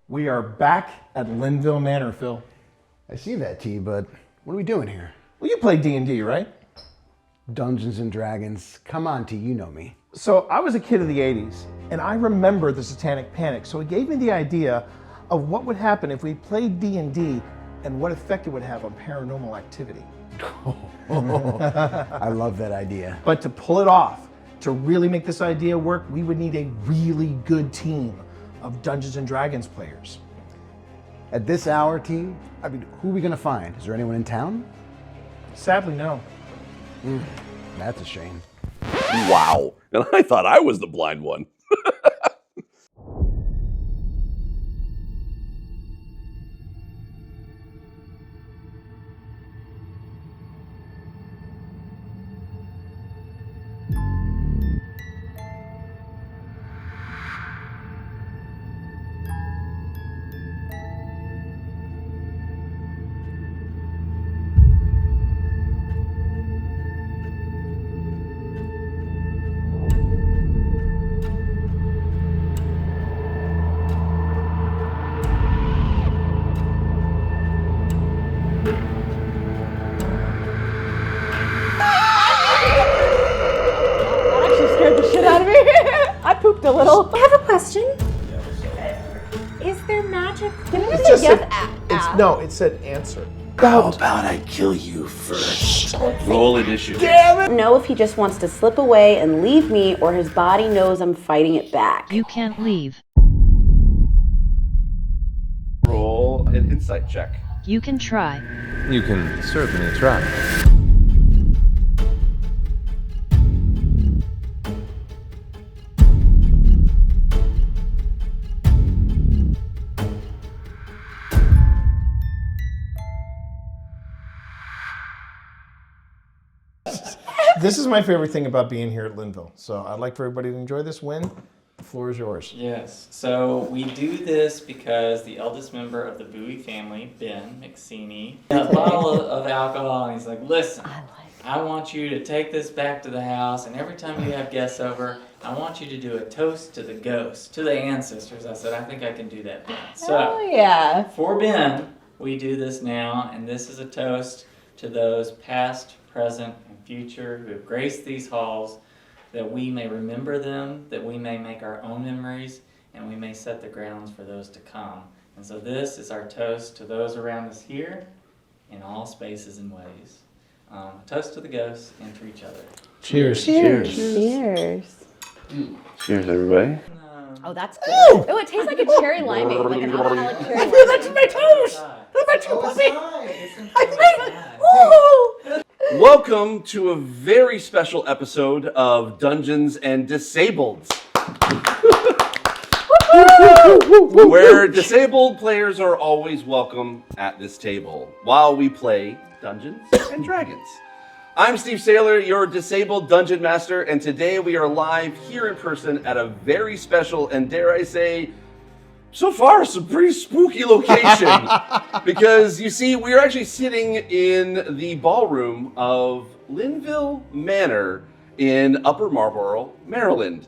We are back at Linville Manor, Phil. I see that, T, but what are we doing here? Well, you play D&D, right? Dungeons and Dragons. Come on, T, you know me. So I was a kid of the 80s, and I remember the Satanic Panic, so it gave me the idea of what would happen if we played D&D and what effect it would have on paranormal activity. I love that idea. But to pull it off, to really make this idea work, we would need a really good team of Dungeons and Dragons players. At this hour, T, I mean, who are we gonna find? Is there anyone in town? Sadly, no. That's a shame. Wow. And I thought I was the blind one. A little. I have a question. Is there magic? It just said, it said answer. How about I kill you first? Roll initiative. Know if he just wants to slip away and leave me, or his body knows I'm fighting it back. You can't leave. Roll an insight check. You can try. You can certainly try. This is my favorite thing about being here at Linville. So I'd like for everybody to enjoy this win. The floor is yours. Yes. So we do this because the eldest member of the Bowie family, Ben McSeany, had a bottle of alcohol, and he's like, listen, I want you to take this back to the house, and every time you have guests over, I want you to do a toast to the ghosts, to the ancestors. I said, I think I can do that, Ben. So yeah. for Ben, we do this now, and this is a toast to those past, present, and future who have graced these halls, that we may remember them, that we may make our own memories, and we may set the grounds for those to come. And so this is our toast to those around us here in all spaces and ways. A toast to the ghosts and to each other. Cheers. Cheers. Cheers. Cheers, everybody. Oh, that's good. Oh, it tastes like a cherry limeade, like an alcoholic cherry limeade. That's my toast! That's my toast, puppy! Welcome to a very special episode of Dungeons and Disabled, where disabled players are always welcome at this table while we play Dungeons and Dragons. I'm Steve Saylor, your disabled Dungeon Master, and today we are live here in person at a very special and, dare I say, so far, some pretty spooky location. Because, you see, we're actually sitting in the ballroom of Linville Manor in Upper Marlboro, Maryland.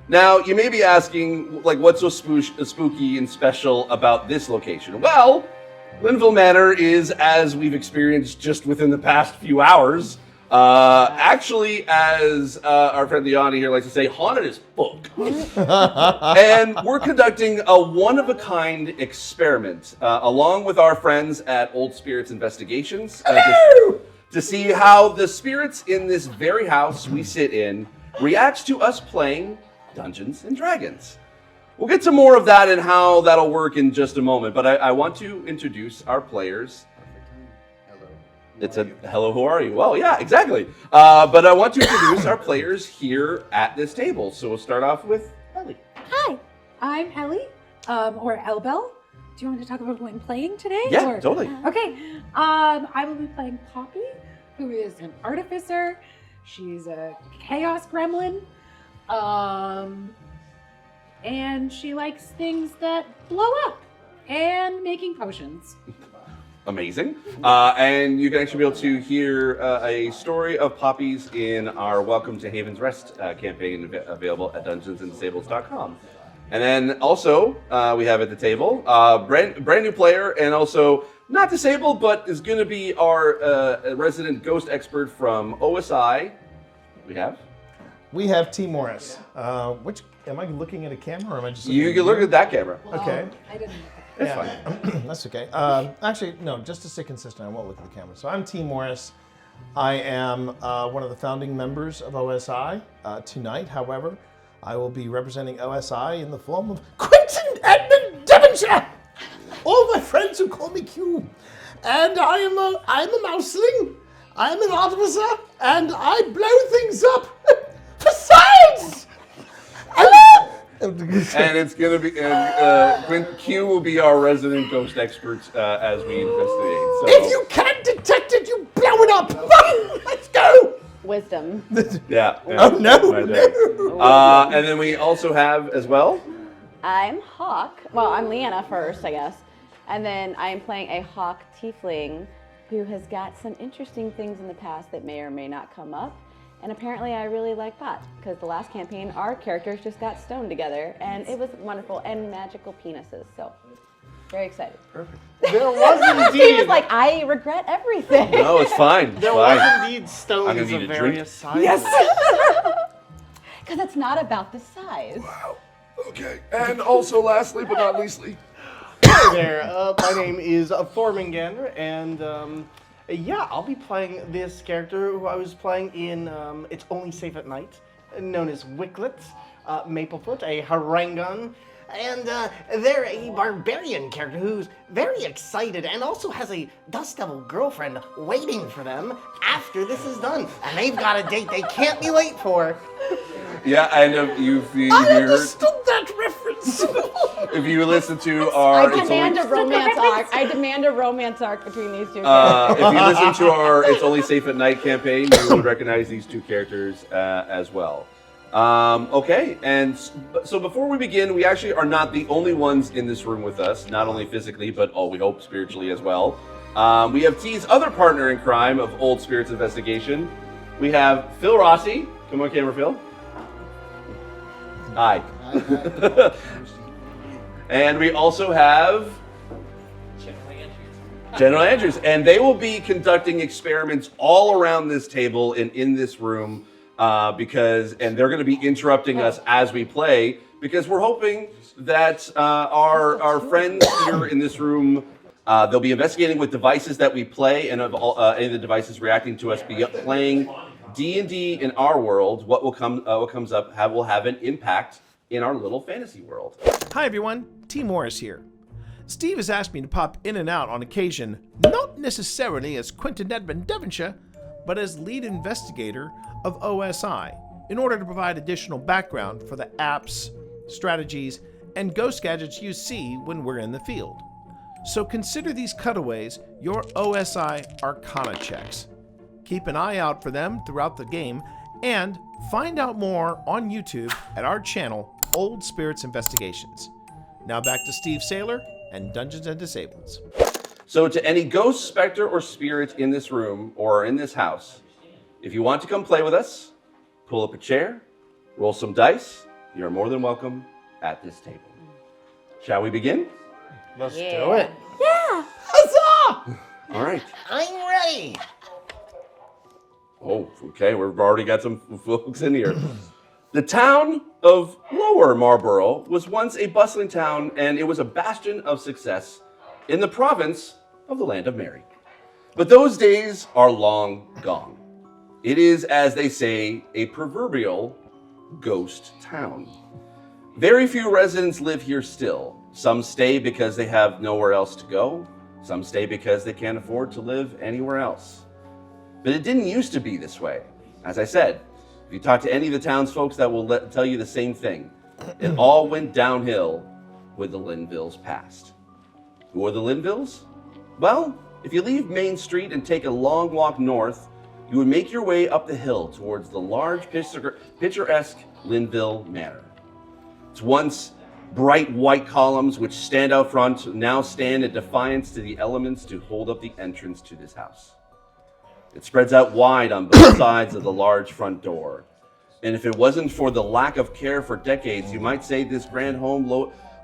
Now, you may be asking, like, what's so spooky and special about this location? Well, Linville Manor is, as we've experienced just within the past few hours, actually, as our friend Liana here likes to say, haunted as fuck. And we're conducting a one-of-a-kind experiment, along with our friends at Old Spirits Investigations, to see how the spirits in this very house we sit in reacts to us playing Dungeons and Dragons. We'll get to more of that and how that'll work in just a moment, but I want to introduce our players. It's a hello, who are you? Well, yeah, exactly. But I want to introduce our players here at this table. So we'll start off with Ellie. Hi, I'm Ellie, or Elbel. Do you want to talk about what I'm playing today? Yeah, or? totally. Okay, I will be playing Poppy, who is an artificer. She's a chaos gremlin, and she likes things that blow up and making potions. Amazing. And you can actually be able to hear a story of Poppy's in our Welcome to Haven's Rest campaign available at dungeonsanddisables.com. And then also, we have at the table, brand new player, and also not disabled, but is going to be our resident ghost expert from OSI. We have T. Morris. Which am I looking at a camera, or am I just? You can look at that camera. Okay. I didn't. That's fine. That's okay. Actually, no. Just to stay consistent, I won't look at the camera. So I'm T. Morris. I am one of the founding members of OSI. Tonight, however, I will be representing OSI in the form of Quentin Edmund Devonshire. All my friends who call me Q. And I'm a mouseling. I'm an artificer, and I blow things up for science. And it's going to be, Q will be our resident ghost expert as we investigate. So. If you can't detect it, you blow it up. Let's go. Wisdom. Yeah. Oh, no. And then we also have as well. I'm Hawk. Well, I'm Leanna first, I guess. And then I am playing a Hawk tiefling who has got some interesting things in the past that may or may not come up. And apparently I really like that, because the last campaign, our characters just got stoned together, and it was wonderful, and magical penises, so very excited. Perfect. There was Steve indeed. was like, I regret everything. No, it's fine. It's There fine. was indeed I'm stones gonna of need a drink. various sizes. Yes! Because it's not about the size. Wow. Okay. And also, lastly but not leastly. Hi there, my name is Thormingen, and yeah, I'll be playing this character who I was playing in It's Only Safe at Night, known as Wicklet, Maplefoot, a Harangon, and they're a barbarian character who's very excited and also has a Dust Devil girlfriend waiting for them after this is done, and they've got a date they can't be late for. Yeah, and I understood that reference. if you listen to our, I demand a romance arc. I demand a romance arc between these two if characters. you listen to our "It's Only Safe at Night" campaign, you would recognize these two characters as well. Okay, and so before we begin, we actually are not the only ones in this room with us, not only physically, but we hope spiritually as well. We have T's other partner in crime of Old Spirits Investigation. We have Phil Rossi. Come on, camera, Phil. Hi. And we also have General Andrews, and they will be conducting experiments all around this table and in this room because they're going to be interrupting us as we play because we're hoping that our friends here in this room they'll be investigating with devices that we play and any of the devices reacting to us playing D&D in our world. What comes up will have an impact in our little fantasy world. Hi everyone, T. Morris here. Steve has asked me to pop in and out on occasion, not necessarily as Quentin Edmund Devonshire, but as lead investigator of OSI, in order to provide additional background for the apps, strategies, and ghost gadgets you see when we're in the field. So consider these cutaways your OSI Arcana checks. Keep an eye out for them throughout the game, and find out more on YouTube at our channel, Old Spirits Investigations. Now back to Steve Saylor and Dungeons and Disableds. So to any ghost, specter, or spirit in this room or in this house, if you want to come play with us, pull up a chair, roll some dice, you're more than welcome at this table. Shall we begin? Let's do it. Yeah. Huzzah! All right. I'm ready. Oh, okay, we've already got some folks in here. The town of Lower Marlborough was once a bustling town, and it was a bastion of success in the province of the Land of Mary. But those days are long gone. It is, as they say, a proverbial ghost town. Very few residents live here still. Some stay because they have nowhere else to go. Some stay because they can't afford to live anywhere else. But it didn't used to be this way. As I said, if you talk to any of the townsfolk, that will tell you the same thing. It all went downhill with the Linvilles past. Who are the Linvilles? Well, if you leave Main Street and take a long walk north, you would make your way up the hill towards the large, picturesque Linville Manor. It's once bright white columns which stand out front now stand in defiance to the elements to hold up the entrance to this house. It spreads out wide on both sides of the large front door. And if it wasn't for the lack of care for decades, you might say this grand home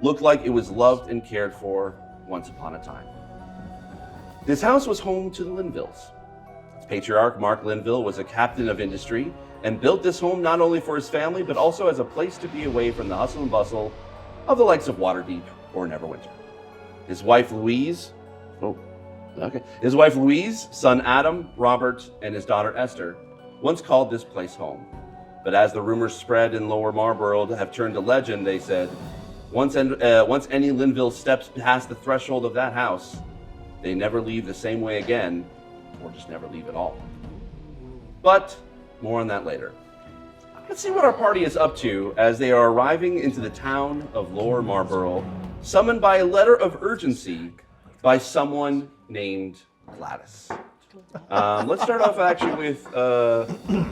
looked like it was loved and cared for once upon a time. This house was home to the Linvilles. Its patriarch, Mark Linville, was a captain of industry and built this home not only for his family, but also as a place to be away from the hustle and bustle of the likes of Waterdeep or Neverwinter. His wife Louise, son Adam, Robert, and his daughter Esther once called this place home. But as the rumors spread in Lower Marlborough have turned to legend, they said, once any Linville steps past the threshold of that house, they never leave the same way again, or just never leave at all. But more on that later. Let's see what our party is up to as they are arriving into the town of Lower Marlborough, summoned by a letter of urgency by someone named Gladys. Let's start off actually with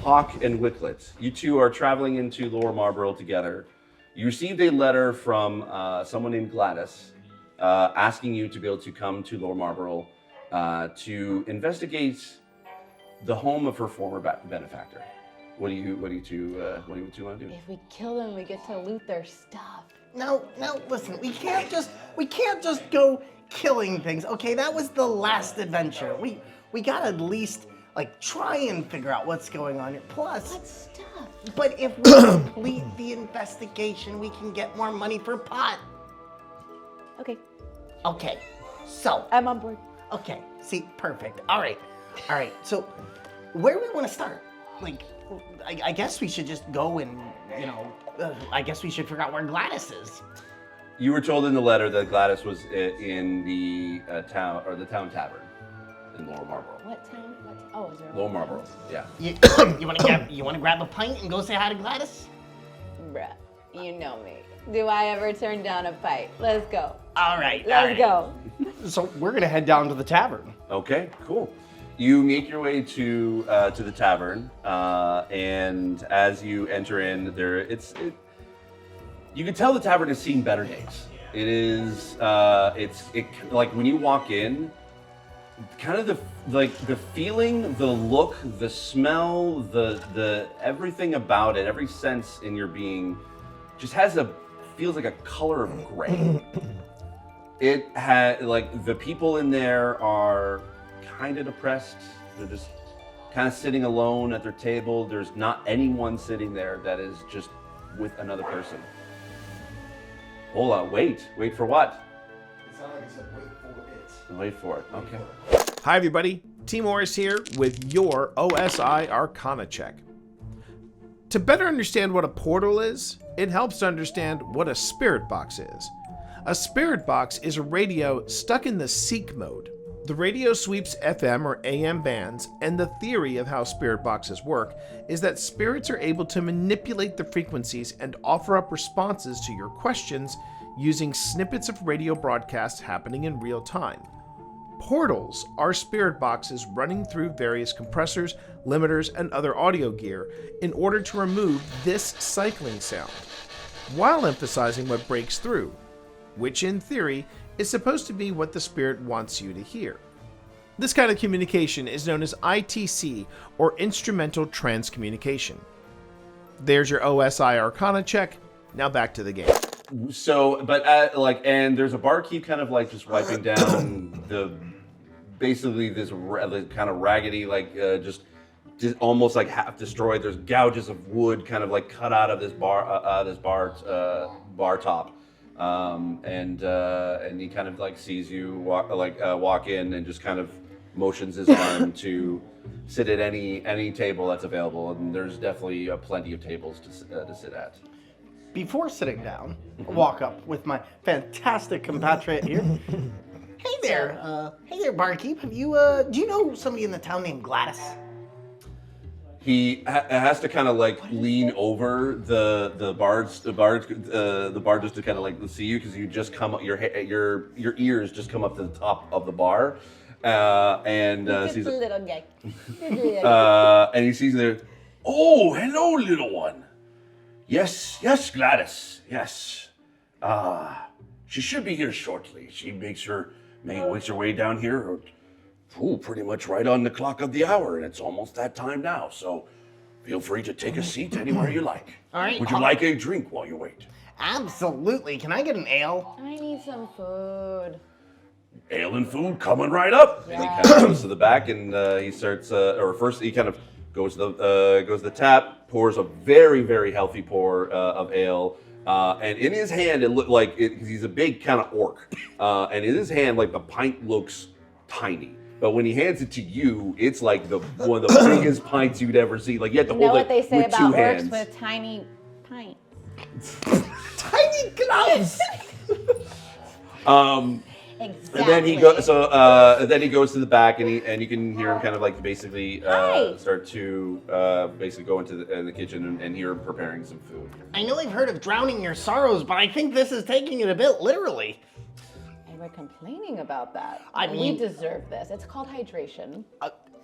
Hawk and Wicklet. You two are traveling into Lower Marlborough together. You received a letter from someone named Gladys asking you to be able to come to Lower Marlborough to investigate the home of her former benefactor. What do you two want to do? If we kill them, we get to loot their stuff. No, listen, we can't just go killing things. Okay, that was the last adventure. We gotta at least like try and figure out what's going on here. Plus, What stuff? but if we complete the investigation, we can get more money for pot. Okay, Okay, so I'm on board. okay, see, perfect. All right. So, where do we want to start? Like, I guess we should just go and I guess we should figure out where Gladys is. You were told in the letter that Gladys was in the town tavern in Lower Marlborough. What town? Oh, is there a Lower Marlborough, yeah. You want to grab a pint and go say hi to Gladys? Bruh, you know me. Do I ever turn down a fight? Let's go. All right. Let's go. So we're gonna head down to the tavern. Okay, cool. You make your way to the tavern, and as you enter in, you can tell the tavern has seen better days. It is, like when you walk in, kind of the feeling, the look, the smell, the everything about it, every sense in your being, just feels like a color of gray. It had the people in there are kind of depressed. They're just kind of sitting alone at their table. There's not anyone sitting there that is just with another person. Hold on, wait for what? It sounded like it said wait for it. Wait for it, okay. Hi everybody, T. Morris here with your OSI Arcana check. To better understand what a portal is, it helps to understand what a spirit box is. A spirit box is a radio stuck in the seek mode. The radio sweeps FM or AM bands, and the theory of how spirit boxes work is that spirits are able to manipulate the frequencies and offer up responses to your questions using snippets of radio broadcasts happening in real time. Portals are spirit boxes running through various compressors, limiters, and other audio gear in order to remove this cycling sound, while emphasizing what breaks through, which in theory is supposed to be what the spirit wants you to hear. This kind of communication is known as ITC, or Instrumental Transcommunication. There's your OSI Arcana check. Now back to the game. So, but and there's a barkeep kind of just wiping down basically this kind of raggedy, just almost half destroyed. There's gouges of wood kind of cut out of this bar top. And he kind of sees you walk in and just kind of motions his arm to sit at any table that's available, and there's definitely plenty of tables to sit at. Before sitting down, walk up with my fantastic compatriot here. Hey there, barkeep. Have you do you know somebody in the town named Gladys? He has to kind of lean over the bar just to kind of see you, because you just come your ears just come up to the top of the bar, and sees a little guy. and he sees there. Oh, hello, little one. Yes, Gladys. Yes. She should be here shortly. She makes her way down here. Pretty much right on the clock of the hour, and it's almost that time now. So, Feel free to take a seat anywhere you like. All right. Would you like a drink while you wait? Absolutely. Can I get an ale? I need some food. Ale and food coming right up. And he kind of goes to the back and he starts, or first he kind of goes to the tap, pours a very, very healthy pour of ale. And in his hand, it looked like he's a big kind of orc. And in his hand, like the pint looks tiny. But when he hands it to you, it's like one of the biggest pints you'd ever see. Like you have to hold what it they say with about two orcs hands. with tiny pints. Tiny gloves. Exactly. And then he goes. Then he goes to the back, and you can hear him kind of like basically start to basically go into the kitchen and hear him preparing some food. I know I've heard of drowning your sorrows, but I think this is taking it a bit literally. And we're complaining about that. I we mean- deserve this. It's called hydration.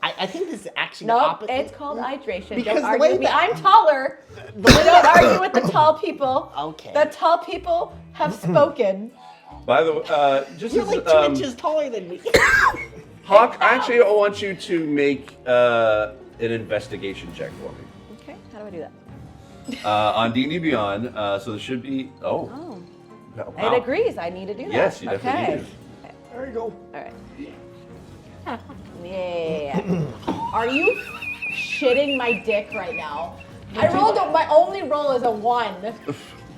I think this is actually No, the opposite. it's called hydration. Because Don't the argue way with me. that- I'm taller. Don't argue with the tall people. Okay. The tall people have spoken. By the way, just You're as, like 2 inches taller than me. Hawk, actually, I want you to make an investigation check for me Okay, how do I do that? on D&D Beyond. So there should be. Oh. Wow. It agrees. I need to do that. Yes, you definitely okay. need There you go. All right. Yeah. Are you shitting my dick right now? My only roll is a 1.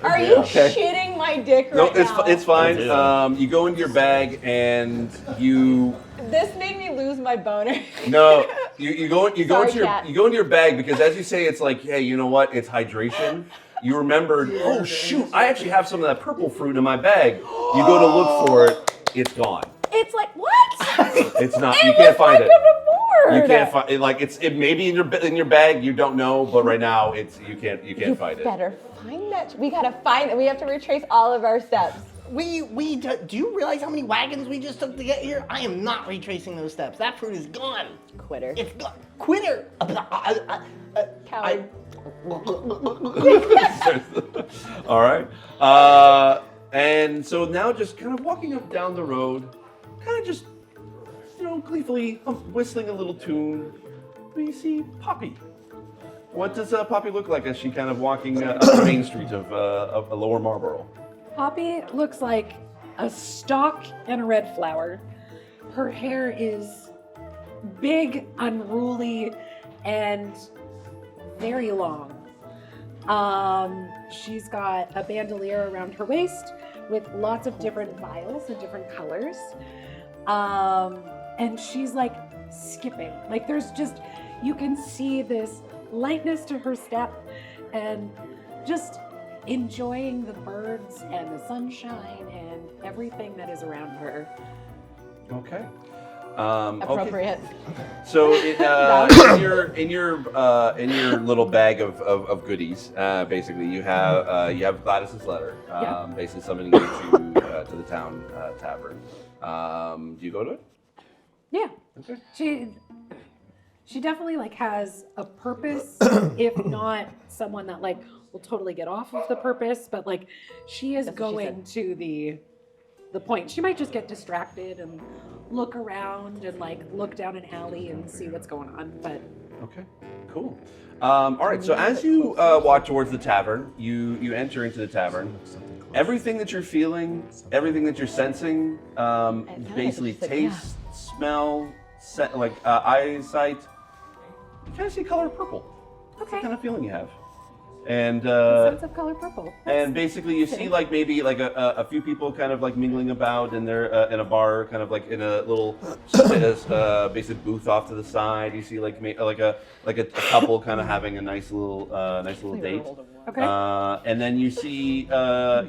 Are you Okay. shitting my dick No, right now? it's fine. You go into your bag and you. This made me lose my boner. No, you go Sorry, into cat. your bag because as you say, it's like, hey, you know what? It's hydration. You remembered, oh shoot, I actually have some of that purple fruit in my bag. You go to look for it, it's gone. It's like, what? It's not. It You can't was find like it. an award. You can't find it. Like it may be in your bag. You don't know, but right now you can't find it. Better find that. We gotta find it. We have to retrace all of our steps. Do you realize how many wagons we just took to get here? I am not retracing those steps. That fruit is gone. Quitter. It's gone. Quitter. Coward. All right. And so now just kind of walking up down the road, kind of just, gleefully whistling a little tune, we see Poppy. What does Poppy look like as she kind of walking up the main street of Lower Marlborough? Poppy looks like a stalk and a red flower. Her hair is big, unruly, and very long. She's got a bandolier around her waist with lots of different vials and different colors. And she's like skipping. Like you can see this lightness to her step and just enjoying the birds and the sunshine and everything that is around her. Okay. Appropriate. Okay. So in your little bag of goodies, basically you have Gladys's letter, basically summoning you to the town tavern. Do you go to it? Yeah. Okay. She definitely has a purpose, if not someone that will totally get off of the purpose, but she is going to the point. She might just get distracted and look around and look down an alley and see what's going on. But okay, cool. All right. So as you walk towards the tavern, you enter into the tavern. Everything that you're feeling, everything that you're sensing, basically taste, smell, eyesight. You kind of see color purple. That's the kind of feeling you have. And sense of color purple. and basically you see maybe a few people kind of mingling about and they're in a bar, kind of in a little basic booth off to the side. You see a couple kind of having a nice little date. Okay. And then you see a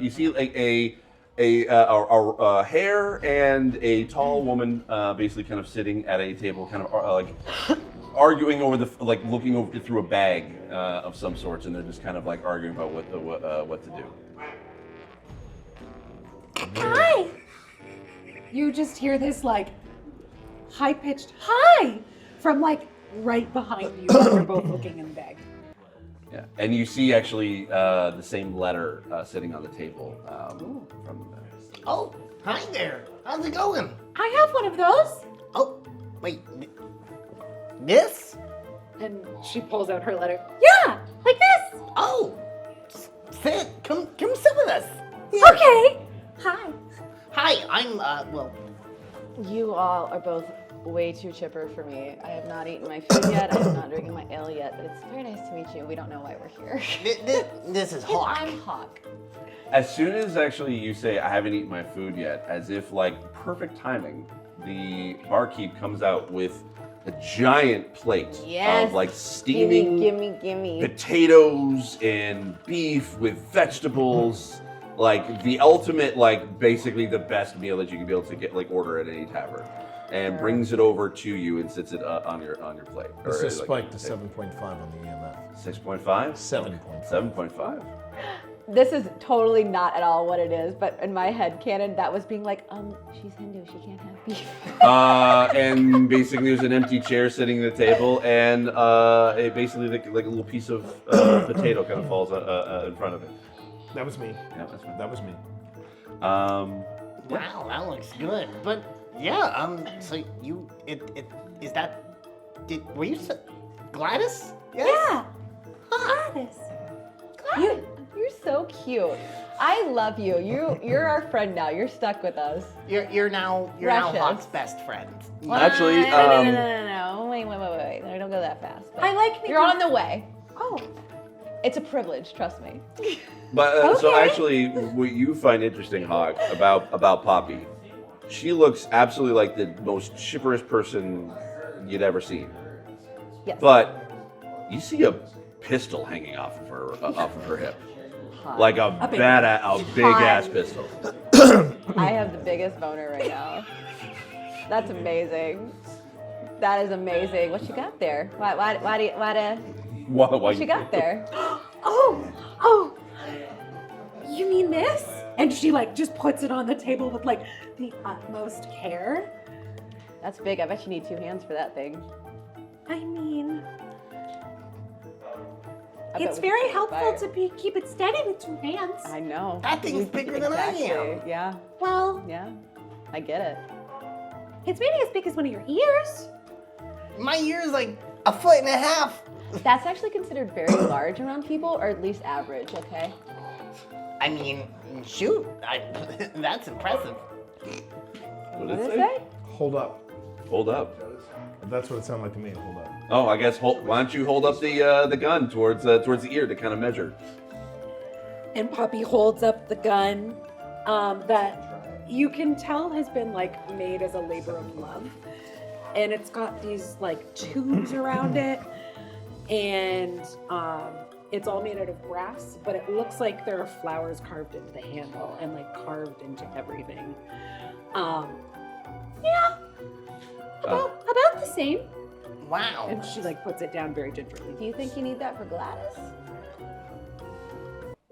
hair and a tall woman basically kind of sitting at a table, kind of arguing over looking over through a bag of some sorts, and they're just kind of arguing about what to do. Hi! You just hear this high-pitched hi from right behind you. You're both looking in the bag. Yeah, and you see actually the same letter sitting on the table from. Oh, hi there. How's it going? I have one of those. Oh, wait. This? And she pulls out her letter. Yeah, like this. Oh, sit. Come sit with us. Okay. Hi. Hi, I'm You all are both way too chipper for me. I have not eaten my food yet. I am not drinking my ale yet. But it's very nice to meet you. We don't know why we're here. this is Hawk. I'm Hawk. As soon as actually you say, I haven't eaten my food yet, as if like perfect timing, the barkeep comes out with a giant plate Yes. of like steaming Gimme. potatoes and beef with vegetables. Like the ultimate, like basically the best meal that you can be able to get, like order at any tavern, and brings it over to you and sits it on your plate. This is like, spiked to 7.5 on the EMF. 6.5? 7.5. 7.5. This is totally not at all what it is, but in my head canon, that was being like, she's Hindu, she can't have beef. And basically there's an empty chair sitting at the table, and it basically like a little piece of potato kind of falls in front of it. That was me. Yeah, that's right. That was me. Wow, that looks good. But yeah, so you is that were you Gladys? Yes? Yeah. Gladys. You're so cute. I love you. You're our friend now. You're stuck with us. You're now Precious. Hawk's best friend. Actually, no. Wait. I don't go that fast. But I like you're on the way. Oh. It's a privilege, trust me. But so Okay. actually, what you find interesting, Hawk, about Poppy, she looks absolutely like the most chipperest person you'd ever seen. Yes. But you see a pistol hanging off of her hip, like a big big ass pistol. I have the biggest boner right now. That's amazing. That is amazing. What you got there? What you got there? Oh. You mean this? And she like just puts it on the table with like the utmost care. That's big. I bet you need 2 hands for that thing. I mean, I bet it's we very could helpful fire. to keep it steady with 2 hands. I know. That thing's bigger than I am. Exactly. Yeah. Well, Yeah. I get it. it's maybe as big as one of your ears. My ear's like 1.5 feet. That's actually considered very large around people, or at least average, okay? I mean, shoot, that's impressive. What What did it say? Hold up. Hold up. That's what it sounded like to me. Hold up. Oh, I guess. Why don't you hold up the gun towards the ear to kind of measure? And Poppy holds up the gun that you can tell has been like made as a labor of love. And it's got these like tubes around it, and it's all made out of brass, but it looks like there are flowers carved into the handle and like carved into everything. Yeah, about the same. Wow. And she like puts it down very gingerly. Do you think you need that for Gladys?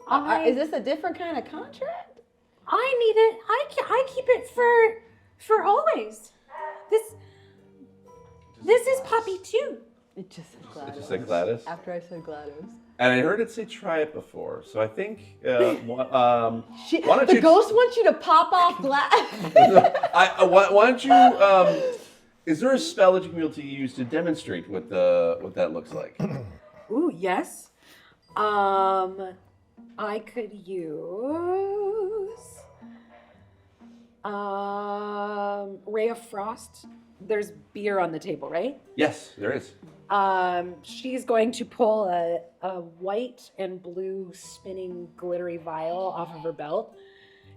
I- Is this a different kind of contract? I need it. I keep it for always. This is Poppy too. It just said Gladys. It just said Gladys. After I said Gladys. And I heard it say try it before, so I think why don't The you? ghost wants you to pop off Gladys. why don't you? Is there a spell that you can be able to use to demonstrate what that looks like? Ooh, yes. I could use Ray of Frost. There's beer on the table, right? Yes, there is. She's going to pull a white and blue spinning glittery vial off of her belt,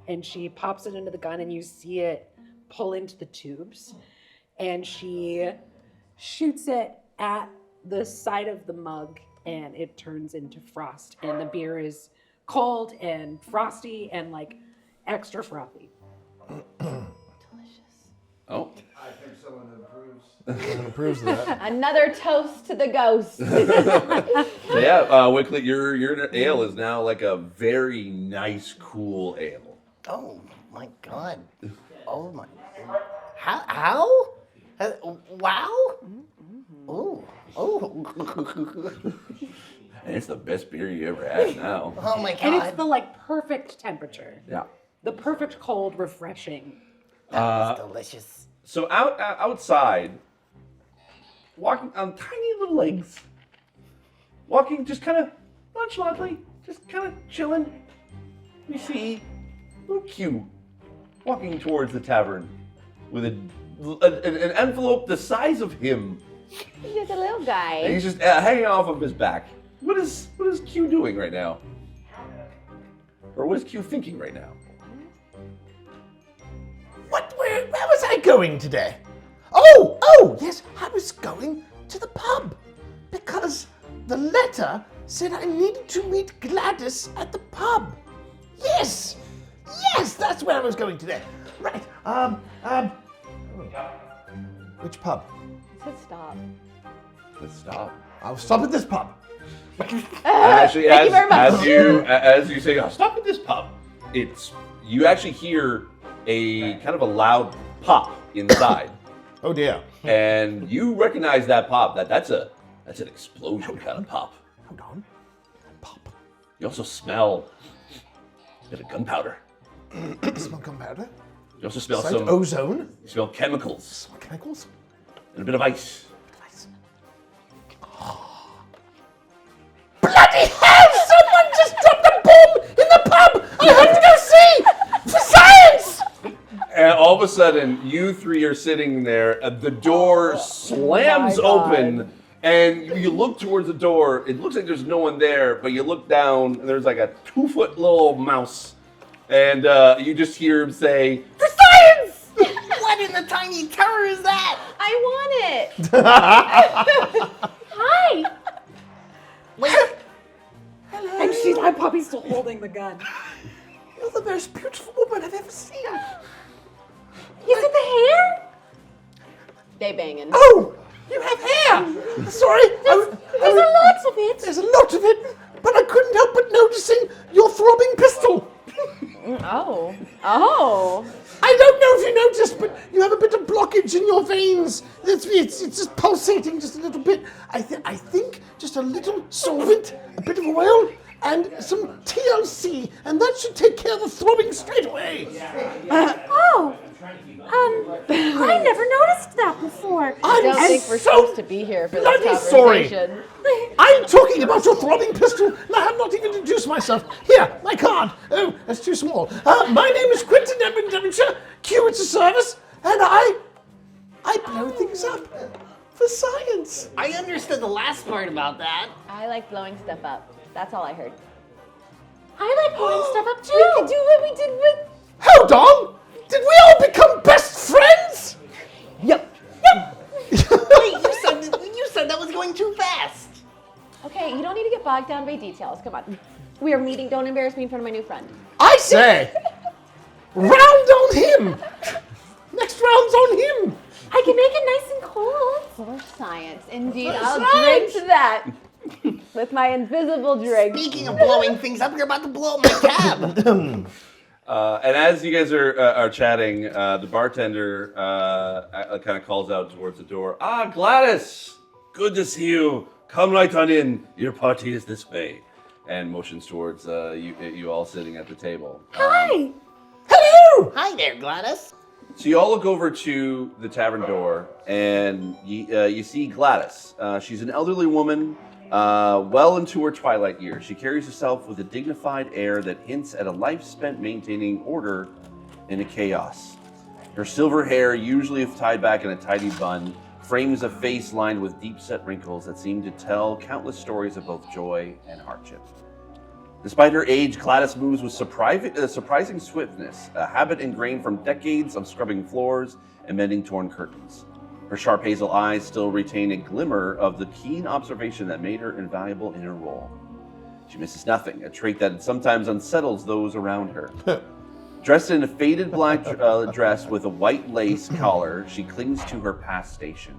and she pops it into the gun, and you see it pull into the tubes, and she shoots it at the side of the mug, and it turns into frost, and the beer is cold and frosty and like extra frothy. Oh. I think someone approves. Someone approves of that. Another toast to the ghost. So yeah, Wicklet, your ale is now like a very nice, cool ale. Oh my god. Oh my. How? Wow. Ooh. Oh. And it's the best beer you ever had now. Oh my god. And it's the like perfect temperature. Yeah. The perfect cold, refreshing. That's delicious. So outside, walking on tiny little legs. Walking just kind of nonchalantly, just kind of chilling. We see little Q walking towards the tavern with an envelope the size of him. He's just a little guy. And he's just hanging off of his back. What is Q doing right now? Or what is Q thinking right now? Where was I going today? Oh, yes, I was going to the pub. Because the letter said I needed to meet Gladys at the pub. Yes, that's where I was going today. Right, which pub? He said stop. Let's stop. I'll stop at this pub. Actually, Thank you very much. as you say, "Oh, stop at this pub," you actually hear a kind of a loud pop inside, Oh dear. and you recognize that pop. That's an explosion kind of pop. Hold on. Pop. You also smell a bit of gunpowder. Smell gunpowder. You also smell Sight some. ozone. You smell chemicals Smell chemicals. and a bit of ice. Nice. Bloody hell! Someone just dropped a bomb in the pub! I have to go see! For science! And all of a sudden, you three are sitting there, and the door slams open, and you look towards the door. It looks like there's no one there, but you look down, and there's like a 2-foot little mouse, and you just hear him say, "For science!" What in the tiny terror is that? I want it. Hi! Wait, And my puppy's still holding the gun. You're the most beautiful woman I've ever seen. Is it the hair? They banging. Oh, you have hair. Sorry. There's a lot of it. There's a lot of it, but I couldn't help but noticing your throbbing pistol. Oh. I don't know if you noticed, but you have a bit of blockage in your veins. It's just pulsating just a little bit. I think just a little solvent, a bit of oil, and some TLC, and that should take care of the throbbing straight away. I never noticed that before. I don't I'm think we're so supposed to be here for this bloody sorry. conversation. I'm talking about your throbbing pistol, and I have not even introduced myself. Here, my card. Oh, that's too small. My name is Quentin Edmund Devonshire, Curator Service, and I blow things up for science. I understood the last part about that. I like blowing stuff up. That's all I heard. I like blowing stuff up We too. could do what we did with. Hold on! Did we all become best friends? Yep. Wait, you said that was going too fast. Okay, you don't need to get bogged down by details. Come on. We are meeting. Don't embarrass me in front of my new friend. I say, round on him. Next round's on him. I can make it nice and cold. For science, indeed. For I'll science. drink to that with my invisible drink. Speaking of blowing things up, you're about to blow up my cab. and as you guys are chatting, the bartender kind of calls out towards the door. "Ah, Gladys, good to see you. Come right on in. Your party is this way," and motions towards you all sitting at the table. Hi. Hello. Hi there, Gladys. So you all look over to the tavern door, and you see Gladys. She's an elderly woman, well into her twilight years. She carries herself with a dignified air that hints at a life spent maintaining order in a chaos. Her silver hair, usually tied back in a tidy bun, frames a face lined with deep-set wrinkles that seem to tell countless stories of both joy and hardship. Despite her age, Gladys moves with surprising swiftness, a habit ingrained from decades of scrubbing floors and mending torn curtains. Her sharp hazel eyes still retain a glimmer of the keen observation that made her invaluable in her role. She misses nothing, a trait that sometimes unsettles those around her. Dressed in a faded black dress with a white lace collar, she clings to her past station.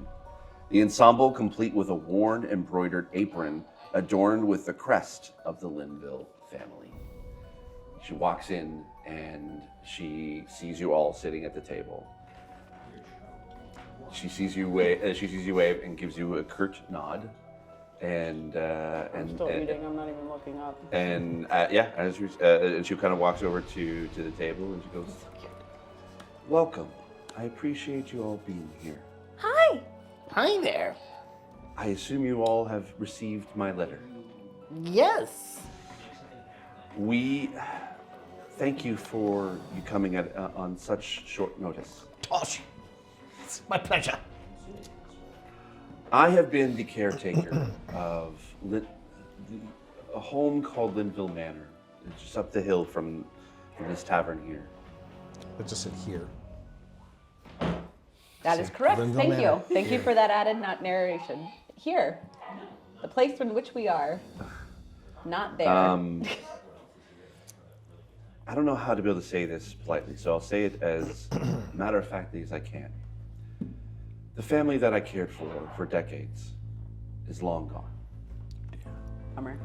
The ensemble complete with a worn embroidered apron adorned with the crest of the Linville family. She walks in and she sees you all sitting at the table. She sees you wave, and gives you a curt nod, and I'm still eating. I'm not even looking up. and and she kind of walks over to the table and she goes, "Welcome. I appreciate you all being here. Hi. Hi there. I assume you all have received my letter. Yes. We thank you for you coming on such short notice. Tosh, it's my pleasure. I have been the caretaker of a home called Linville Manor. It's just up the hill from this tavern here. Let's just sit here. That is correct. Linville Thank Manor. you. Thank you for that added narration. Here, the place in which we are. Not there. I don't know how to be able to say this politely, so I'll say it as matter-of-factly as I can. The family that I cared for decades is long gone. Bummer.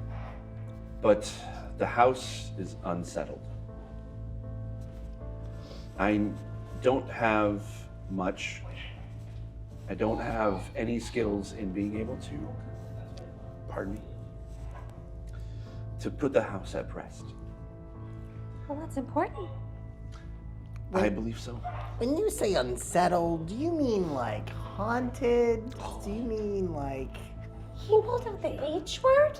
But the house is unsettled. I don't have much. I don't have any skills in being able to, pardon me, to put the house at rest. Well, that's important. I believe so. When you say unsettled, do you mean like haunted? Do you mean like... He pulled out the H word?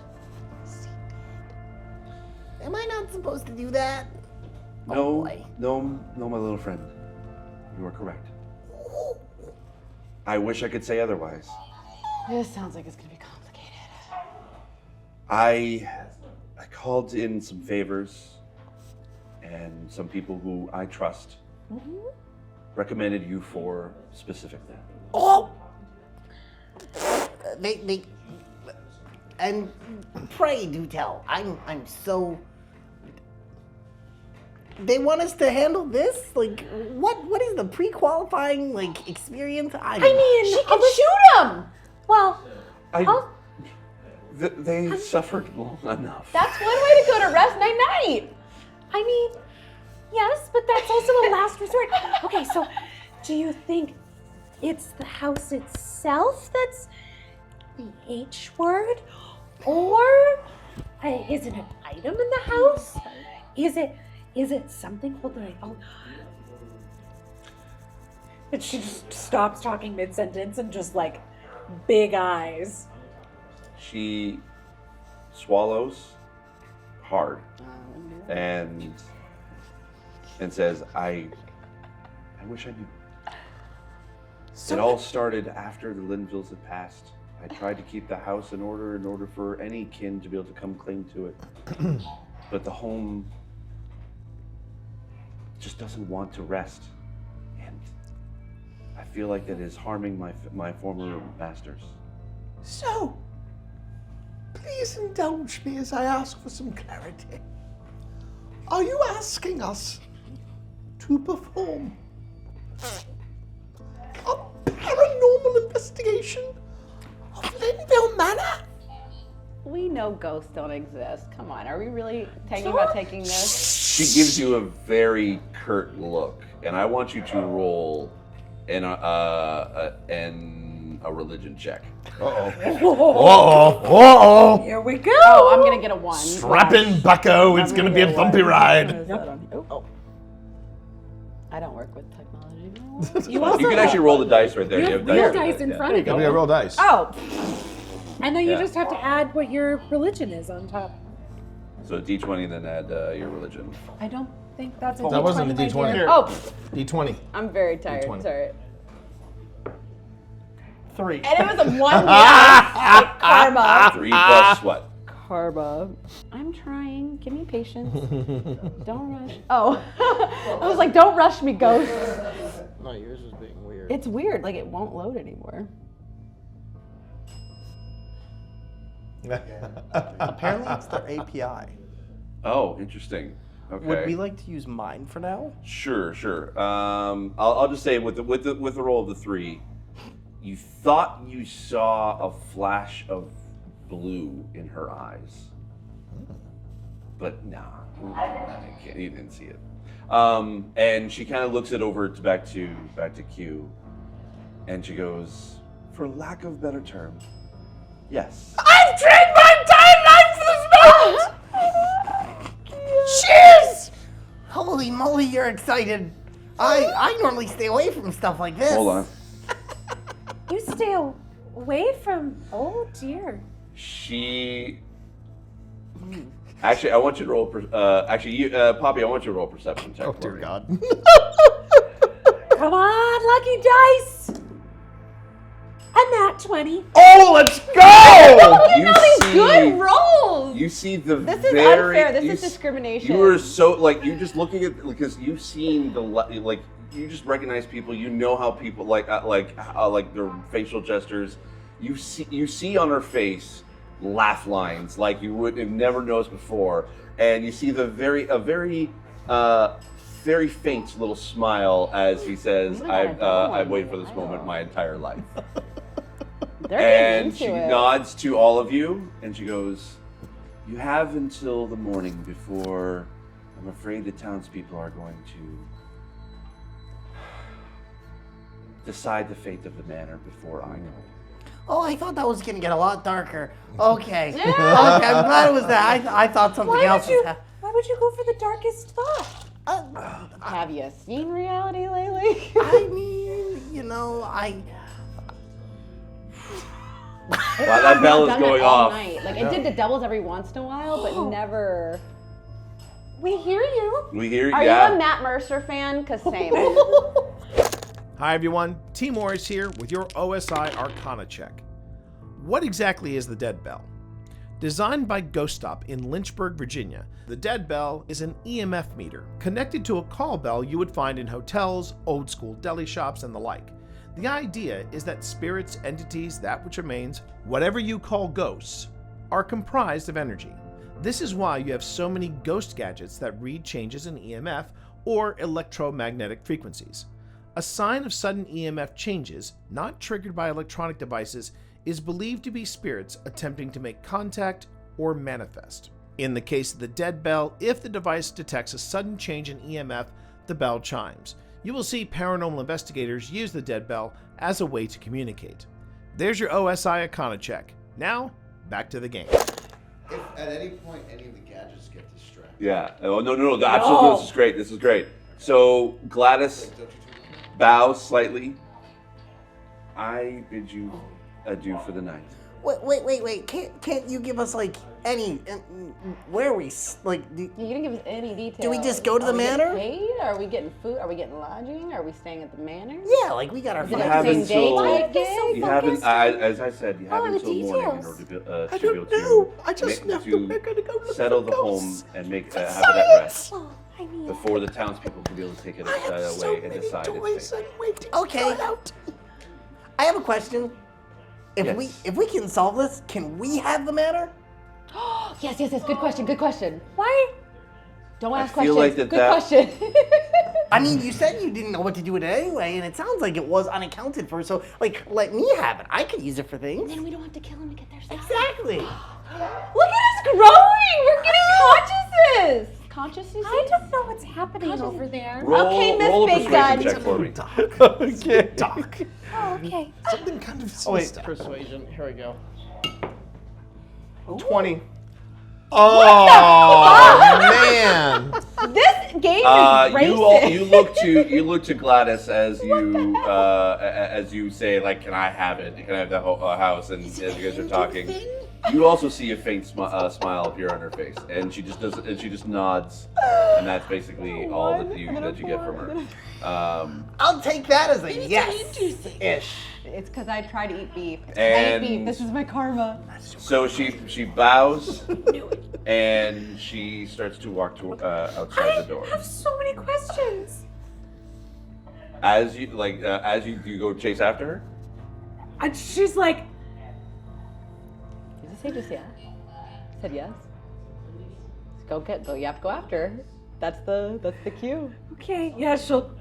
Am I not supposed to do that? No, boy. no, my little friend. You are correct. I wish I could say otherwise. This sounds like it's gonna be complicated. I called in some favors, and some people who I trust recommended you for specifically. Oh! They and pray do tell. I'm so... They want us to handle this? Like, what is the pre-qualifying, like, experience? I mean, She can shoot him! well, They suffered long enough. That's one way to go to rest night. I mean, yes, but that's also a last resort. Okay, so do you think it's the house itself that's the H word? Or is it an item in the house? Is it something called like, oh. And she just stops talking mid-sentence and just like big eyes. She swallows hard and says, I wish I knew. It all started after the Linvilles had passed. I tried to keep the house in order for any kin to be able to come cling to it. But the home just doesn't want to rest. And I feel like that is harming my former masters. So, please indulge me as I ask for some clarity. Are you asking us to perform a paranormal investigation of Linville Manor? We know ghosts don't exist. Come on, are we really thinking about taking this? She gives you a very curt look, and I want you to roll a religion check. Uh-oh. Here we go. Oh, I'm gonna get a 1. Strap in, bucko. It's going to be a bumpy ride. Oh. I don't work with technology. You also You can actually roll the dice right there. You have real dice in front of Give me you. a roll dice. Oh, And then you Yeah. just have to add what your religion is on top. So D20, then add your religion. I don't think that's a That D20, wasn't a my D20. dear. oh, D20. I'm very tired. D20. Sorry. 3. And it was a 1. Like karma. 3 plus what? Karma. I'm trying. Give me patience. Don't rush. Oh, I was like, don't rush me, ghost. No, yours is being weird. It's weird. Like it won't load anymore. Apparently it's their API. Oh, interesting. Okay. Would we like to use mine for now? Sure. I'll just say with the roll of the 3, you thought you saw a flash of blue in her eyes, but nah, you didn't see it. And she kind of looks it over to back to Q, and she goes, for lack of better term, yes. I've trained my entire life for this moment! Cheers! Holy moly, you're excited. I normally stay away from stuff like this. Hold on. You stay away from, oh dear. She. Actually, I want you to roll. Poppy, I want you to roll a perception check. Oh dear God. Come on, lucky dice. A nat 20. Oh, let's go! You see Good rolls. You see the This is very. unfair. This you is s- discrimination. You are so you're just looking at because you've seen you just recognize people. You know how people like their facial gestures. You see on her face laugh lines like you would have never noticed before, and you see a very faint little smile as he says, "I've waited for this moment my entire life." They're getting And she into it. nods to all of you, and she goes, "You have until the morning before I'm afraid the townspeople are going to decide the fate of the manor before I go." Oh, I thought that was gonna get a lot darker. Okay. Okay, I'm glad it was that. I thought something else was happening. Why would you go for the darkest thought? Have you seen reality lately? I mean, you know, Wow, that bell is Done going it all off. night. Like it did the doubles every once in a while, but never. We hear you. We hear you. Are Yeah. you a Matt Mercer fan? Cause same. Hi everyone, T. Morris here with your OSI Arcana check. What exactly is the Dead Bell? Designed by Ghost Stop in Lynchburg, Virginia, the Dead Bell is an EMF meter connected to a call bell you would find in hotels, old school deli shops, and the like. The idea is that spirits, entities, that which remains, whatever you call ghosts, are comprised of energy. This is why you have so many ghost gadgets that read changes in EMF or electromagnetic frequencies. A sign of sudden EMF changes, not triggered by electronic devices, is believed to be spirits attempting to make contact or manifest. In the case of the Dead Bell, if the device detects a sudden change in EMF, the bell chimes. You will see paranormal investigators use the Dead Bell as a way to communicate. There's your OSI Arcana check. Now, back to the game. If at any point any of the gadgets get distracted. Yeah. Oh no! Absolutely, this is great. This is great. So Gladys bows slightly. I bid you adieu for the night. Wait. Can't you give us like any where we like? You didn't give us any details. Do we just go to the Are we manor? getting paid? Are we getting food? Are we getting lodging? Are we staying at the manor? Yeah, like we got our Is it You a have same day until- type gig? You haven't, as I said, you have Oh, the until morning in details. order to be able I don't know. I just know that we're gonna go look settle for the home ghosts. and make have it at rest Oh, I mean, before the townspeople can be able to take it I have so away and many decide toys its fate. and waiting Okay. to out. I have a question. Yes. If we can solve this, can we have the manor? Yes. Good question. why? Don't ask feel questions. like that- Good question. I mean, you said you didn't know what to do with it anyway, and it sounds like it was unaccounted for. So, like, let me have it. I could use it for things. Then we don't have to kill him to get their stuff. Exactly. Look at us growing. We're getting consciousness. Conscious, you I see? don't know what's happening over there. Okay, Miss roll a Big persuasion Gun. check for me. Okay. Doc. Oh, okay. Something kind of Oh, wait, sinister. persuasion. Here we go. 20. Oh man! This game is racist. you look to Gladys as you say, like, can I have it? Can I have the house? And as you guys are talking, you also see a faint smile appear on her face, and she just nods, and that's basically all that you get from her. I'll take that as a yes. Ish. It's because I try to eat beef. I And- eat beef. This is my karma. So she bows, and she starts to walk to outside the door. I have so many questions. As you you go chase after her. And she's like, Did you say just yes? Said yes. You have to go after her. That's the cue. okay, yeah, she'll.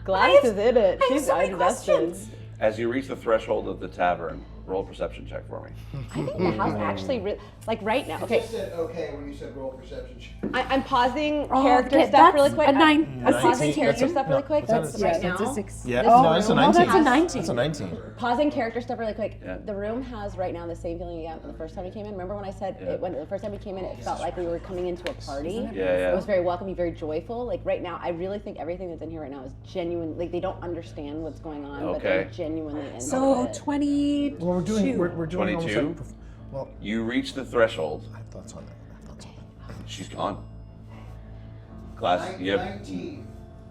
Gladys is in it. I have She's so many invested. questions. As you reach the threshold of the tavern, roll a perception check for me. I think the house actually, like right now. Okay, said okay when you said roll perception check. I'm pausing Oh, character okay, stuff really that's quick. a 9. I'm A pausing 16. character stuff really quick. That's right That's now. a 6. Yeah, This no, it's a room 19. that's a 19. That's a 19. Pausing character stuff really quick. Yeah. The room has right now the same feeling you got the first time you came in. Remember when I said when the first time we came in, it felt like we were coming into a party. Yeah. It was very welcoming, very joyful. Like right now, I really think everything that's in here right now is genuine. Like they don't understand what's going on, but they're Okay. genuinely into So it. 20, Well, Well, we're doing. We're doing 22? almost like. Well, You reach the threshold. I have thoughts on that. She's gone. Class, you have 19.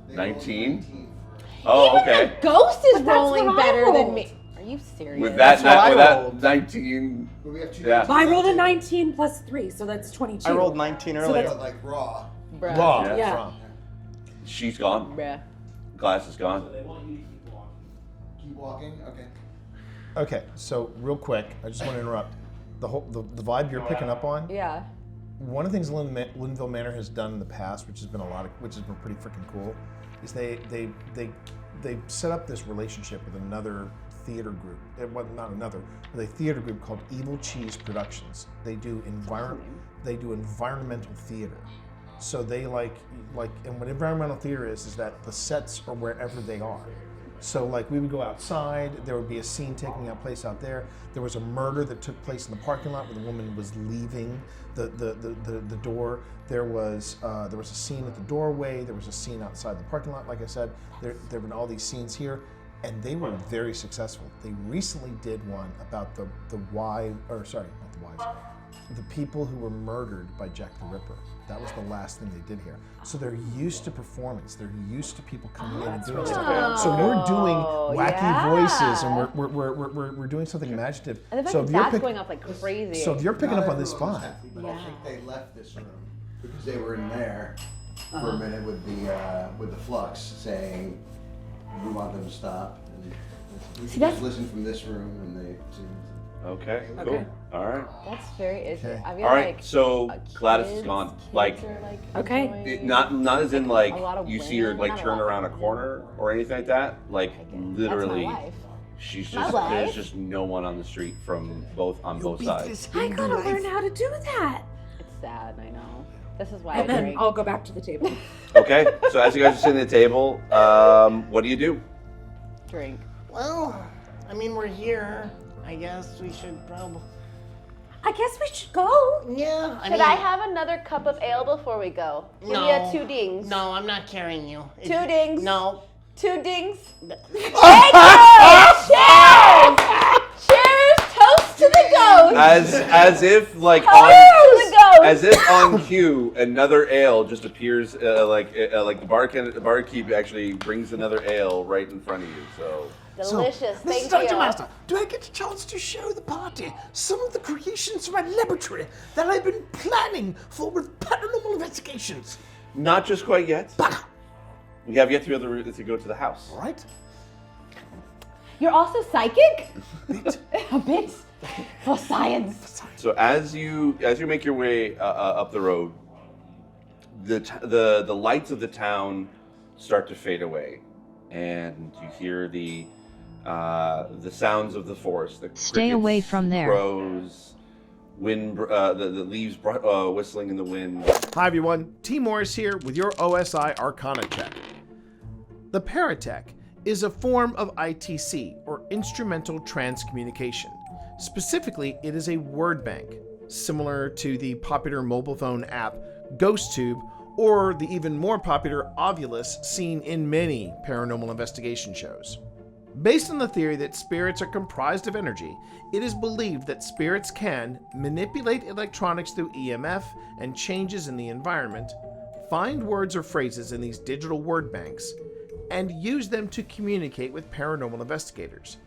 19? Oh, okay. Ghost is But that's rolling what I better than rolled. me. Are you serious? With that, That's what I with that rolled. 19, We have 2 yeah. I rolled a 19 plus 3, so that's 22. I rolled 19 So earlier. that's- like raw. Bruh. Raw. Yeah. Yeah. Raw. She's gone. Bruh. Glass is gone. Keep walking. Okay. Okay, so real quick, I just want to interrupt. The vibe you're picking up on. Yeah. One of the things Linville Manor has done in the past, which has been pretty freaking cool, is they set up this relationship with another theater group. Well, not another, but a theater group called Evil Cheese Productions. They do environmental theater. So they like, and what environmental theater is that the sets are wherever they are. So like we would go outside, there would be a scene taking place out there. There was a murder that took place in the parking lot where the woman was leaving the door. There was a scene at the doorway. There was a scene outside the parking lot. Like I said, there have been all these scenes here, and they were very successful. They recently did one about the people who were murdered by Jack the Ripper. That was the last thing they did here. So they're used to performance. They're used to people coming in and doing stuff. So we're doing wacky voices, and we're doing something imaginative. And the fact So that if you're that's going up like crazy. so if you're picking up on this Not everyone was vibe, happy, but I think they left this room because they were in there for a minute with the flux saying we want them to stop. And we See, could that's- just listen from this room, and they seemed. Okay, cool. Okay. All right. That's very interesting. I feel All right, like so Gladys is gone. kids Like, are, like Okay. enjoying- not as in like a lot of you see her women, like not a turn lot. around a corner or anything like that. Like literally, That's my wife. she's My just wife. there's just no one on the street from on both sides. I gotta learn how to do that. It's sad, I know. This is why And I then drink. I'll go back to the table. Okay, so as you guys are sitting at the table, what do you do? Drink. Well, I mean, we're here. I guess we should probably. I guess we should go. Yeah. Should I have another cup of ale before we go? Give me a 2 dings. No, I'm not carrying you. 2 dings. No. 2 dings. Thank you! Cheers! Cheers! Toast to the ghost! As if like Toast to the ghost! as if on cue, another ale just appears like the barkeep actually brings another ale right in front of you. So. Delicious, thank Dungeon you. Master, do I get a chance to show the party some of the creations from my laboratory that I've been planning for with paranormal investigations? Not just quite yet. We have yet to go to the house. All right. You're also psychic? A bit. For science. So as you make your way up the road, the lights of the town start to fade away, and you hear the sounds of the forest. The Stay away from there. Crows, wind, the leaves whistling in the wind. Hi everyone, T. Morris here with your OSI Arcana check. The Paratech is a form of ITC, or Instrumental Transcommunication. Specifically, it is a word bank, similar to the popular mobile phone app GhostTube, or the even more popular Ovulus seen in many paranormal investigation shows. Based on the theory that spirits are comprised of energy, it is believed that spirits can manipulate electronics through EMF and changes in the environment, find words or phrases in these digital word banks, and use them to communicate with paranormal investigators.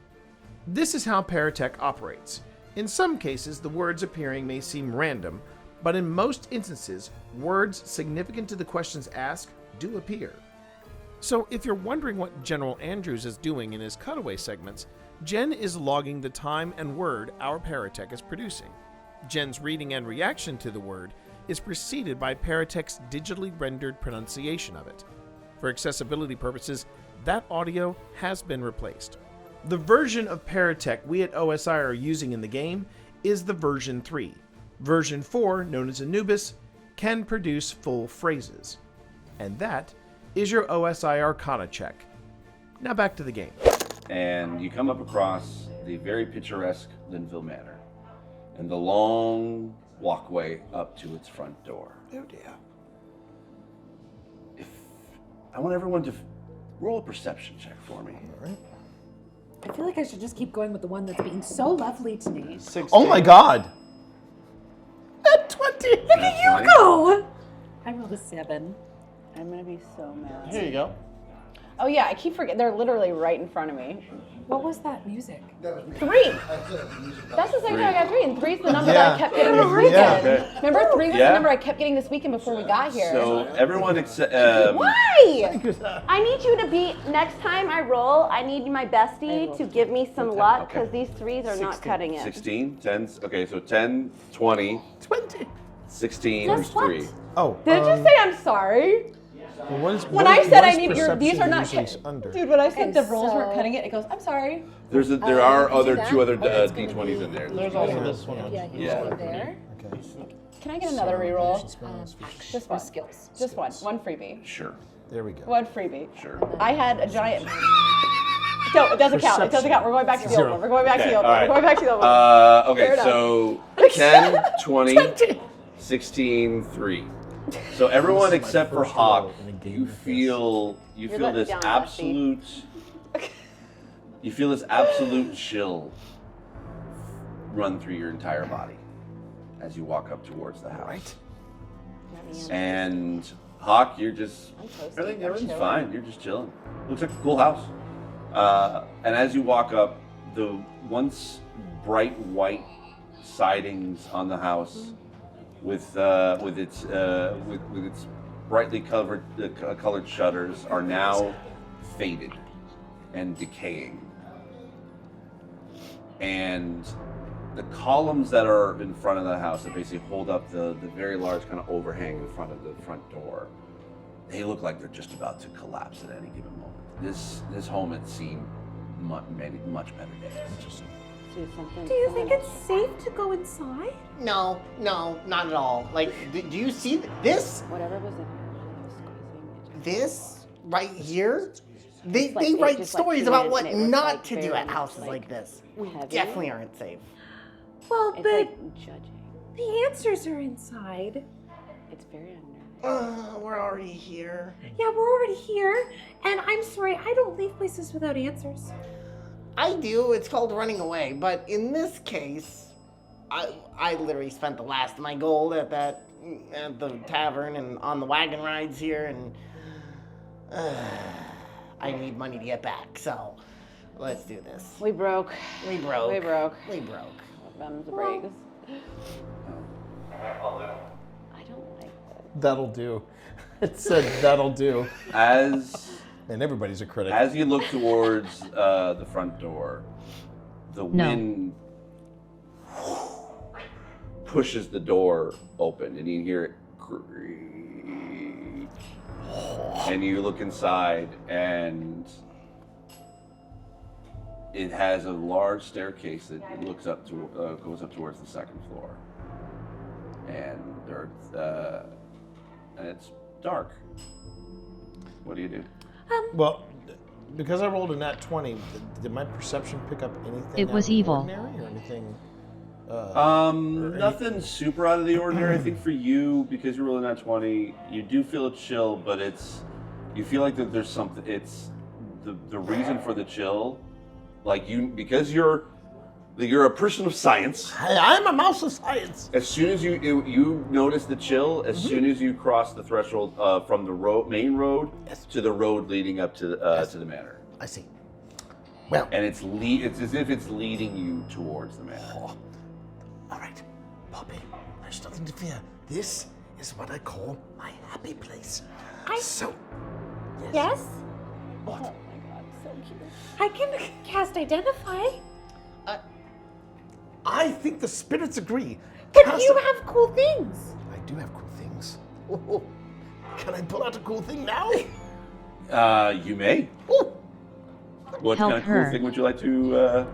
This is how Paratech operates. In some cases, the words appearing may seem random, but in most instances, words significant to the questions asked do appear. So if you're wondering what General Andrews is doing in his cutaway segments, Jen is logging the time and word our Paratech is producing. Jen's reading and reaction to the word is preceded by Paratech's digitally rendered pronunciation of it. For accessibility purposes, that audio has been replaced. The version of Paratech we at OSI are using in the game is the version 3. Version 4, known as Anubis, can produce full phrases. And that is your OSI Arcana check. Now back to the game. And you come up across the very picturesque Linville Manor and the long walkway up to its front door. Oh dear. I want everyone to roll a perception check for me. All right. I feel feel like I should just keep going with the one that's being so lovely to me. 16. Oh my God! At 20. Look at you go! I rolled a 7. I'm gonna be so mad. Here you go. Oh yeah, I keep forgetting. They're literally right in front of me. What was that music? 3. That's the same thing I got 3, and 3's the number that I kept getting this weekend. Yeah. Remember, 3 was Yeah. the number I kept getting this weekend before we got here. So everyone except Why? I need you to be, next time I roll, I need my bestie to give me some luck, because these 3s are not cutting it. 16, 10. Okay, so 10, 20, 20. 16, Guess what? 3. Oh. Did I just say I'm sorry? Well, what is, When what I is- said what I is need your, these perception are not usually cut. under? Dude, when I said the And rolls weren't so- cutting it, it goes, I'm sorry. There are do other that? 2 other It's gonna D20s be- in there. There's also this one. Yeah, you Yeah. go there. Okay. Can I get another reroll? Just one. Skills. Just one. One freebie. Sure, There we go. One freebie. sure. I had a giant. No, it doesn't count. It doesn't count. We're going back to the old Zero. one. We're going back to Okay, the old all one. right. We're going back to the old one. Okay, Fair enough. so 10, 20, 16, 3. So everyone except for Hawk, you feel You're this letting down, absolute you feel this absolute chill run through your entire body as you walk up towards the house. And Hawk, you're just I'm toasty. everything's I'm fine. You're just chilling. Looks like a cool house. And as you walk up, the once bright white sidings on the house, with its brightly colored shutters, are now faded and decaying. And the columns that are in front of the house that basically hold up the very large kind of overhang in front of the front door, they look like they're just about to collapse at any given moment. This home had seen much better days. Do you think it's safe to go inside? No, not at all. Like, do you see this? Whatever was in here, I was squeezing. This right here? They like- it write just, like, stories came about in what and it was, not like, to do very at much, houses like, like this. We heavy. definitely aren't safe. Well, It's but like judging. the answers are inside. It's very unnerving. We're already here. Yeah, we're already here. And I'm sorry, I don't leave places without answers. I do. It's called running away. But in this case, I literally spent the last of my gold at the tavern and on the wagon rides here, and I need money to get back. So let's do this. We broke. We broke. We broke. We broke. Them's the breaks. I don't like this. That'll do. It said that'll do. As And everybody's a critic. you look towards the front door, the wind pushes the door open, and you hear it creak. And you look inside, and it has a large staircase that looks up to goes up towards the second floor, and and it's dark. What do you do? Well, because I rolled a nat 20, did my perception pick up anything It out was of the evil. ordinary or anything? Nothing super out of the ordinary. I think for you, because you're rolling that 20, you do feel a chill, but you feel like that there's something. It's the reason for the chill, like because you're a person of science. Hey, I'm a mouse of science. As soon as you notice the chill, as soon as you cross the threshold from the main road to the road leading up to the manor. I see. Well, And it's as if it's leading you towards the manor. all right, Poppy, there's nothing to fear. This is what I call my happy place. So, Yes? what? Oh my god, so cute. I can cast Identify. I think the spirits agree. But Cast you it- have cool things. I do have cool things. Oh, can I pull out a cool thing now? You may. Oh, What Help kind of cool her. thing would you like to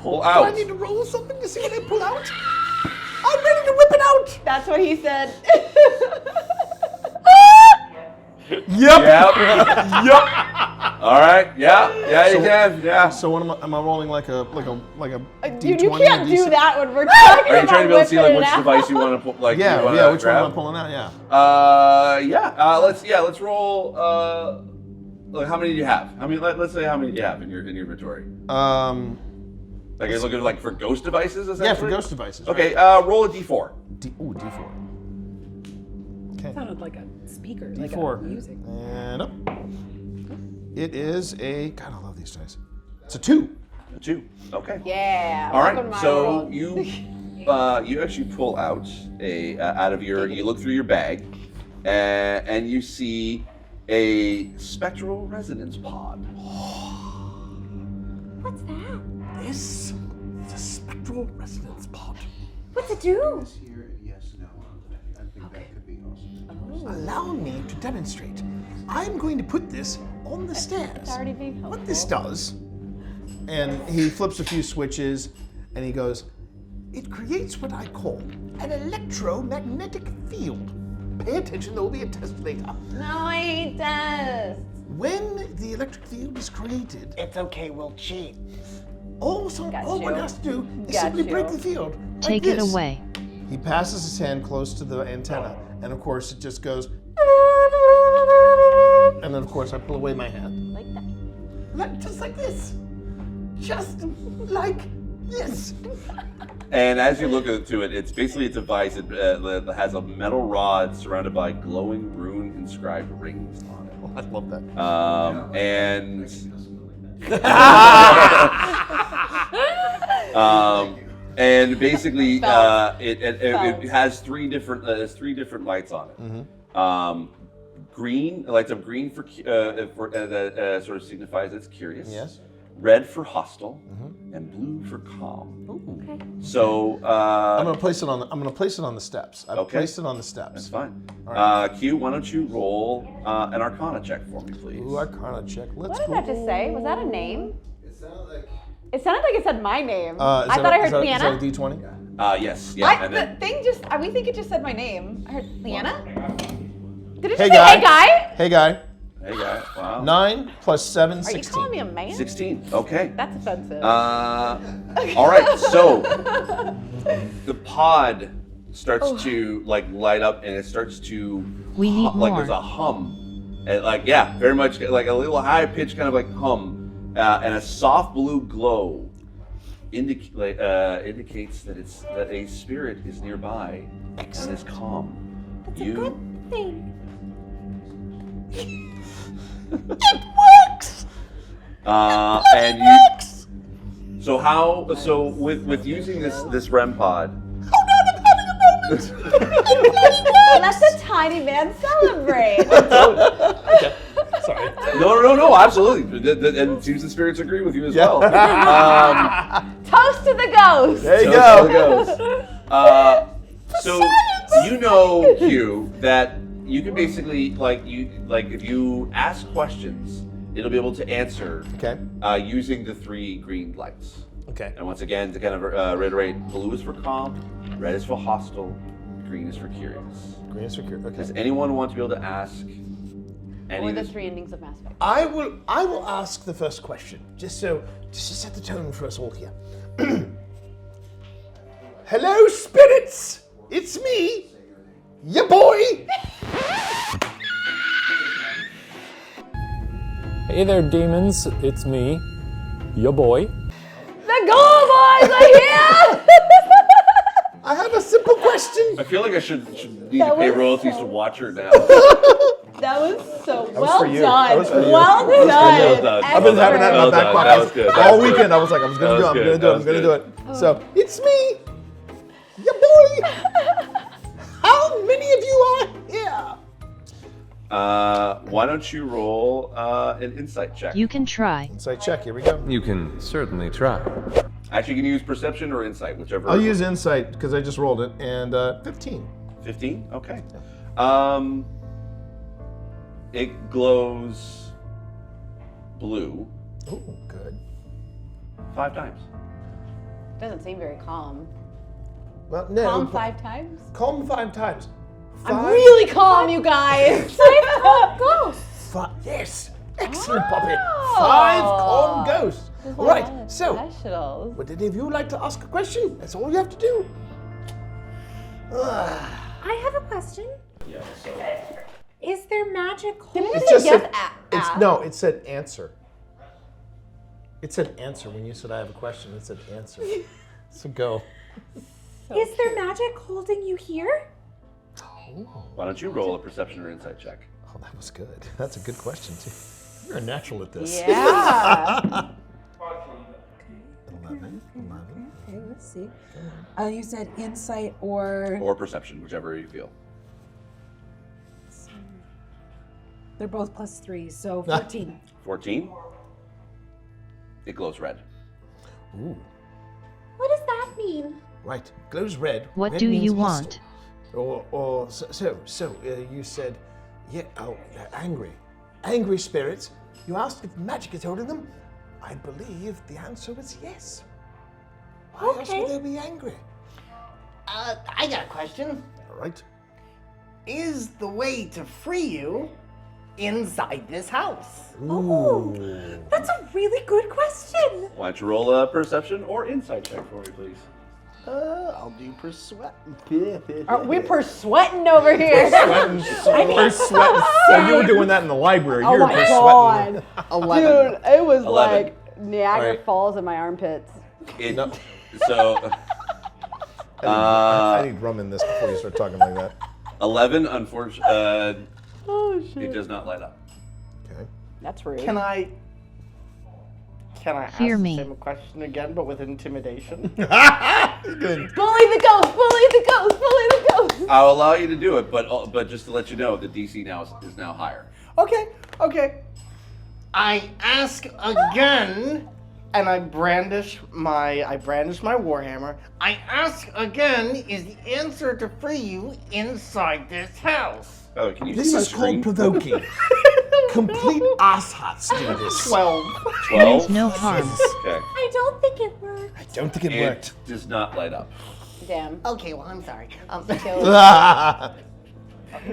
pull do out? I need to roll something to see what I pull out? I'm ready to whip it out. That's what he said. Yep. Yep. All right. Yeah. Yeah. You can. Yeah. So what am I rolling like a Dude, you D20 can't or do D6? that when we're talking Are you trying to be able to see like whipping which it out. device you want to pull? Like Yeah, you wanna yeah. Which grab? one am I pulling out? Yeah. Let's roll. Like, how many do you have? I mean, let's say how many do you have in your inventory? Like you're looking like for ghost devices, essentially? Yeah, for ghost devices. Okay, roll a d4. D4. Okay. Sounded like a speaker, D4. like a music. And up. It is a. God, I love these dice. It's a 2. A 2. Okay. Yeah. All welcome to right. my So world. you actually pull out out of your. You look through your bag, and you see a spectral resonance pod. What's that? This is a spectral resonance pod. What's it do? Yes, here, and yes, no. I think that could be awesome. Allow me to demonstrate. I'm going to put this on the stairs. It's already being helpful. What this does, and he flips a few switches, and he goes, it creates what I call an electromagnetic field. Pay attention, there will be a test later. No, I hate tests. When the electric field is created, It's okay, we'll cheat. all Got one you. has to do is Got simply you. break the field. like Take it this. away. He passes his hand close to the antenna, and of course it just goes. And then of course I pull away my hand. Like that. Just like this. Just like this. And as you look into it, it's basically a device that has a metal rod surrounded by glowing rune inscribed rings on it. Oh, I love that. And basically it has three different lights on it. Green, lights up green for that sort of signifies it's curious. Yes. Red for hostile, and blue for calm. Okay. So I'm gonna place it on the steps. I've Okay. placed it on the steps. that's fine. All Q, why don't you roll an Arcana check for me, please? Ooh, Arcana check. Let's What go. did that just say? Was that a name? It sounded like. It sounded like it said my name. Is I that thought I is heard that- Is Leanna. that a D20? Yes, yeah, and The then thing just, we think it just said my name. I heard Leanna. Did it Hey, just say, hey guy. guy? Hey guy. hey guys, wow. 9 plus 7, Are 16. you calling me a man? 16. Okay. That's offensive. All right. So the pod starts to like light up, and it starts to We need like more. there's a hum, and like very much like a little high pitched kind of like hum, and a soft blue glow indicates that that a spirit is nearby and is calm. That's a good thing. And you. So with using this REM pod. Let the tiny man celebrate. Sorry. No, absolutely. And it seems the spirits agree with you as well. Toast to the ghost. There you So go. it goes. So you know, Q, that you can basically if you ask questions, it'll be able to answer Okay. using the 3 green lights. Okay. And once again, to kind of reiterate, blue is for calm, red is for hostile, green is for curious. Green is secure. Does Okay. anyone want to be able to ask any Or of the this? 3 endings of Mass Effect. I will ask the first question, just to set the tone for us all here. Hello, spirits! It's me, your boy. Hey there, demons. It's me, your boy. The Ghoul Boys are here! I have a simple question. I feel like I should need That to pay was royalties so- to watch her now. That was so was well for you. done. That was for you. Well Well done. done. I've been having that in my Well back done. pocket That was good. That all was good. weekend. I was like, I'm That was gonna good. do it. That I'm gonna do was it. So it's me, your boy. How many of you are here? Why don't you roll an insight check? You can try. Insight check. Here we go. You can certainly try. Actually, you can use perception or insight, whichever. I'll use insight because I just rolled it, and 15. 15? Okay. It glows blue Oh, good. 5 times. Doesn't seem very calm. Well, no. Calm 5 times? Calm 5 times. I'm really calm, you guys. Ghost. Yes. Excellent, Poppy. Oh. 5 calm ghosts. There's All a lot right. of So, professionals. would any of you like to ask a question? That's all you have to do. I have a question. Yeah, so. Is there magic? Didn't It you just say said, yes? no, it said answer. It said answer when you said I have a question. It said answer. So go. Is there magic holding you here? Why don't you roll a perception or insight check? Oh, that was good. That's a good question too. You're a natural at this. Yeah. 11. Okay, let's see. You said insight or Or perception, whichever you feel. they're both +3, so 14. 14. It glows red. Ooh, What does that mean? right. Glows red. What Red do means you hostile. want? Or you said, yeah, angry. Angry spirits. You asked if magic is holding them. I believe the answer was yes. Why else would they be angry? I got a question. All right. Is the way to free you inside this house? Ooh. That's a really good question. Why don't you roll a perception or insight check for me, please? I'll do persuade. We're persweating over here. We're sweating. So you were doing that in the library. Oh You're my sweating. god. 11. Dude, it was 11. like Niagara Alright. Falls in my armpits. No. So, I need rum in this before you start talking like that. 11, unfortunately, Oh shit. it does not light up. Okay. That's rude. Can I Hear ask me. the same question again, but with intimidation? Good. Bully the ghost! Bully the ghost! Bully the ghost! I'll allow you to do it, but just to let you know, the DC now is now higher. Okay. I ask again, and I brandish my warhammer. I ask again: is the answer to free you inside this house? Oh, can you This see my is screen? called provoking. Complete asshats do this. 12. 12? No harm. Okay. I don't think it works. I don't think it It worked. does not light up. Damn. Okay, well, I'm sorry.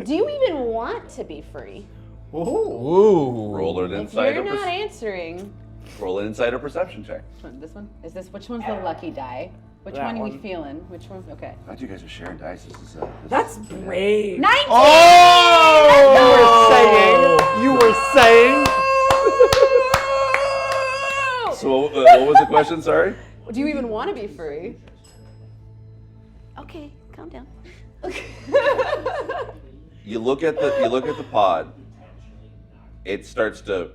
Do you even want to be free? Ooh. Roll an If insight you're or not answering, roll an insight or perception check. this one? Is this which one's the lucky die? Which That one are we one. feeling? Which one? Okay. God, you guys are sharing dice. This is That's brave. 19! You were saying. So what was the question? Sorry. Do you even want to be free? Okay, calm down. You look at the pod. It starts to.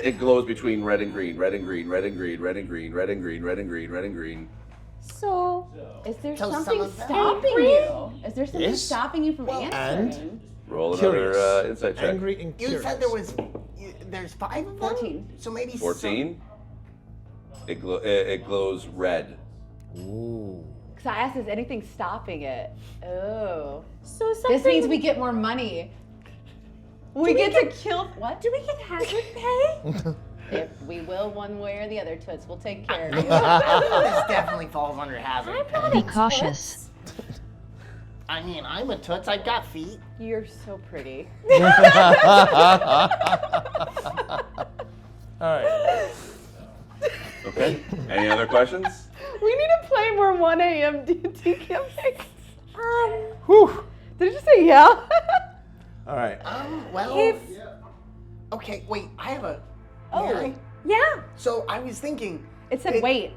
It glows between red and green, red and green, red and green, red and green, red and green, red and green, red and green. So, Is there So something some of them- stopping you? Is there something Yes. stopping you from answering? and- Roll Curious. another insight check. Angry and You curious. said there's 5 of them? 14. So maybe 14. It glows red. Ooh. Because I asked, is anything stopping it? Oh. so something. This means we get more money. We get to kill. What? Do we get hazard pay? If we will, one way or the other, Toots. We'll take care of you. This definitely falls under hazard. Be cautious. I mean, I'm a toots. I've got feet. You're so pretty. All right. Okay. Any other questions? We need to play more 1 a.m. D&D campaigns. Whew. Did you say yeah? All right. Well. Okay, wait. I have a. Oh. Yeah. So I was thinking. It said wait.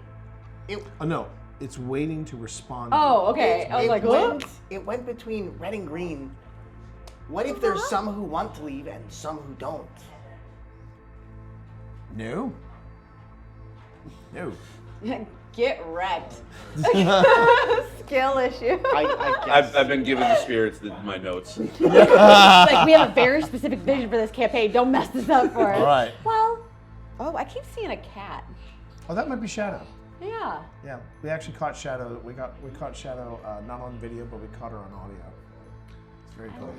Oh no, it's waiting to respond. Oh, okay. I was like, what? It went between red and green. What if there's some who want to leave and some who don't? No. No. Get wrecked. Skill issue. I guess. I've been given the spirits my notes. Like, we have a very specific vision for this campaign. Don't mess this up for us. All right. Well, oh, I keep seeing a cat. Oh, that might be Shadow. Yeah. Yeah, we actually caught Shadow. We caught Shadow not on video, but we caught her on audio. It's very cool.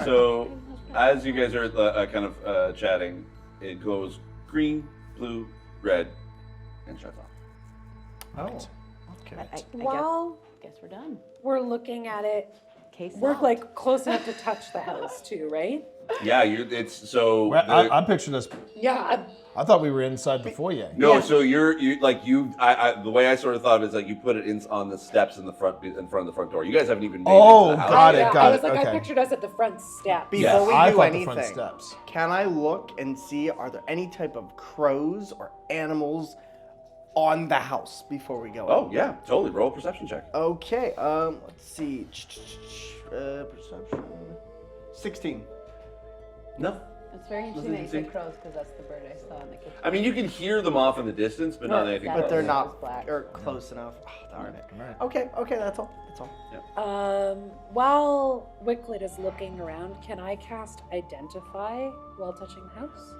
So, as you guys are kind of chatting, it glows green, blue, red, and shuts off. Oh. Okay. I While guess we're done. we're looking at it, Case We're solved. like close enough to touch the house too, right? Yeah, it's so. Well, I pictured us. Yeah. I thought we were inside the foyer. No, Yeah. so the way I sort of thought of it is like you put it in on the steps in front of the front door. You guys haven't even made it into the house. got it, Yeah, got I it. was like, Okay. I pictured us at the front step. Before Yes. we I do thought anything, the front steps. can I look and see, are there any type of crows or animals on the house before we go Oh in? yeah, totally. Roll a perception check. Okay, let's see. Perception. 16. No. It's very interesting that you say crows because that's the bird I saw in the kitchen. I mean, you can hear them off in the distance, but not anything. That But close. they're is not black. or close enough. Oh, darn it. Right. Okay, that's all. While Wicklet is looking around, can I cast Identify while touching the house?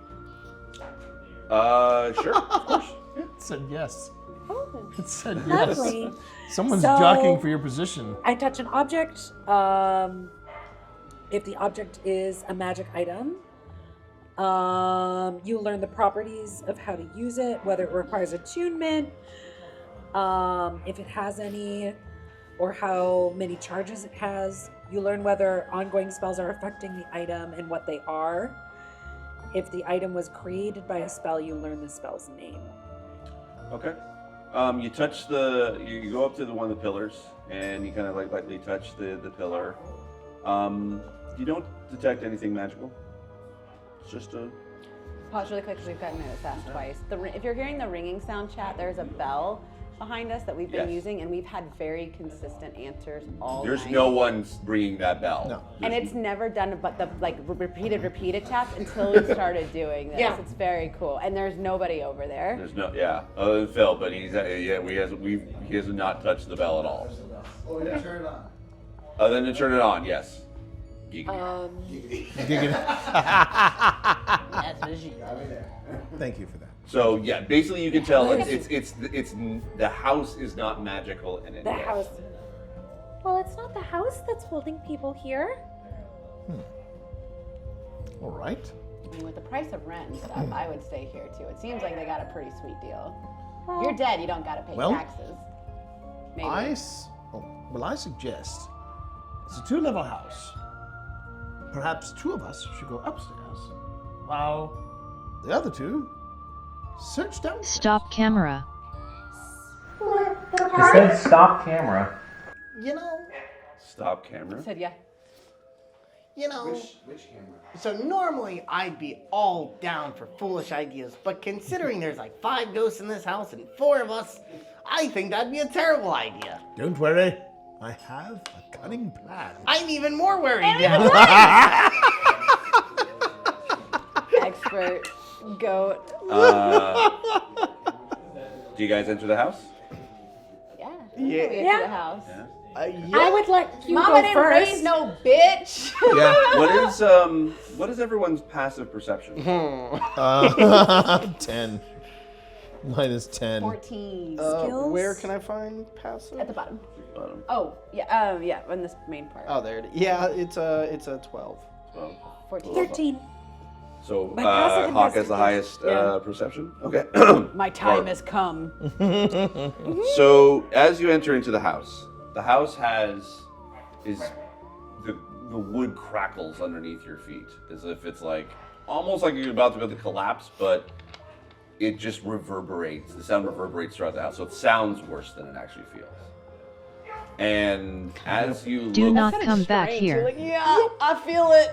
Sure, of course. It said yes. Oh, It said yes. lovely. Someone's So- jockeying for your position. I touch an object. If the object is a magic item, you learn the properties of how to use it, whether it requires attunement, if it has any, or how many charges it has. You learn whether ongoing spells are affecting the item and what they are. If the item was created by a spell, you learn the spell's name. Okay. You touch you go up to one of the pillars, and you kind of like lightly touch the pillar. You don't detect anything magical. It's just a. Pause really quick because we've gotten notice asked twice. If you're hearing the ringing sound, chat, there's a bell behind us that we've been Yes. using, and we've had very consistent answers all There's night. no one ringing that bell. No. And it's never done but the repeated chats until we started doing this. Yeah. It's very cool. And there's nobody over there. There's no, other than Phil, but he has not touched the bell at all. Oh, yeah, turn it on. Other than to turn it on, yes. Thank you for that. So yeah, basically you can tell it's the house is not magical in any The way. house. Well, it's not the house that's holding people here. All right. I mean, with the price of rent and stuff, I would stay here too. It seems like they got a pretty sweet deal. If you're dead, you don't gotta pay Well, taxes. Maybe. I suggest it's a 2-level house. Perhaps 2 of us should go upstairs, while the other 2 search downstairs. Stop camera. The It said stop camera. You know, Stop camera. said yeah. Which camera? So normally I'd be all down for foolish ideas, but considering there's like 5 ghosts in this house and 4 of us, I think that'd be a terrible idea. Don't worry, I have a cunning plan. I'm even more worried now. Expert goat. Do you guys enter the house? Yeah. Yeah. We get Yeah. to the house. Yeah. I would let you Mama go didn't first. raise no bitch. Yeah. What is everyone's passive perception? 10. Minus 10. 14. Where can I find passive? At the bottom. Bottom. Oh, yeah, yeah, on this main part. Oh, there it is. Yeah, it's a 12. 12. 14. 13. So My passive Hawk has the highest investigation. perception. Okay. My time has come. So as you enter into the house is the wood crackles underneath your feet as if it's like almost like you're about to collapse, but it just reverberates. The sound reverberates throughout the house, so it sounds worse than it actually feels. And as you Do look, not come back Strange. You're here. like, yeah, I feel it.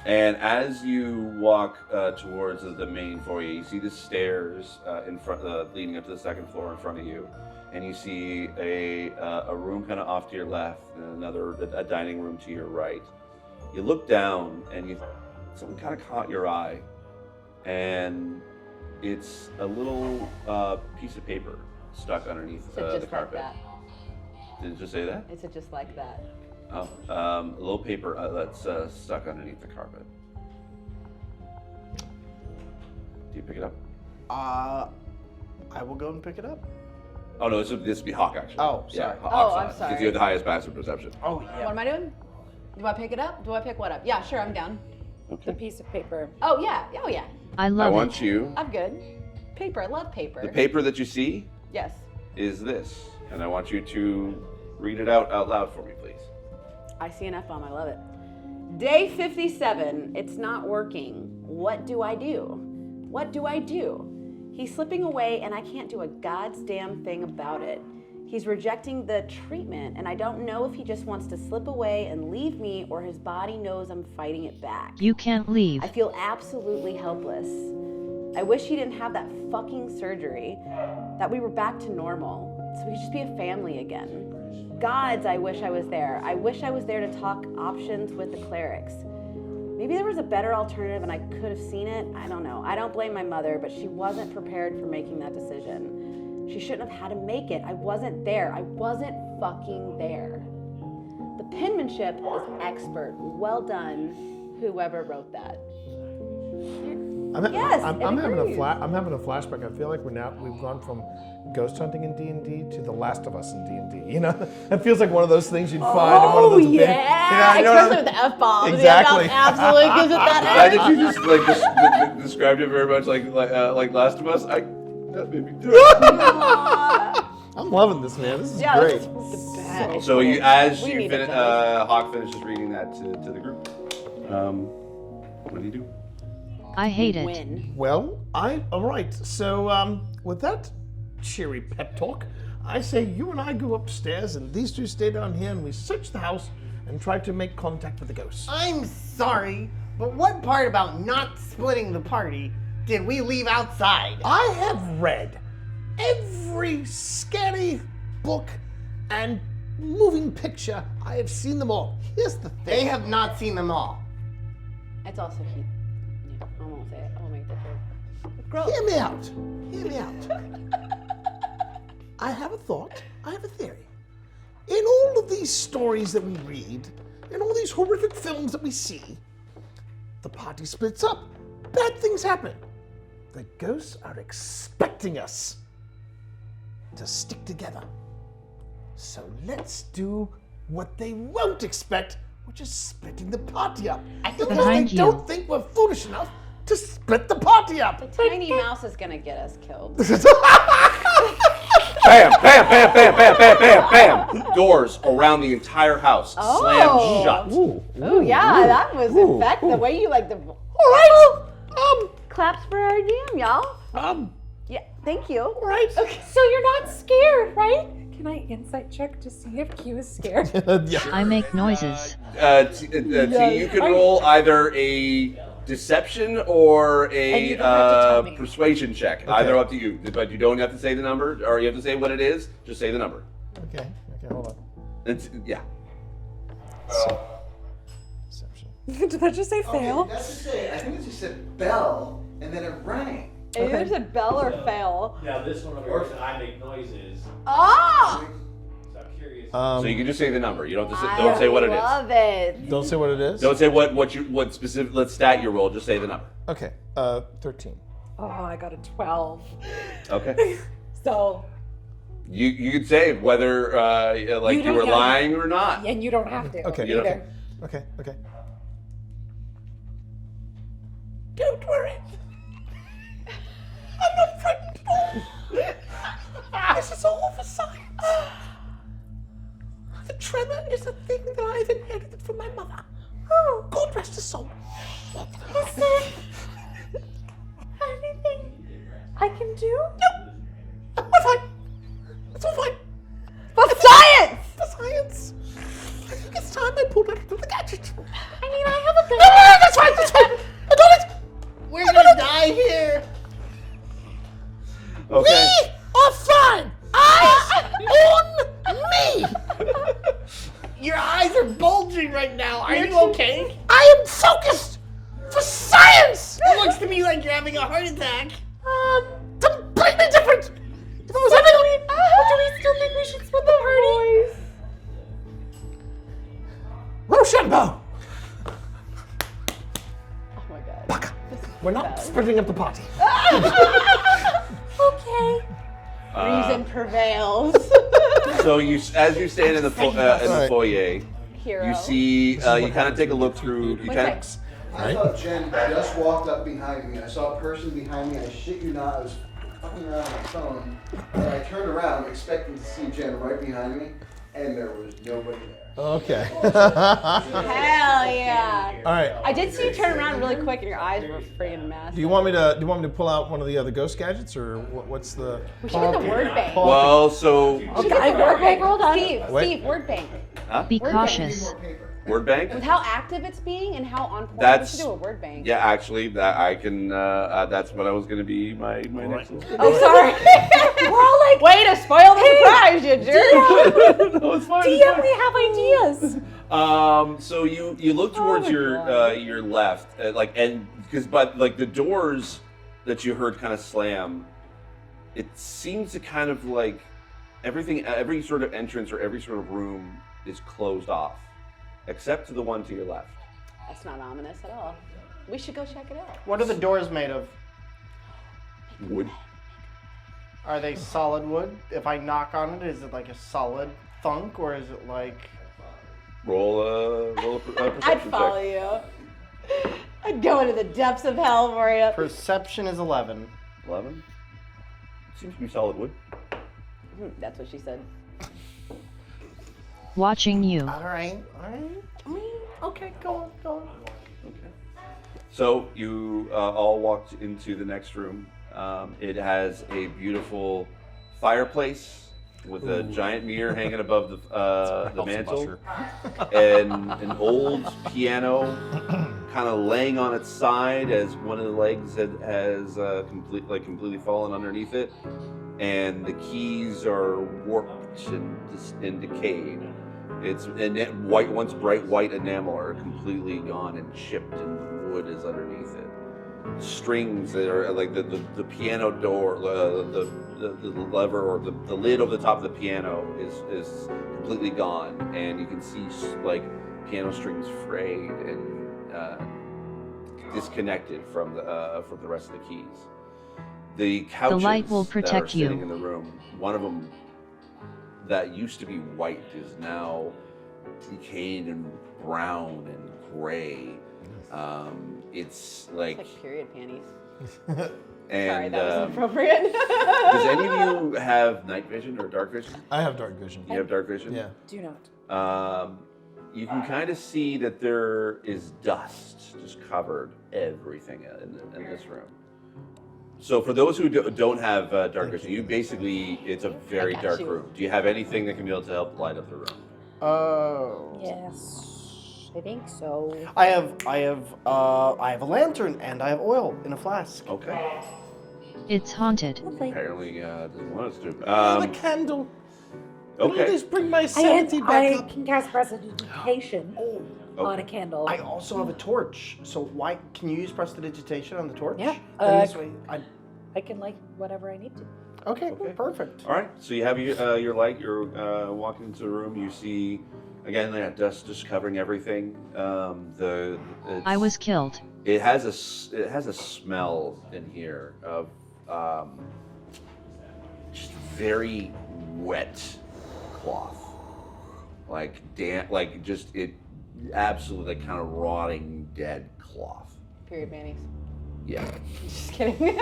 and as you walk towards the main foyer, you see the stairs in front, leading up to the second floor in front of you, and you see a room kind of off to your left, and a dining room to your right. You look down, and something kind of caught your eye, and it's a little piece of paper stuck underneath Is it the just like carpet. that? Did it just say that? Is it just like that? Oh, a little paper that's stuck underneath the carpet. Do you pick it up? I will go and pick it up. Oh no, this would be Hawk actually. Oh, Yeah, sorry. Hawk's I'm on it, sorry. because you have the highest passive perception. Oh, What am I doing? Do I pick it up? Do I pick what up? Yeah, sure, I'm down. The piece of paper. Oh, yeah. Oh, yeah. I I love want it. you. I'm good. Paper. I love paper. The paper that you see Yes. is this, and I want you to Read it out loud for me, please. I see an F-bomb, I love it. Day 57, it's not working. What do I do? What do I do? He's slipping away and I can't do a goddamn thing about it. He's rejecting the treatment and I don't know if he just wants to slip away and leave me or his body knows I'm fighting it back. You can't leave. I feel absolutely helpless. I wish he didn't have that fucking surgery, that we were back to normal, so we could just be a family again. Gods, I wish I was there. I wish I was there to talk options with the clerics. Maybe there was a better alternative and I could have seen it. I don't know. I don't blame my mother, but she wasn't prepared for making that decision. She shouldn't have had to make it. I wasn't there. I wasn't fucking there. The penmanship is expert. Well done, whoever wrote that. I'm having agrees. I'm having a flashback. I feel like we've gone from ghost hunting in D&D to The Last of Us in D&D. You know, it feels like one of those things you'd find in one of those big. Especially with the F-bombs. Exactly. The F-bomb absolutely gives it that The fact that you just described it very much like Last of Us, that made me do it. I'm loving this, man. This is great. This is the best. So Hawk finishes reading that to the group. What do you do? I hate it. Win. Well, all right. So with that cheery pep talk, I say you and I go upstairs, and these two stay down here, and we search the house and try to make contact with the ghosts. I'm sorry, but what part about not splitting the party did we leave outside? I have read every scary book and moving picture. I have seen them all. Here's the thing. They have not seen them all. It's also heat. Yeah, I won't say it. I won't make that joke. It's gross. Hear me out. Hear me out. I have a thought. I have a theory. In all of these stories that we read, in all these horrific films that we see, the party splits up. Bad things happen. The ghosts are expecting us to stick together. So let's do what they won't expect, which is splitting the party up. Because Behind they you. don't think we're foolish enough to split the party up. The tiny mouse is gonna get us killed. Bam, bam, bam, bam, bam, bam, bam, bam. Doors around the entire house slam shut. Oh yeah, that was effective. The way you like the. All right. Claps for our DM, y'all. Yeah, thank you. All right. Okay, so you're not scared, right? Can I insight check to see if Q is scared? Yeah. I make noises. T, you can roll either a deception or And you a don't have to tell me. persuasion check. Either up to you, but you don't have to say the number, or you have to say what it is. Just say the number. Okay, hold on. Yeah. Deception. Did that just say fail? Okay, that's just say, I think it just said bell, and then it rang. Either it's a bell or fail. Now this one over here said I make noises. Oh! So I'm curious. So you can just say the number. You don't have to say, don't say what it is. I love it. Don't say what it is. Don't say what specific stat you roll. Just say the number. Okay. 13. Oh, I got a 12. Okay. So, You could say whether like you were lying or not. and you don't have to. Okay. Either. Okay. Don't worry. I'm not frightened at all. This is all for science. The tremor is a thing that I've inherited from my mother. Oh, God rest her soul. Is there anything I can do? No, we're fine. It's all fine. For science! For science. I think it's time I pulled out the gadget. I mean, I have a good. No, that's fine. I got it. We're gonna die here. Okay. We are fine. Eyes on me. Your eyes are bulging right now. Are you okay? I am focused for science. It looks to me like you're having a heart attack. Completely different. If it was anything, Do we still think we should split the party? Rochambeau! Oh my god. Baka. We're not splitting up the party. Okay. Reason prevails. So as you stand in the foyer, Hero. you see you kind of take a look through. You kind of. I thought Jen just walked up behind me. I saw a person behind me. I shit you not. I was fucking around on my phone. And I turned around expecting to see Jen right behind me. and there was nobody there. Okay. Hell yeah! All right. I did see you turn around really quick, and your eyes were freaking massive. Do you want me to pull out one of the other ghost gadgets, or what's the? We should get the word bank. Well, so We should get the word bank. Hold on, Steve, word bank. Be cautious. word bank. With how active it's being and how on point, That's we should do a word bank. Yeah, actually, that I can. That's what I was going to be my next one. Oh, sorry. We're all like, way to spoil the surprise, you jerk. No, it's fine. DM, we have ideas. So you look towards your left, but the doors that you heard kind of slam, it seems to kind of like every sort of entrance or every sort of room is closed off, except to the one to your left. That's not ominous at all. We should go check it out. What are the doors made of? Wood. Are they solid wood? If I knock on it, is it like a solid thunk, or is it like... Roll a perception I'd follow you. I'd go into the depths of hell for you. Perception is 11. 11? Seems to be solid wood. That's what she said. Watching you. All right. Okay, go on. Okay. So you all walked into the next room. It has a beautiful fireplace with a giant mirror hanging above the mantle, and an old piano kind of laying on its side as one of the legs has completely fallen underneath it, and the keys are warped and decayed. It's once bright white enamel are completely gone and chipped, and the wood is underneath it. Strings that are like the piano door, the lever or the lid over the top of the piano is completely gone, and you can see like piano strings frayed and disconnected from the rest of the keys. The couches light will protect that are sitting you. in the room, one of them that used to be white is now decayed and brown and gray. It's like period panties. And, sorry, that was inappropriate. does any of you have night vision or dark vision? I have dark vision. You have dark vision? Yeah. Do not. You can kind of see that there is dust just covered everything in this room. So for those who don't have dark vision, it's a very dark room. Do you have anything that can be able to help light up the room? Oh. Yes, I think so. I have a lantern and I have oil in a flask. Okay. It's haunted. Apparently doesn't want us to. I have a candle. Okay. Please bring my sanity back I up. can cast prestidigitation on a candle. I also have a torch. So why can you use prestidigitation on the torch? Yeah. And this way, I can light whatever I need to. Okay, perfect. All right. So you have your light. You're walking into the room. You see again that dust just covering everything. I was killed. It has a smell in here of just very wet cloth, like damp, like just it absolutely like kind of rotting dead cloth. Period panties. Yeah. Just kidding.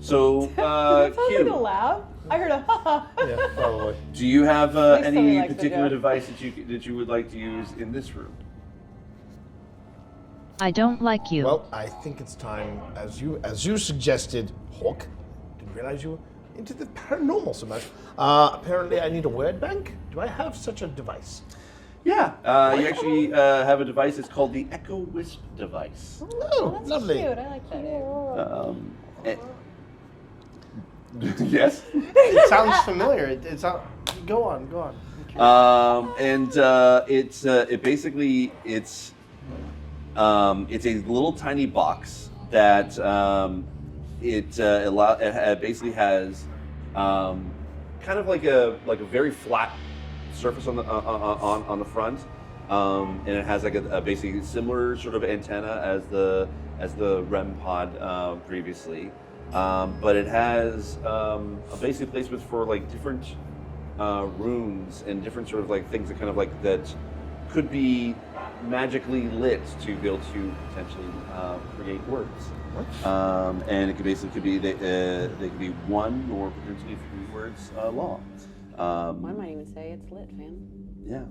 So Did Q. like a laugh? I heard a ha ha. Yeah, probably. Do you have Please tell me any likes the particular joke. device that you would like to use in this room? I don't like you. Well, I think it's time, as you suggested, Hawk. Didn't realize you were into the paranormal so much. Apparently, I need a word bank. Do I have such a device? Yeah, you actually have a device. It's called the Echo Wisp device. Oh, That's lovely. cute. I like that name. Yes. It sounds familiar. It's go on. It's a little tiny box that it basically has kind of like a very flat surface on the front, and it has like a basically similar sort of antenna as the REM pod previously, but it has a basic placement for like different runes and different sort of like things that kind of like that could be magically lit to be able to potentially create words. And it could be they could be 1 or potentially 3 words long. One might even say it's lit, fam. Yeah.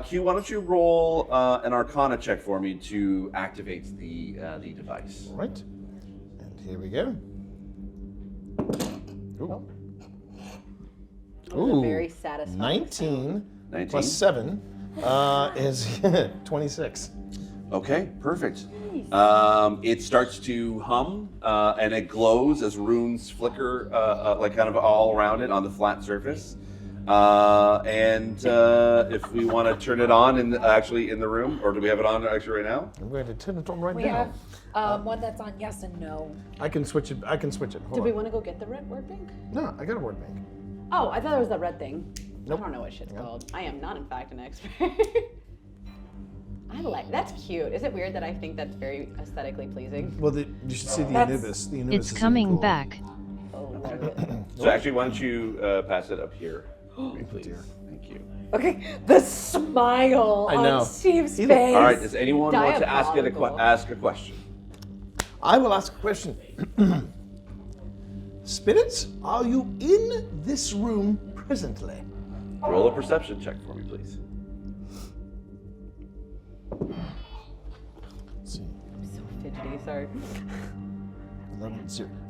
Q, why don't you roll an Arcana check for me to activate the device? All right. And here we go. Ooh. Ooh. Very satisfying. 19 plus 7 is 26. Okay, perfect. It starts to hum and it glows as runes flicker like kind of all around it on the flat surface. If we want to turn it on in the room, or do we have it on actually right now? I'm going to turn it on right We now. have one that's on yes and no. I can switch it. Hold Do on. we want to go get the red word bank? No, I got a word bank. Oh, I thought it was the red thing. Nope. I don't know what shit's called. I am not, in fact, an expert. That's cute. Is it weird that I think that's very aesthetically pleasing? Well, you should see the Anubis. The Anubis It's is coming cool. back. Oh, love it. So actually, why don't you pass it up here, please? Thank you. Okay, the smile I know. on Steve's He- face. All right. Does anyone want to ask Diabolical. ask a question? I will ask a question. Spirits, are you in this room presently? Roll a perception check for me, please. Let's see. I'm so fidgety, sorry.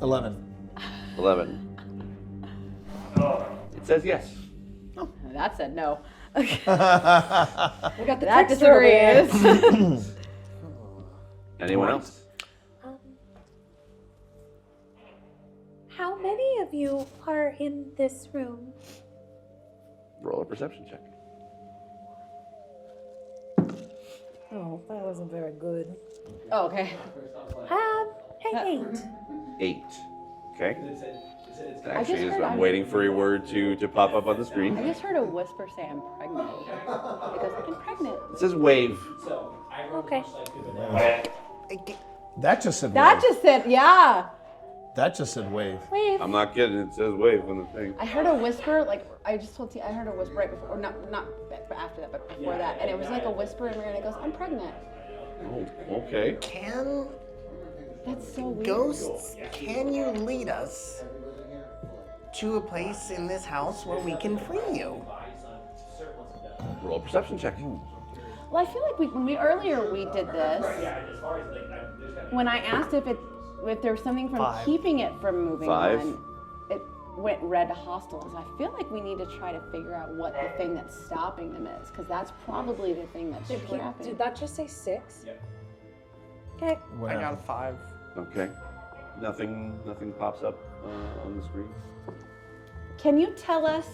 11. 11. It says yes. That said no. We got the That text over there. disagrees. Anyone else? How many of you are in this room? Roll a perception check. Oh, that wasn't very good. Oh, okay. An 8. 8. Okay. I just Actually, heard I'm waiting for your word to pop up on the screen. I just heard a whisper say I'm pregnant. It goes, I'm pregnant. It says wave. Okay. That just said That wave. just said, yeah. That just said wave. Wave. I'm not kidding. It says wave on the thing. I heard a whisper, like I just told you, I heard a whisper right before, or not after that, but before that, and it was like a whisper in my ear, and it goes, I'm pregnant. Oh, okay. Can That's so weird. ghosts, can you lead us to a place in this house where we can free you? Roll a perception check. Well, I feel like when we earlier we did this, when I asked if there was something from 5. keeping it from moving 5. on, it went red to hostile. So I feel like we need to try to figure out what the thing that's stopping them is, because that's probably the thing that's trapping. Did that just say 6? Okay. What I got a happened? 5. Okay. Nothing pops up on the screen. Can you tell us?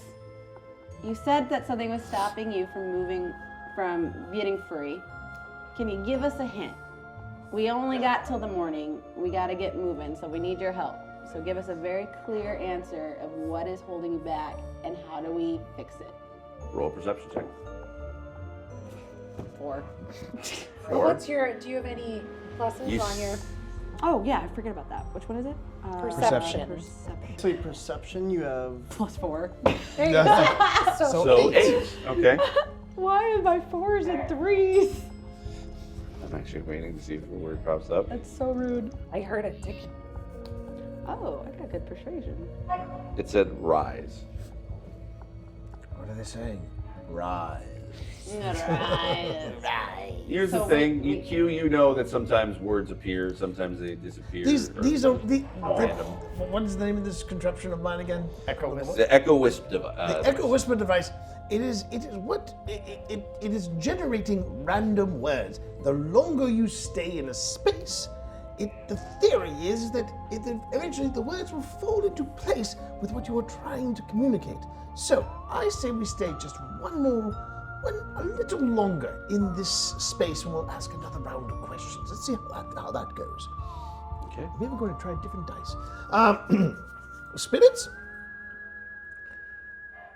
You said that something was stopping you from getting free. Can you give us a hint? We only got till the morning. We got to get moving, so we need your help. So give us a very clear answer of what is holding you back and how do we fix it. Roll a perception check. 4. 4. Do you have any pluses You on your Oh yeah, I forget about that. Which one is it? perception? Perception. So your perception, you have +4. There you go. So 8. Okay. Why are my 4s and 3s? I'm actually waiting to see if the word pops up. That's so rude. I heard a tick. Oh, I got good persuasion. It said rise. What are they saying? Rise. Here's So the thing, we- Q, you know that sometimes words appear, sometimes they disappear. These are random. what is the name of this contraption of mine again? Echo Wisp. The Echo Wisp device. The Echo Whisper device. It is generating random words. The longer you stay in a space, the theory is that eventually the words will fall into place with what you are trying to communicate. So I say we stay just a little longer in this space, and we'll ask another round of questions. Let's see how that goes. Okay. Maybe we're going to try different dice. Spirits.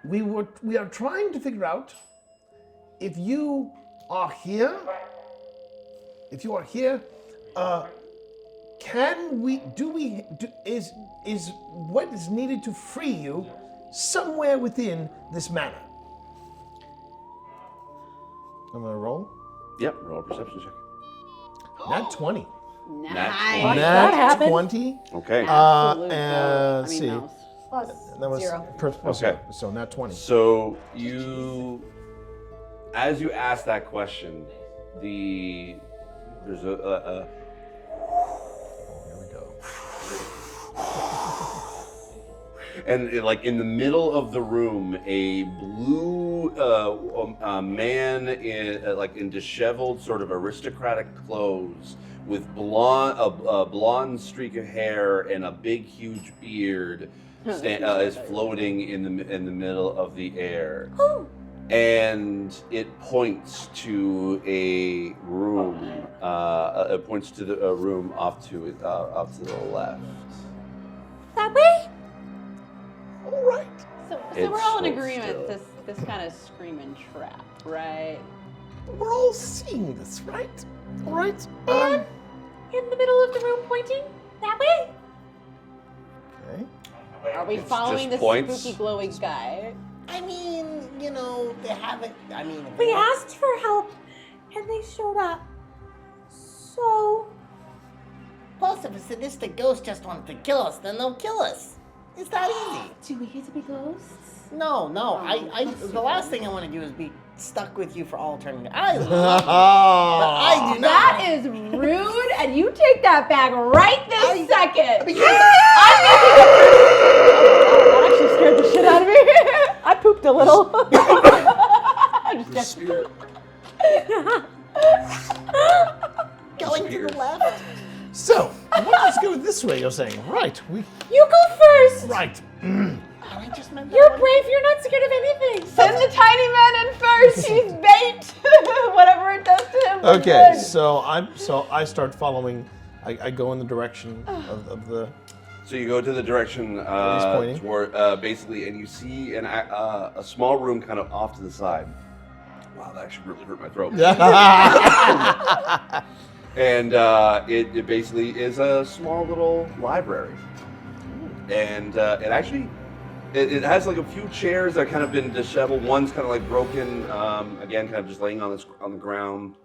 We are trying to figure out if you are here. If you are here, is what is needed to free you somewhere within this manor? I'm gonna roll. Yep, roll a perception check. Nat 20. Nice. Nat That happened. 20. Okay. Absolute And gold. let's see. mouse. Plus That was 0. plus Okay. so nat 20. So as you ask that question, there's a Here we go. and like in the middle of the room, a blue man in disheveled, sort of aristocratic clothes, with a blonde streak of hair and a big, huge beard, is floating in the middle of the air. And it points to a room. It points to a room off to the left. That way? All right. So It's we're all in so agreement. still. This kind of screaming trap, right? We're all seeing this, right? All right. And in the middle of the room pointing? That way? Okay. Are we It's following just the points. spooky glowing guy? I mean, you know, they haven't. I mean, We asked for help and they showed up. So, plus, if a sadistic ghost just wanted to kill us, then they'll kill us. It's that easy. do we get to be ghosts? No, the last thing I want to do is be stuck with you for all eternity. I love you, but I do not. That is rude, and you take that back right this second. That actually scared the shit out of me. I pooped a little. I'm just Spirit. Going to the left. So, let's go this way, you're saying. Right. You go first! Right. I just meant that You're one. brave, you're not scared of anything. Send the tiny man in first. He's bait. Whatever it does to him. we're Okay, good. so I start following. I go in the direction of the. So you go to the direction He's pointing. toward basically, and you see a small room kind of off to the side. Wow, that actually really hurt my throat. And it basically is a small little library, and it actually it has like a few chairs that kind of been disheveled. One's kind of like broken, again, kind of just laying on the ground.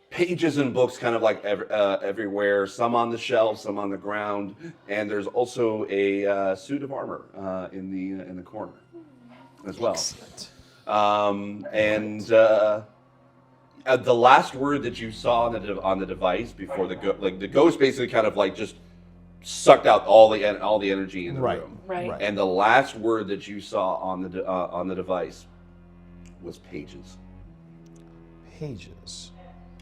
Pages and books kind of like everywhere, some on the shelf, some on the ground, and there's also a suit of armor in the corner as well. Excellent. The last word that you saw on the device before the ghost basically kind of like just sucked out all the energy in the room. Right. And the last word that you saw on the device was pages. Pages.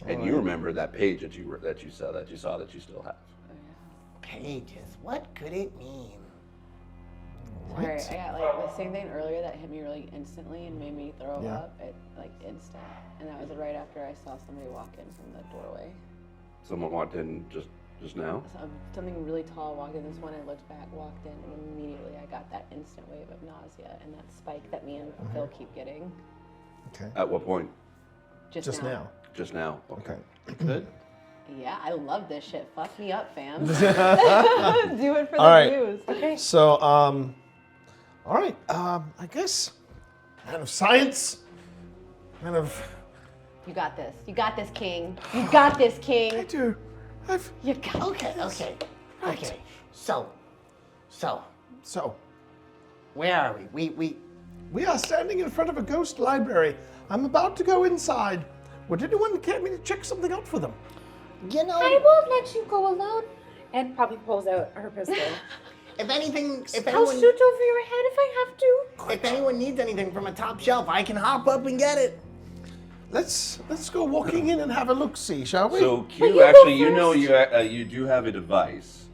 And you remember that page that you saw that you still have. Pages. What could it mean? Sorry, I got like the same thing earlier that hit me really instantly and made me throw up. It like instant, and that was right after I saw somebody walk in from the doorway. Someone walked in just now. Something really tall walked in. This one I looked back, walked in, and immediately I got that instant wave of nausea and that spike that me and Phil keep getting. Okay. At what point? Just now. Just now. Okay. Good. Yeah, I love this shit. Fuck me up, fam. Do it for the views. Okay. So, all right. I guess kind of science, kind of. You got this. You got this, King. You got this, King. I do. You got Okay. Right. Okay. So, So, where are we? we are standing in front of a ghost library. I'm about to go inside. Would anyone care me to check something out for them? You know, I won't let you go alone. And probably pulls out her pistol. if anything, I'll shoot over your head if I have to. if anyone needs anything from a top shelf, I can hop up and get it. Let's go walking in and have a look. See, shall we? So Q, you actually, go you know first. you do have a device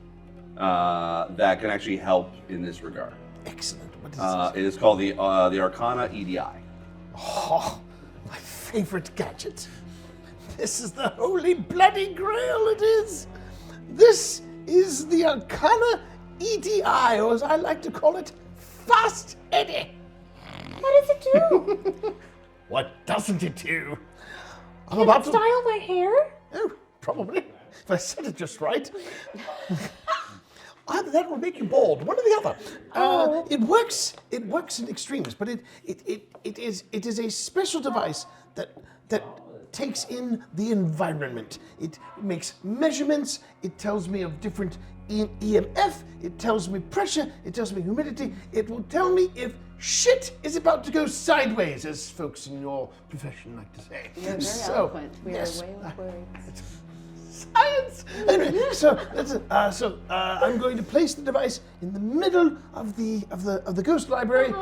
that can actually help in this regard. Excellent. What is this? It is called the Arcana EDI. Oh, my favorite gadget. This is the holy bloody grail, it is. This is the Arcana EDI, or as I like to call it, Fast Eddie. What does it do? What doesn't it do? I'm Can about it to... style my hair? Oh, probably. If I said it just right. Either that will make you bald, one or the other. It works in extremes, but it is a special device that takes in the environment. It makes measurements. It tells me of different EMF. It tells me pressure. It tells me humidity. It will tell me if shit is about to go sideways, as folks in your profession like to say. You're very eloquent. We yes, are way with words. Science. Anyway, so I'm going to place the device in the middle of the ghost library,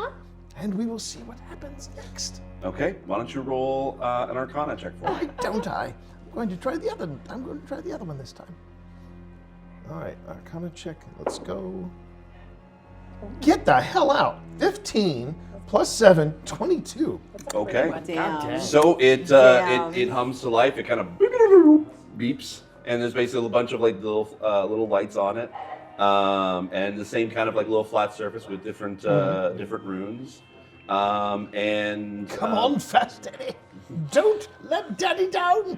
and we will see what happens next. Okay, why don't you roll an Arcana check for me? Why don't I? I'm going to try the other one this time. All right, Arcana check. Let's go. Get the hell out. 15 plus 7, 22. Okay. Damn. So it hums to life. It kind of beeps, and there's basically a bunch of like little lights on it, and the same kind of like little flat surface with different different runes. And come on, Fast Daddy. Don't let Daddy down.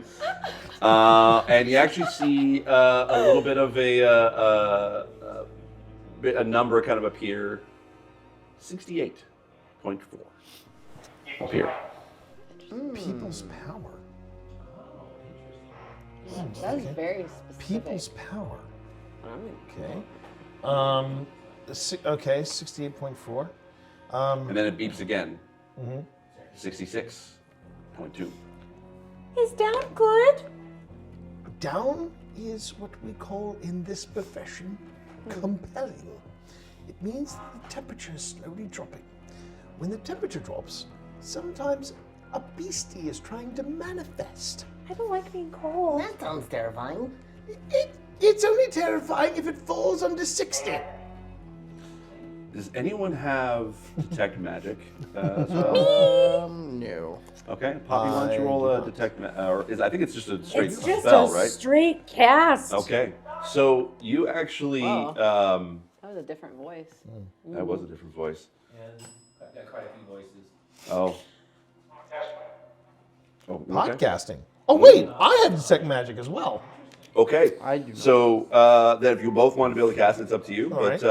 And you actually see a little bit of a number kind of appear. 68.4 appear. People's power. That was very specific. People's power. Okay. Okay, 68.4. And then it beeps again. 66.2. Is down good? Down is what we call in this profession compelling. It means that the temperature is slowly dropping. When the temperature drops, sometimes a beastie is trying to manifest. I don't like being cold. That sounds terrifying. It's only terrifying if it falls under 60. Does anyone have detect magic as well? No. Okay, Poppy, why don't you roll a detect or I think it's just a straight It's just spell, a right? straight cast. Okay, so you actually that was a different voice. that was a different voice. And I've got quite a few voices. Oh. Oh, okay. Podcasting. Oh wait, I have detect magic as well. Okay. I do not. So then, if you both want to be able to cast it, it's up to you. All But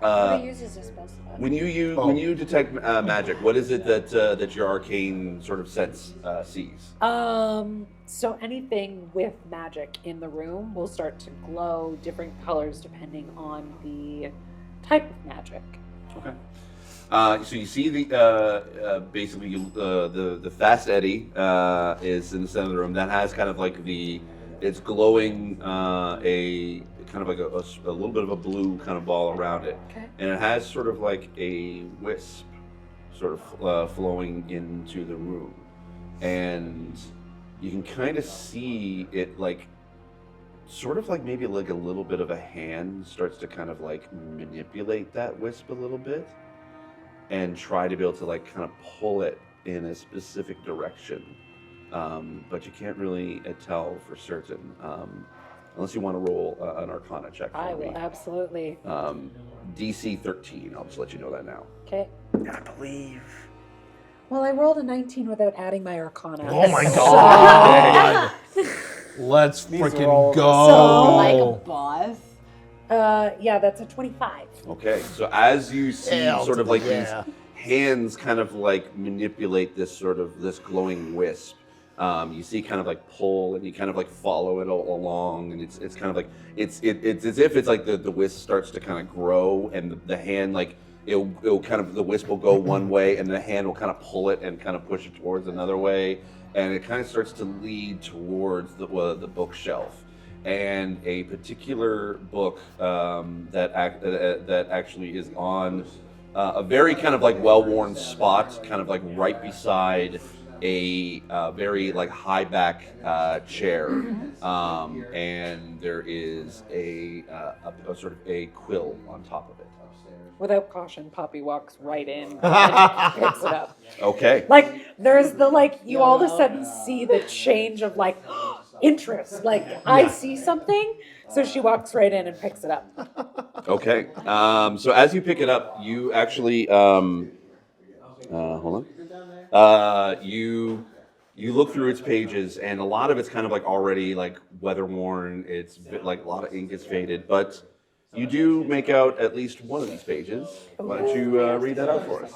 Nobody uses a spell slot. when you detect magic, what is it that your arcane sort of sense sees? So anything with magic in the room will start to glow different colors depending on the type of magic. Okay. So you see the basically the Fast Eddy is in the center of the room. That has kind of like it's glowing a kind of like a little bit of a blue kind of ball around it, and it has sort of like a wisp sort of flowing into the room, and you can kind of see it like sort of like maybe like a little bit of a hand starts to kind of like manipulate that wisp a little bit and try to be able to like kind of pull it in a specific direction. But you can't really tell for certain unless you want to roll an Arcana check for I me. will absolutely. DC 13, I'll just let you know that now. Okay. I believe. Well, I rolled a 19 without adding my Arcana. Oh my god! Let's freaking go! So, like a boss. Yeah, that's a 25. Okay, so as you see Hell sort of to like the these yeah. hands kind of like manipulate this glowing wisp, you see kind of like pull and you kind of like follow it all along, and it's kind of like it's as if it's like the wisp starts to kind of grow, and the hand like it'll kind of the wisp will go one way and the hand will kind of pull it and kind of push it towards another way, and it kind of starts to lead towards the bookshelf. And a particular book that actually is on a very kind of like well-worn spot, kind of like right beside a very like high back chair, and there is a sort of a quill on top of it. Without caution, Poppy walks right in and picks it up. Okay. Like, there's the, like, you all of a sudden see the change of, like, interest. Like, I see something, so she walks right in and picks it up. Okay. So as you pick it up, you actually, hold on. You look through its pages, and a lot of it's kind of like already like weather worn. It's like a lot of ink is faded, but you do make out at least one of these pages. Why don't you read that out for us?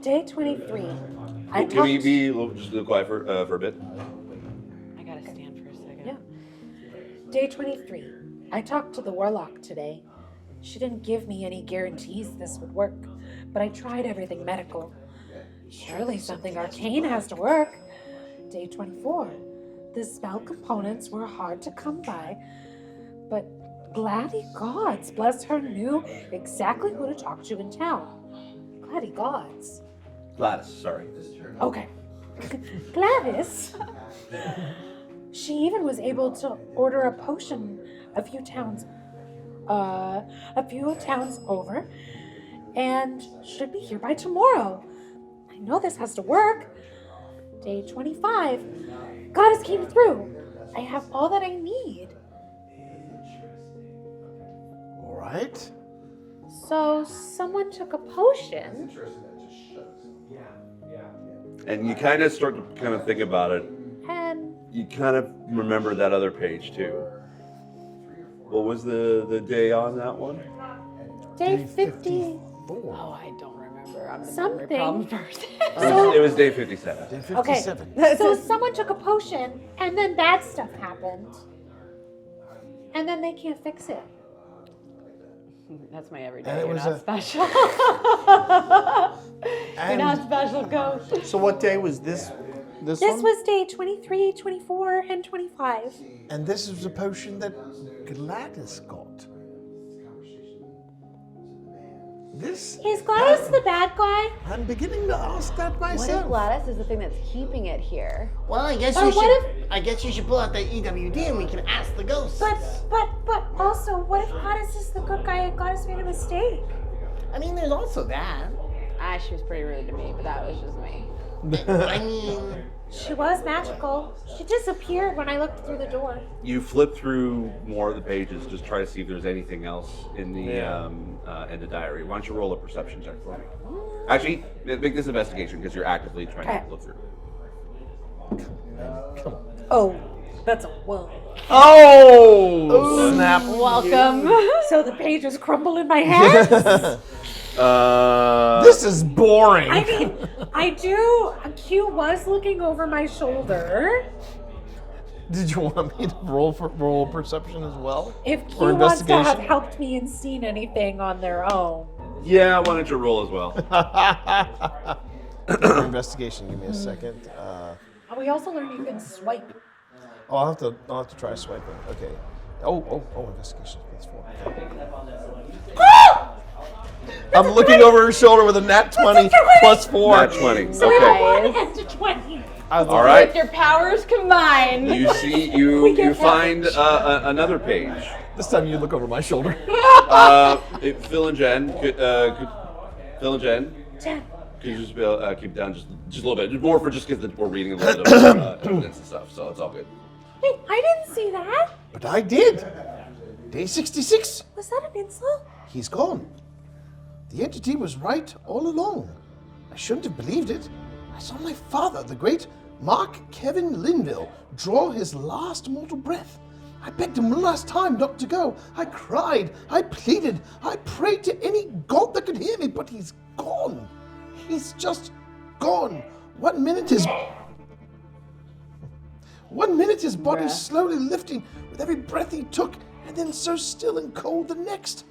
Day 23. Can we be just a little quiet for a bit? I gotta stand for a second. Yeah. Day 23. I talked to the warlock today. She didn't give me any guarantees this would work, but I tried everything medical. Surely something arcane has to work. Day 24. The spell components were hard to come by, but Gladdy Gods, bless her, knew exactly who to talk to in town. Gladdy Gods. Gladys, sorry. Okay. Gladys. She even was able to order a potion a few towns over, and should be here by tomorrow. I know this has to work. Day 25. Goddess came through. I have all that I need. All right. So someone took a potion. And you kind of start to kind of think about it. And You kind of remember that other page too. What was the day on that one? day 50. Oh, I don't remember. I'm the Something. memory problem person. It was day 57. Day Okay. 57. So someone took a potion, and then bad stuff happened. And then they can't fix it. That's my everyday. And it You're was not a- special. You're not special, ghost. So what day was this? This This one? was day 23, 24, and 25. And this is a potion that Gladys got. This, Is Gladys the bad guy? I'm beginning to ask that What if myself. Gladys is the thing that's keeping it here? Well, I guess Or you what should. I guess you should pull out that EWD and we can ask the ghosts. But also, what if Gladys is the good guy and Gladys made a mistake? I mean, there's also that. She was pretty rude to me, but that was just me. I mean, She was magical. She disappeared when I looked through the door. You flip through more of the pages, just try to see if there's anything else in the diary. Why don't you roll a perception check for me? Actually, make this investigation because you're actively trying Okay. to look through. Oh, that's a 1. Oh, snap. Welcome. So the pages crumble in my hands? This is boring. I mean, Q was looking over my shoulder. Did you want me to roll perception as well? If Or Q wants to investigation? have helped me and seen anything on their own. Yeah, why don't you roll as well? For investigation, give me a second. And we also learned you can swipe. Oh, I'll have to try swiping. Okay. Oh, investigation. That's 4. I'm looking over her shoulder with a nat 20 plus 4. Nat 20. So we have Okay. 1 and a 20. All right. With your powers combined. You see, you find another page. This time you look over my shoulder. Phil and Jen, Phil and Jen, Jen. could you just keep down just a little bit, more for just because we're reading a little bit of evidence and stuff, so it's all good. Wait, I didn't see that. But I did. Day 66. Was that an insult? He's gone. The entity was right all along. I shouldn't have believed it. I saw my father, the great Mark Kevin Linville, draw his last mortal breath. I begged him one last time not to go. I cried, I pleaded, I prayed to any god that could hear me, but he's gone. He's just gone. 1 minute his body slowly lifting with every breath he took, and then so still and cold the next.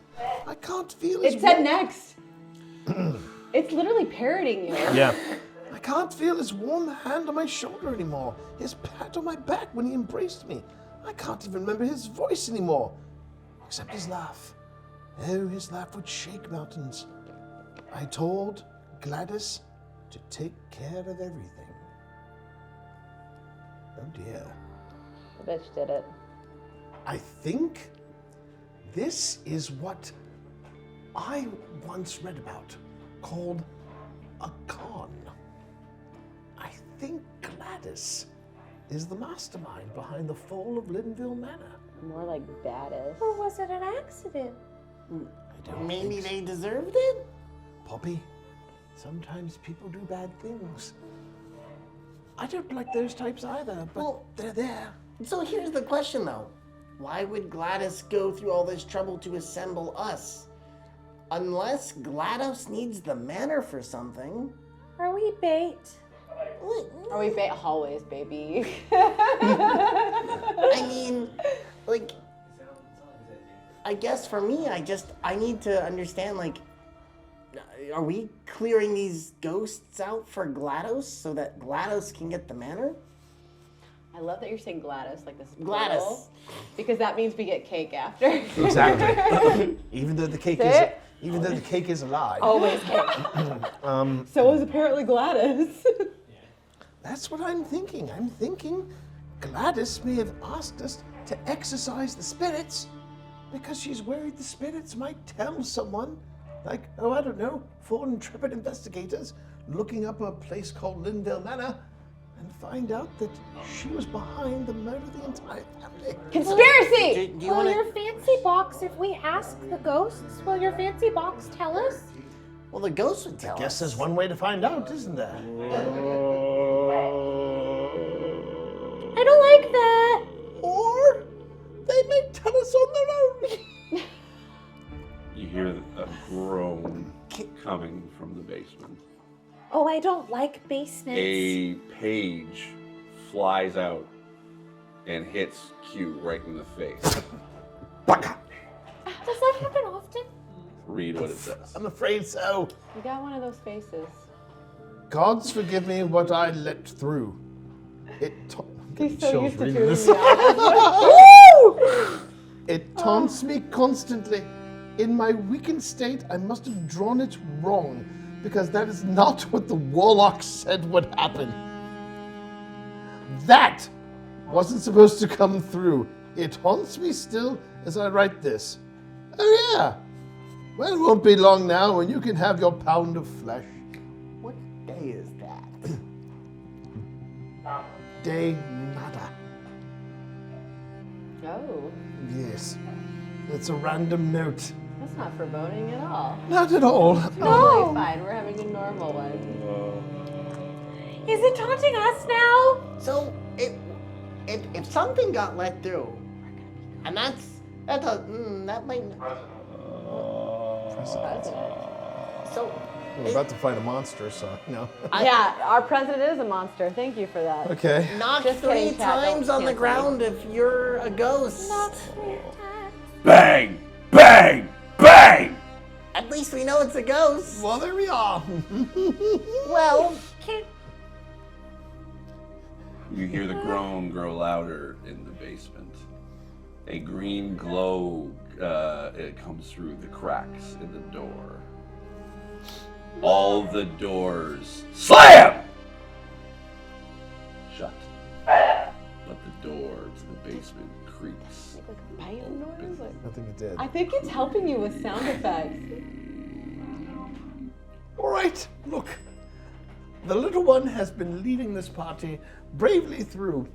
I can't feel his It said warm- next. It's literally parroting you. Yeah. I can't feel his warm hand on my shoulder anymore. His pat on my back when he embraced me. I can't even remember his voice anymore. Except his laugh. Oh, his laugh would shake mountains. I told Gladys to take care of everything. Oh dear. The bitch did it. I think this is what I once read about, called a con. I think Gladys is the mastermind behind the fall of Linville Manor. More like baddest. Or was it an accident? I don't maybe think so. they deserved it? Poppy, sometimes people do bad things. I don't like those types either, but Well- they're there. So here's the question though. Why would Gladys go through all this trouble to assemble us? Unless GLaDOS needs the manor for something. Are we bait? Are we bait? Always, baby. I mean, like, I guess for me, I need to understand, like, are we clearing these ghosts out for GLaDOS so that GLaDOS can get the manor? I love that you're saying GLaDOS, like this. GLaDOS. Plural, because that means we get cake after. Exactly. Even though the cake is a lie. Always cake. So is apparently GLaDOS. That's what I'm thinking. I'm thinking GLaDOS may have asked us to exorcise the spirits because she's worried the spirits might tell someone, like, oh, I don't know, 4 intrepid investigators looking up a place called Linville Manor and find out that she was behind the murder of the entire family. Conspiracy! Do you Will want your to? fancy box, if we ask the ghosts, will your fancy box tell us? Well, the ghosts would tell Guess us. there's one way to find out, isn't there? I don't like that. Or they may tell us on their own. You hear a groan coming from the basement. Oh, I don't like basements. A page flies out and hits Q right in the face. Does that happen often? Read what it says. I'm afraid so. You got one of those faces. Gods forgive me what I let through. He's so used to reading doing this. that. It taunts me constantly. In my weakened state, I must have drawn it wrong, because that is not what the warlock said would happen. That wasn't supposed to come through. It haunts me still as I write this. Oh yeah. Well, it won't be long now when you can have your pound of flesh. What day is that? Day nada. Oh, Yes. It's a random note. that's not foreboding at all. Not at all. Totally fine. We're having a normal one. Is it taunting us now? So, if something got let through, and that might. So. We're about to fight a monster, so no. Yeah, our president is a monster. Thank you for that. Okay. Knock Just 3 kidding, chat, times don't on the cancel me. ground if you're a ghost. Bang! Bang! Bang! At least we know it's a ghost. Well, there we are. Well, You hear the groan grow louder in the basement. A green glow it comes through the cracks in the door. All the doors slam! Shut. But the door to the basement creaks. Like a bite noise? Like- I think it did. I think it's helping you with sound effects. All right, look. The little one has been leading this party bravely through.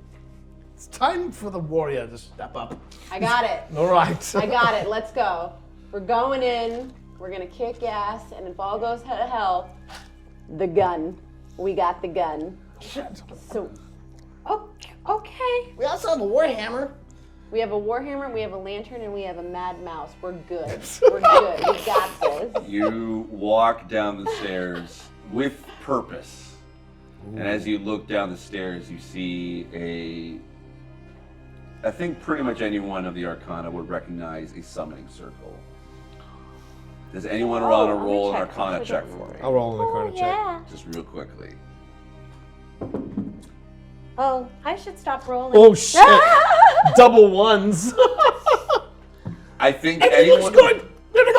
It's time for the warrior to step up. I got it. All right. I got it. Let's go. We're going in. We're going to kick ass. And if all goes to hell, the gun. We got the gun. So Okay. we also have a warhammer. we have a warhammer, we have a lantern, and we have a mad mouse. We're good. We're good. We got this. You walk down the stairs with purpose. And as you look down the stairs, you see I think pretty much anyone of the Arcana would recognize a summoning circle. Does anyone want to roll an Arcana check for me? I'll roll an Arcana check. Yeah. Just real quickly. Oh, I should stop rolling. Oh shit! Double ones. I think It anyone. looks good. There we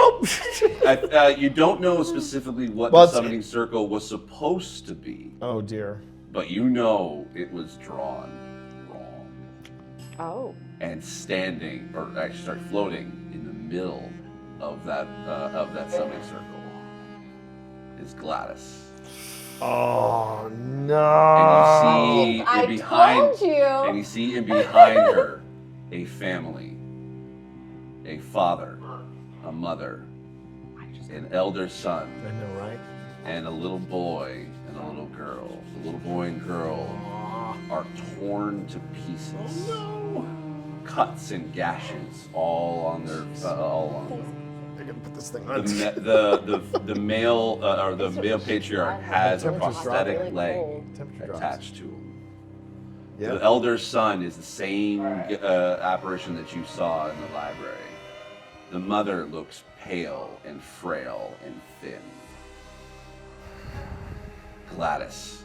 go. You don't know specifically what Well, the summoning circle was supposed to be, Oh dear. but you know it was drawn wrong. Oh. And standing, or actually, floating in the middle of that summoning circle is GLaDOS. Oh no. And you see I in behind, told you. and you see in behind her a family, a father, a mother, an elder son, I know, right? and a little boy and a little girl. The little boy and girl are torn to pieces. Oh no. Cuts and gashes all on their all on them. gotta put this thing The on. the male or the male patriarch has a Temperature's prosthetic dropping. leg Temperature drops. attached to him. Yeah. The elder son is the same apparition that you saw in the library. The mother looks pale and frail and thin. Gladys.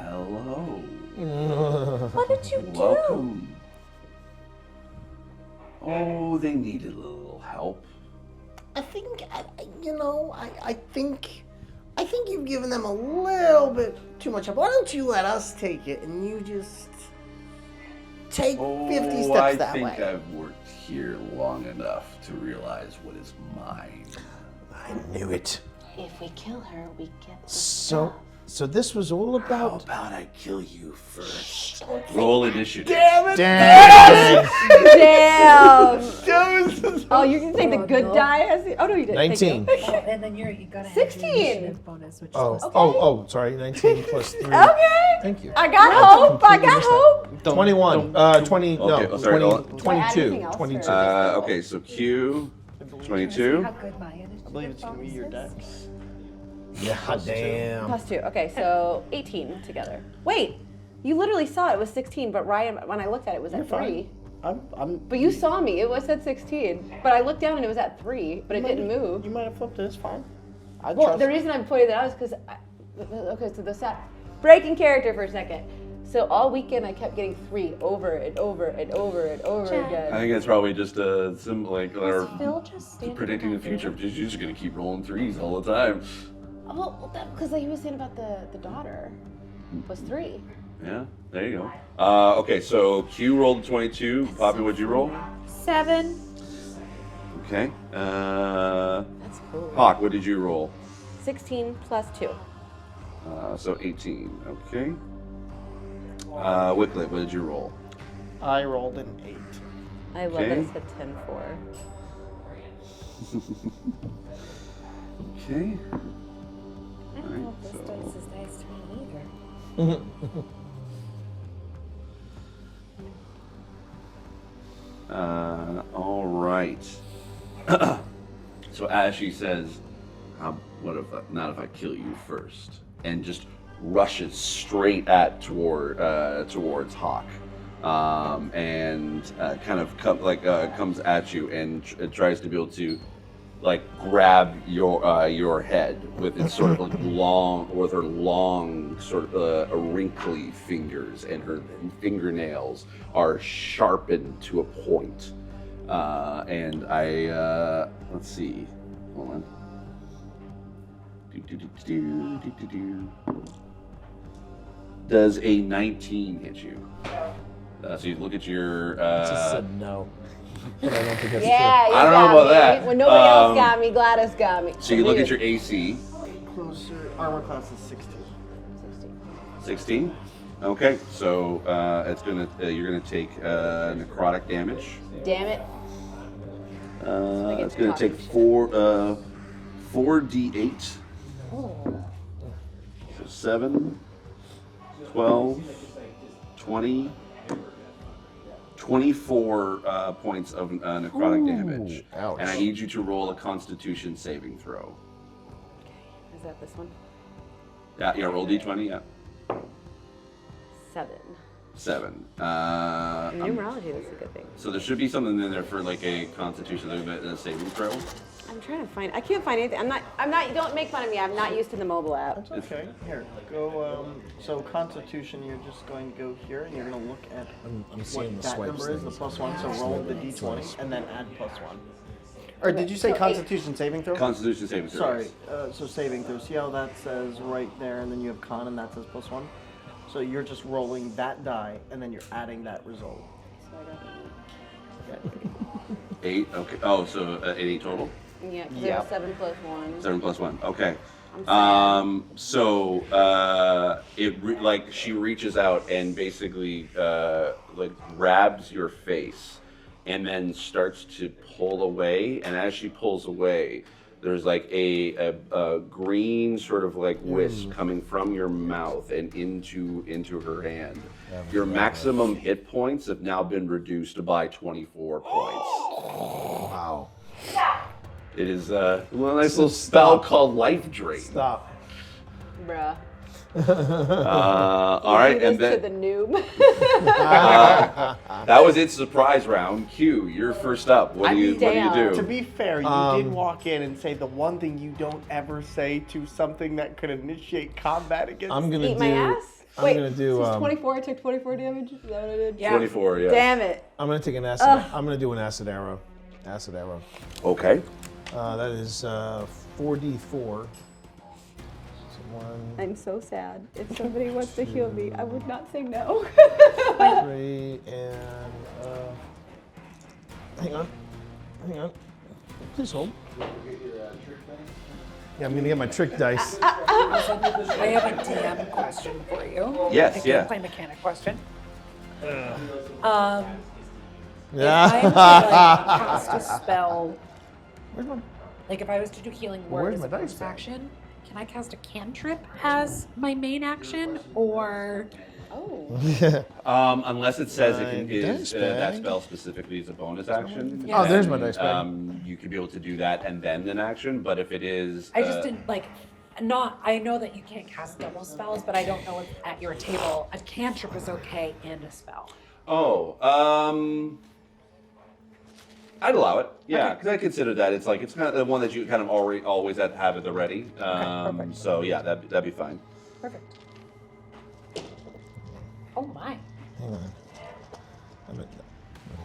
Hello. What did you do? Welcome. Oh, they needed a little help. I think, I think you've given them a little bit too much help. Why don't you let us take it and you just take 50 steps that way? I think I've worked here long enough to realize what is mine. I knew it. If we kill her, we get the So this was all about. How about I kill you first? Roll initiative. Damn it! Damn! Oh, you can take the good die as the. Oh no, you didn't. 19. Thank you. Oh, and then you gotta have 16. your initiative bonus, which Oh, is sorry. 19 plus 3. Okay. Thank you. I got hope. I got hope. 21. 20. Okay, No. sorry, 20, Do I add 22. anything else, 22. or- Okay, so Q, 22. how good my initiative I believe it's gonna be your bonus is. dex. Yeah, damn. Plus 2. Okay, so 18 together. Wait, you literally saw it was 16, but Ryan, when I looked at it, it was at 3. I'm. But you saw me. It was at 16. But I looked down and it was at 3, but it didn't move. You might have flipped it. It's fine. I Well, trust the reason I pointed that out is because, okay, so the set, breaking character for a second. So all weekend I kept getting 3 over and over and over and over I again. think it's probably just a symbol, like, or Phil just standing predicting the back future. You're just gonna keep rolling 3s all the time. Oh, because he was saying about the daughter was 3. Yeah, there you go. Okay, so Q rolled 22. Poppy, what'd you roll? 7. Okay. That's cool. Hawk, what did you roll? 16 plus 2. So 18. Okay. Wicklet, what did you roll? I rolled an 8. I love that Okay. it said 10-4. Okay. I don't know if this Alright, dice is nice to me either. All right. So as she says, "What if not if I kill you first?" and just rushes straight towards Hawk, and kind of comes at you and tries to be able to like grab your head with its sort of like long sort of wrinkly fingers, and her fingernails are sharpened to a point. And I let's see, hold on. Does a 19 hit you? So you look at your. Just said no. But I don't think that's Yeah, you I don't know got about me. that. When nobody else got me, Gladys got me. So you look at your AC. Closer. Armor class is 16. 16. Okay, so it's gonna you're gonna take necrotic damage. Damn it. It's gonna take 4d8. So 7, 12, 20, 24 points of necrotic damage. Ouch. And I need you to roll a Constitution saving throw. Is that this one? Yeah, roll d20. Yeah, 7. 7. In numerology, that's a good thing. So there should be something in there for like a Constitution saving throw. I'm trying to find. I can't find anything. I'm not. Don't make fun of me. I'm not used to the mobile app. That's okay. Here, go. So Constitution, you're just going to go here, and you're going to look at I'm seeing what the that swipes number is, the things. +1. So roll the d20 and then add +1. Or did you say Constitution saving throw? Constitution saving throw. Sorry. So saving throw. See how that says right there, and then you have con, and that says +1. So you're just rolling that die, and then you're adding that result. 8. Okay. Oh, so 8 total. Yeah, because Yeah. 7 plus 1. 7 plus 1. Okay. I'm So like she reaches out and basically like grabs your face, and then starts to pull away. And as she pulls away, there's like a green sort of like wisp coming from your mouth and into her hand. Your maximum hit points have now been reduced by 24 points. Wow. It is a nice little spell called Life Drain. Stop. Bruh. All right, and then to the noob. that was its surprise round. Q, you're first up. What do you do? To be fair, you did walk in and say the one thing you don't ever say to something that could initiate combat against. I'm gonna Eat my ass? I'm gonna do. Since 24, I took 24 damage. Is that what I did? Yeah. 24, yeah. Damn it. I'm gonna take an acid. I'm gonna do an acid arrow. Acid arrow. Okay. That is 4d4. I'm so sad. If somebody wants to heal me, I would not say no. 3 and hang on. Please hold. Yeah, I'm gonna get my trick dice. I have a DM question for you. Yes, a yeah. gameplay mechanic question. If Yeah. I were to like, cast a spell, Where's my? like if I was to do healing word Where's as my a dice bonus bag? action, can I cast a cantrip as my main action, or? Unless it says it can Dice that bag. spell specifically is a bonus action. Oh, there's my then, dice bag. You could be able to do that and then an action, but if it is, I just didn't like. Not. I know that you can't cast double spells, but I don't know if at your table a cantrip is okay and a spell. I'd allow it. Yeah, because I consider that it's kind of the one that you kind of always have at the ready. perfect. So yeah, that'd be fine. Perfect. Oh my. Hang on. I'm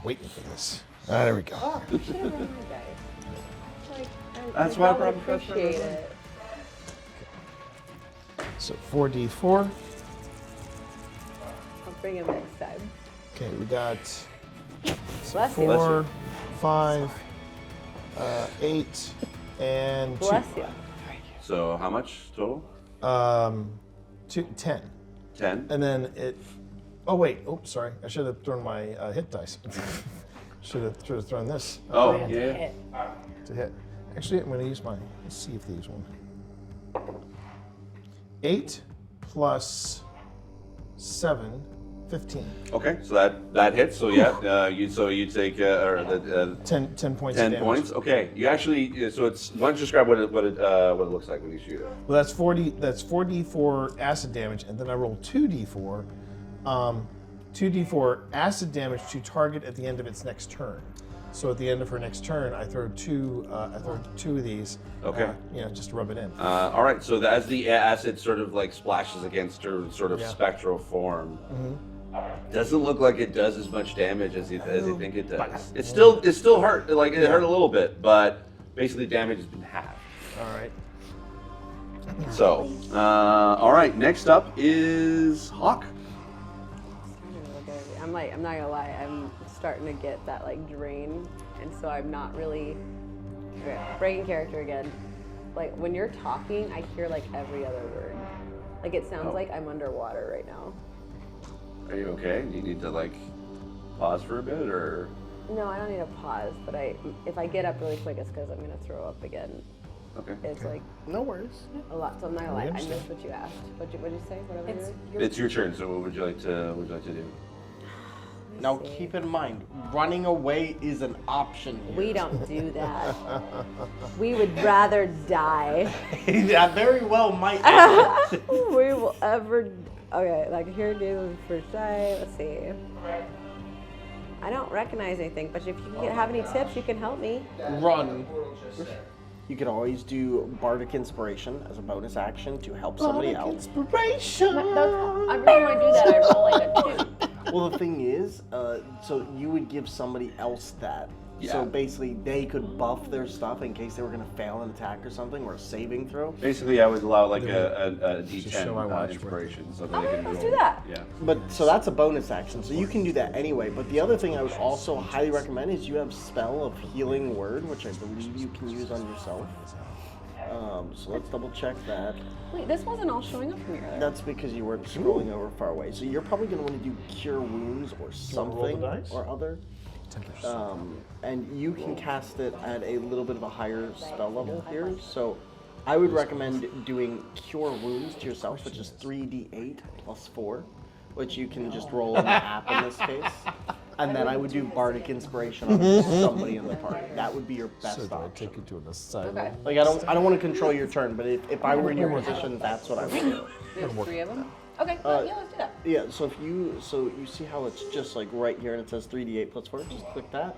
waiting for this. Ah, there we go. Oh, you should have run my dice. Like, That's I why I would brought appreciate it. So 4d4. I'll bring him next time. Okay, we got Bless you. 4, 5, 8, and 2. Bless you. So how much total? 10. 10. And then it. Oh wait. Oh, sorry. I should have thrown my hit dice. should have thrown this. Oh yeah. To hit. Actually, I'm going to use my. Let's see if these one. 8 plus 7, 15. Okay, so that hits. So yeah, you take 10 points. 10 of damage. points. Okay, you actually. So it's. Why don't you describe what it looks like when you shoot it? Well, that's 4d4 acid damage, and then I roll 2d4. 2d4 acid damage to target at the end of its next turn. So at the end of her next turn, I throw two of these. Okay. Just to rub it in. All right. So as the acid sort of like splashes against her sort of spectral form, doesn't look like it does as much damage as you think it does. It's still hurt. Like it hurt a little bit, but basically damage has been halved. All right. So, all right. Next up is Hawk. I'm not gonna lie, I'm starting to get that like drain, and so I'm not really breaking character again. Like when you're talking, I hear like every other word. Like it sounds like I'm underwater right now. Are you okay? Do you need to like pause for a bit, or? No, I don't need a pause, but if I get up really quick, it's because I'm gonna throw up again. Okay. It's like No worries. a lot. So I'm not gonna lie, I missed what you asked. What'd you say? Whatever. It's your turn. So what would you like to do? Now keep in mind, running away is an option here. We don't do that. We would rather die. That very well might. We will ever. Okay, like here it is first sight. Let's see. I don't recognize anything, but if you have any tips, you can help me. Run. You could always do Bardic Inspiration as a bonus action to help somebody else. Inspiration. Every time I do that, I roll like a 2. Well, the thing is, so you would give somebody else that. Yeah. So basically, they could buff their stuff in case they were going to fail an attack or something, or a saving throw. Basically, I would allow like a show I D10 watch inspiration, so that Oh, they yeah, can let's roll. do that. Yeah. But so that's a bonus action, so you can do that anyway. But the other thing I would also highly recommend is you have Spell of Healing Word, which I believe you can use on yourself. So let's double check that. Wait, this wasn't all showing up for me earlier. That's because you weren't scrolling over far away. So you're probably going to want to do Cure Wounds or something or other. And you can cast it at a little bit of a higher spell level here. So I would recommend doing Cure Wounds to yourself, which is 3d8 plus 4. which you can just roll in the app in this case. And then I would do Bardic Inspiration on somebody in the party. That would be your best So do I option. take you to an asylum? Okay. Like I don't want to control your turn, but if I were in your position, that's what I would do. There's 3 of them. Okay, yeah, let's do that. Yeah, so you see how it's just like right here and it says 3d8 plus 4, just click that.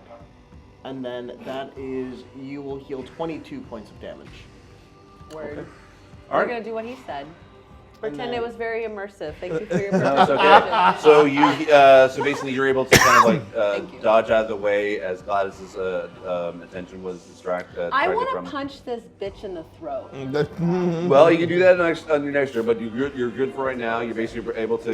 And then that is, you will heal 22 points of damage. Word. Okay. We're gonna do what he said. Pretend it was very immersive. Thank you for your No, it's okay. So so basically you're able to kind of like dodge out of the way as Gladys's attention was distracted. I want to punch this bitch in the throat. Well, you can do that on your next turn, but you're good for right now. You're basically able to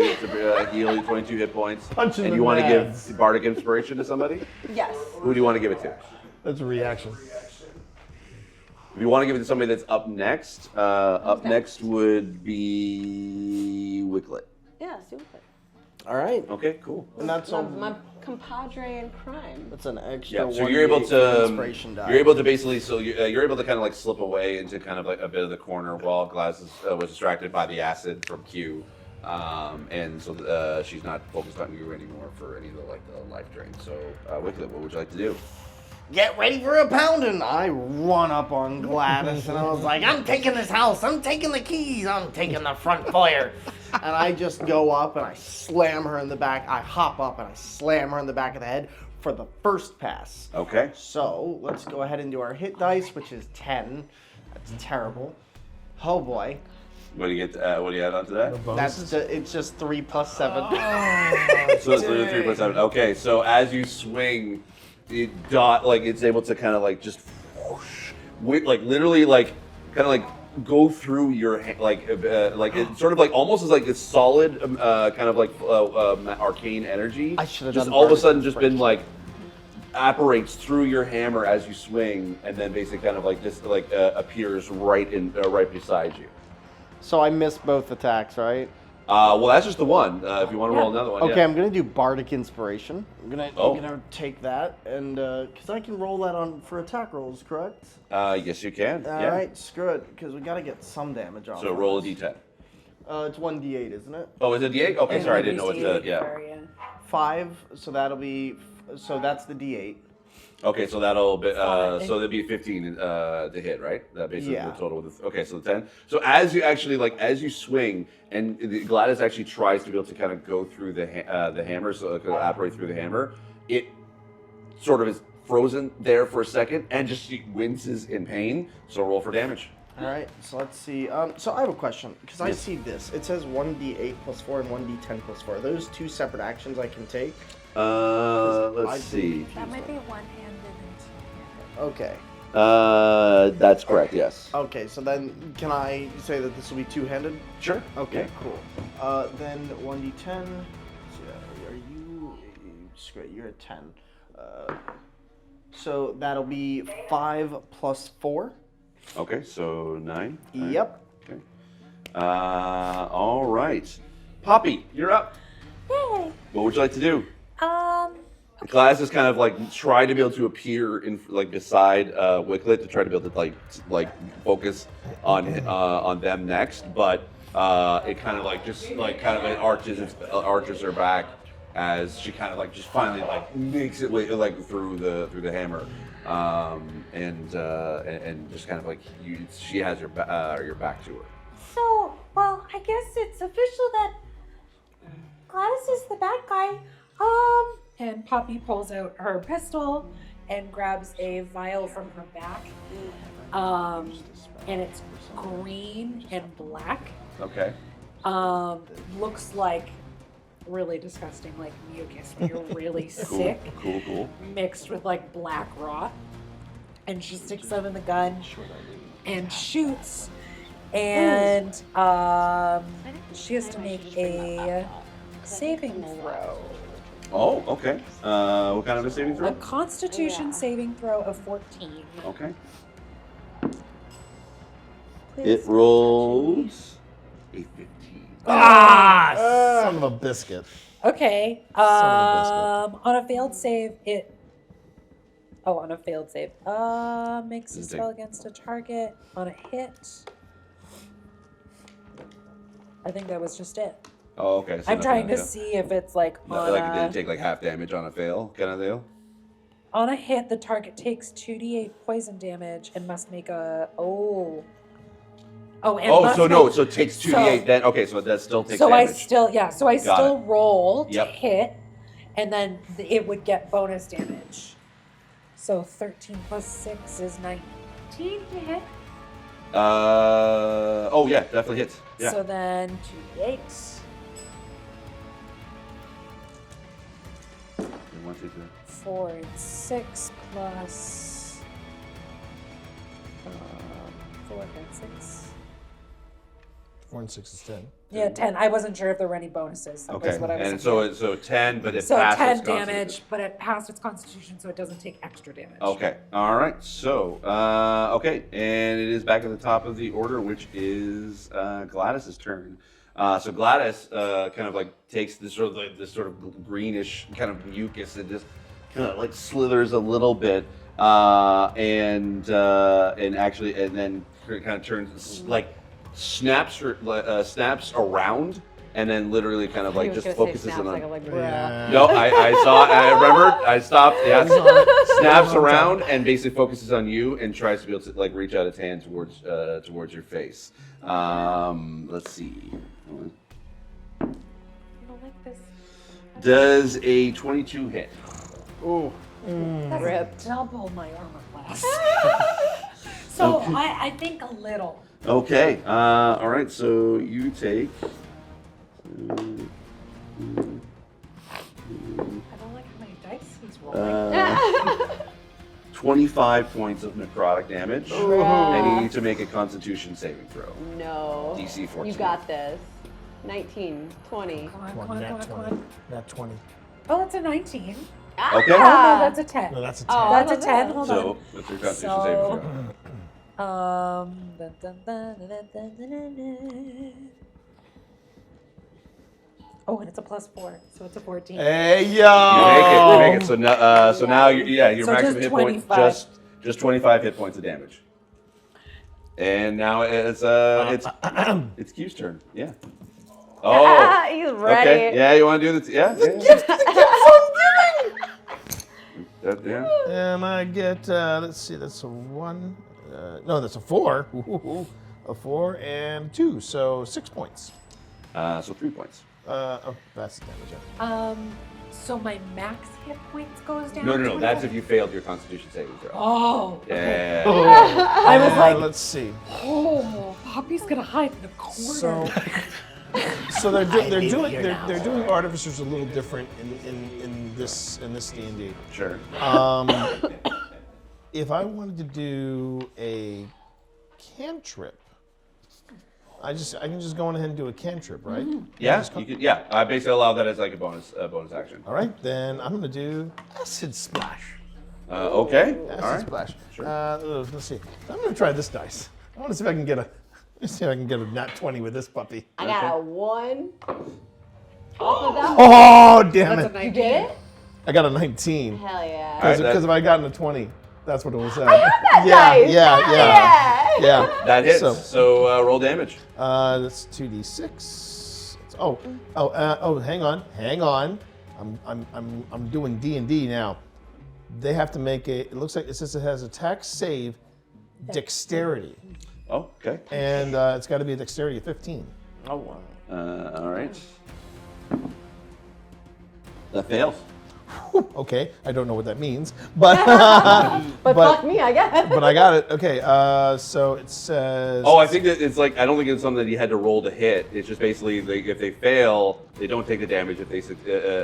heal your 22 hit points. Punch in and the you want to nads. give Bardic Inspiration to somebody? Yes. Who do you want to give it to? That's a reaction. If you want to give it to somebody that's up next, next would be Wicklet. Yeah, super. All right. Okay, cool. And that's my compadre in crime. That's an extra. Yeah, so you're able to inspiration die. you're able to basically you're able to kind of like slip away into kind of like a bit of the corner while Glass was distracted by the acid from Q, and so she's not focused on you anymore for any of the life drain. So Wicklet, what would you like to do? Get ready for a pounding! I run up on Gladys and I was like, I'm taking this house, I'm taking the keys, I'm taking the front foyer. And I just go up and I slam her in the back. I hop up and I slam her in the back of the head for the first pass. Okay. So let's go ahead and do our hit dice, which is 10. That's terrible. Oh boy. What do you get? What do you add onto that? It's just 3 plus 7. So it's 3 plus 7. Okay, so as you swing, it's able to kind of like just whoosh, literally kind of like go through your it's sort of like almost as like this solid kind of like arcane energy. I should have just done all of a Bardic sudden just been Inspiration. like apparates through your hammer as you swing, and then basically kind of like just like appears right beside you. So I missed both attacks, right? Well, that's just the one. If you want to roll another one, Okay, yeah. I'm gonna do Bardic Inspiration. I'm gonna take that, and because I can roll that for attack rolls, correct? Yes, you can. All right, screw it, because we gotta get some damage off. So roll a d10. It's 1d8, isn't it? Oh, is it d8? Okay, sorry, I didn't know what the 5. So that'll be. So that's the d8. Okay, so that'll be so that'd be 15 to hit, right? That basically the total. Okay, so the 10. So as you actually as you swing, and Gladys actually tries to be able to kind of go through the hammer, so it could operate through the hammer. It sort of is frozen there for a second, and just she winces in pain. So roll for damage. All right, so let's see. So I have a question, because I see this. It says 1d8 plus 4 and 1d10 plus 4. Are those 2 separate actions I can take? Let's see. That might be one-handed and Okay. That's correct. Yes. Okay, so then can I say that this will be two-handed? Sure. Okay, Yeah. cool. Then 1d10. So are you? Screw it, you're at 10. So that'll be 5 plus 4. Okay, so 9. Yep. Okay. All right. Poppy, you're up. Yay! What would you like to do? Glass is kind of try to be able to appear in beside Wicklet to try to be able to focus on them next, but it kind of arches her back as she kind of just finally makes it through the hammer, and just kind of she has your back to her. So, well, I guess it's official that Gladys is the bad guy. And Poppy pulls out her pistol and grabs a vial from her back. And it's green and black. Okay. Looks like really disgusting, like mucus when you're really sick. Cool. Mixed with black rot. And she sticks them in the gun and shoots. And she has to make a saving throw. Oh, okay. What kind of a saving throw? A Constitution saving throw of 14. Okay. Please. It rolls a 15. Son of a biscuit. Okay. On a failed save, makes a spell against a target. On a hit, I think that was just it. Oh, okay. So I'm trying to nothing, see if it's like on like a, did it take like half damage on a fail kind of deal? on a hit, the target takes 2d8 poison damage and must make a so it takes 2d8 then. Okay, so that still takes damage. I still roll to Yep. hit, and then it would get bonus damage. So 13 plus 6 is 19 to hit. Yeah, definitely hits. Yeah. So then 2d8. 1, 2, 3. 4 and 6 plus 4 and 6. 4 and 6 is 10. Yeah, 10. I wasn't sure if there were any bonuses. That was what I was And thinking. so 10, but it So passed 10 its constitution. damage, but it passed its constitution, so it doesn't take extra damage. Okay. All right. So, okay, and it is back at the top of the order, which is Gladys's turn. So Gladys kind of like takes this sort of greenish kind of mucus and just kind of like slithers a little bit, and then kind of turns like snaps around. And then literally kind of like just focuses on. No, I saw. I remembered. I stopped. Yeah, snaps around and basically focuses on you and tries to be able to like reach out its hand towards your face. Let's see. I don't like this. Does a 22 hit? Ooh. That's Rip. double my armor class. So I think a little. Okay. All right. So you take. I don't like how many dice he's rolling. 25 points of necrotic damage, and you need to make a Constitution saving throw. No. DC 14. You got this. 19, 20. Come on, Come come on, on, nat come on, 20. come on. Nat 20. Oh, that's a 19. Okay. Oh, no, that's a 10. No, that's a 10. Oh, That's I a love 10. that. Hold So on. what's your Constitution saving throw? Dun, dun, dun, dun, dun, dun, dun, dun. Oh, and it's a +4, so it's a 14. Hey, yo! You make it. So now your So maximum just hit point 25. just 25 hit points of damage. And now it's Q's turn. Yeah. Oh. He's ready. Okay. Yeah, you want to do this? Yeah. Yeah. And I get, let's see, that's a 1. No, that's a 4. Ooh, a 4 and 2, so 6 points. So 3 points. That's the damage. So my max hit points goes down. No. That's if you failed your Constitution saving throw. Oh. Yeah. I was like, let's see. oh, Poppy's gonna hide in a corner. So they're doing artificers a little different in this D&D. Sure. If I wanted to do a cantrip, I can just go on ahead and do a cantrip, right? Yeah, you could. Yeah, I basically allow that as like a bonus action. All right, then I'm gonna do acid splash. Okay. Acid All right. splash. Sure. Let's see. I'm gonna try this dice. I want to see if I can get a nat 20 with this puppy. I got a 1. Off of that. Oh, damn That's it! a You did it? I got a 19. Hell yeah. Because if I got a 20, that's what it was. I have that dice. Yeah. That hits. So roll damage. That's 2d6. Hang on. I'm doing D&D now. They have to make it looks like it says it has attack, save, dexterity. Oh, okay. And it's got to be a dexterity of 15. Oh, wow. All right. That fails. Okay, I don't know what that means, but but fuck me, I guess. But I got it. Okay, so it says. Oh, I think that it's like I don't think it's something that you had to roll to hit. It's just basically if they fail, they don't take the damage. If they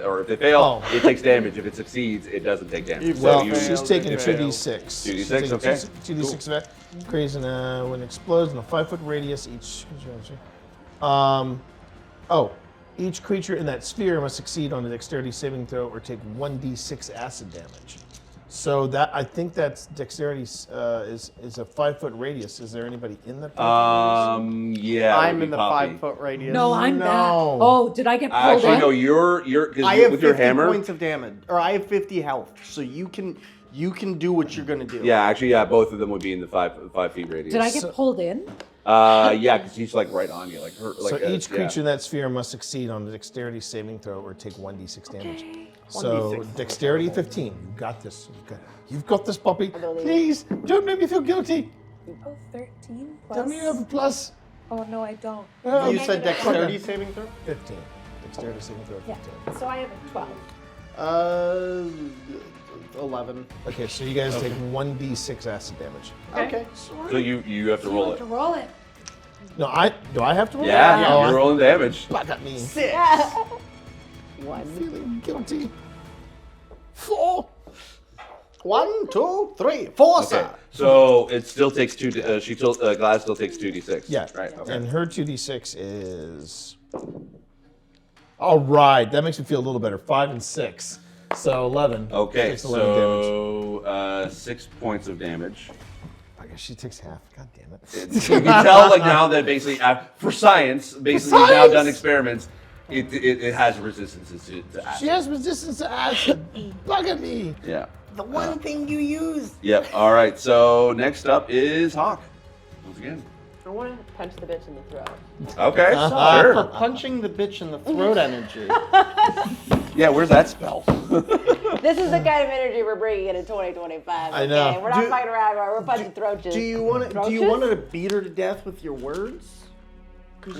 or if they fail, it takes damage. If it succeeds, it doesn't take damage. Well, so she's taking 2d6. 2d6, okay. 2d6 of that. Crazy. When it explodes in a 5-foot radius, each creature in that sphere must succeed on a dexterity saving throw or take 1d6 acid damage. So that I think that's dexterity is a 5-foot radius. Is there anybody in that? Yeah. I'm in the 5-foot radius. No, I'm back. Oh, did I get pulled Actually, in? no. You're I have with 50 your hammer. points of damage, or I have 50 health, so you can do what you're gonna do. Yeah, actually, yeah. Both of them would be in the 5 feet radius. Did I get pulled in? Yeah, because he's like right on you, like her. Like So each creature in that sphere must succeed on a dexterity saving throw or take 1d6 damage. So 1d6. dexterity 15. You got this. You've got this, puppy. Please don't make me feel guilty. Oh, 13 plus. Tell me you have a plus. Oh, no, I don't. You said dexterity saving throw? 15. Dexterity saving throw 15. Yeah. So I have a 12. 11. Okay, so you guys take 1d6 acid damage. Okay. So you have to roll it. To roll it. No, do I have to roll? Yeah, Oh, you're rolling damage. Back at me. 6. I'm feeling guilty. 4. 1, 2, 3, 4, Okay, sir. so it still takes Gladys still takes 2d6. Yeah. Right. Okay. And her 2d6 is. All right, that makes me feel a little better. 5 and 6, so 11. Okay, Takes 11 damage. so 6 points of damage. I guess she takes half. God damn it. You can tell like now that basically for science, basically you've now done experiments. It has resistances to acid. She has resistance to acid. Bug at me. Yeah. The one thing you use. Yep. All right. So next up is Hawk. Once again. I want to punch the bitch in the throat. Okay. For Sure. punching the bitch in the throat energy. Yeah. Where's that spell? This is the kind of energy we're bringing in 2025. I know. Okay? We're not fucking around. We're punching throaches. Do you want to beat her to death with your words?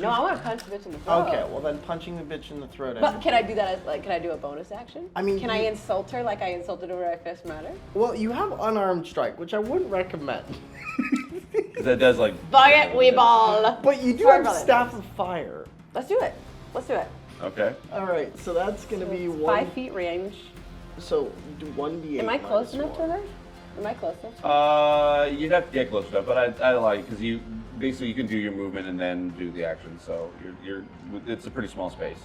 No, I want to punch the bitch in the throat. Okay, well then punching the bitch in the throat. But can I do that as can I do a bonus action? I mean, can I insult her like I insulted her at Fist Matter? Well, you have unarmed strike, which I wouldn't recommend. That does like. Fuck it, we ball. But you do Sorry have about it. staff of fire. Let's do it. Let's do it. Okay. All right, so that's gonna be 5 feet range. So do 1d8. Am I close enough to her? Am I close enough? You'd have to get close enough, but I like because you basically you can do your movement and then do the action. So you're it's a pretty small space.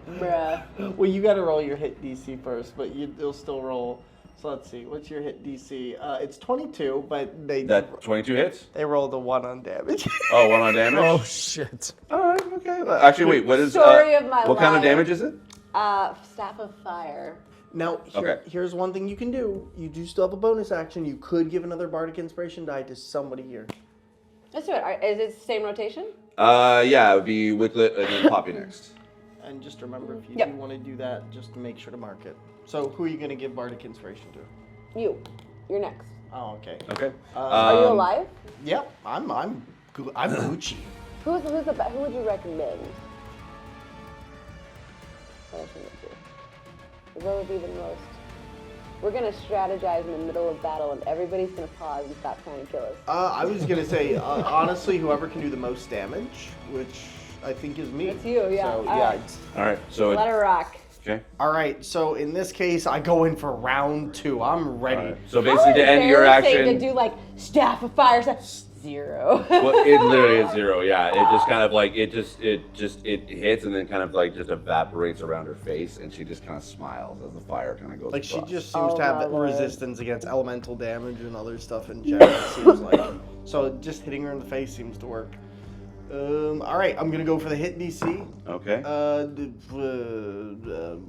Bruh. Well, you got to roll your hit DC first, but you'll still roll. So let's see, what's your hit DC? It's 22, but That 22 hits. they rolled a 1 on damage. Oh, 1 on damage. Oh shit. All right. Okay. Actually, wait. What is Story of my what kind of life. damage is it? Staff of Fire. Now, here's one thing you can do. You do still have a bonus action. You could give another bardic inspiration die to somebody here. Let's do it. Is it the same rotation? Yeah, it would be Wicklet and then Poppy next. And just remember, if you Yep. do want to do that, just make sure to mark it. So, who are you going to give bardic inspiration to? You. You're next. Oh, okay. Okay. Are you alive? Yep, I'm Gucci. Who would you recommend? What would be the most? We're gonna strategize in the middle of battle, and everybody's gonna pause and stop trying to kill us. I was gonna say, honestly, whoever can do the most damage, which I think is me. It's you, yeah. So, All yeah. right. All right. So. Let her rock. Okay. All right. So in this case, I go in for round 2. I'm ready. All right. So basically, to end your action. To do like Staff of Fire, 0. Well, it literally is 0. Yeah, it just kind of like it hits and then kind of like just evaporates around her face, and she just kind of smiles as the fire kind of goes. Like she across. just seems to have that resistance against elemental damage and other stuff in general. It seems like so just hitting her in the face seems to work. All right, I'm gonna go for the hit DC. Okay.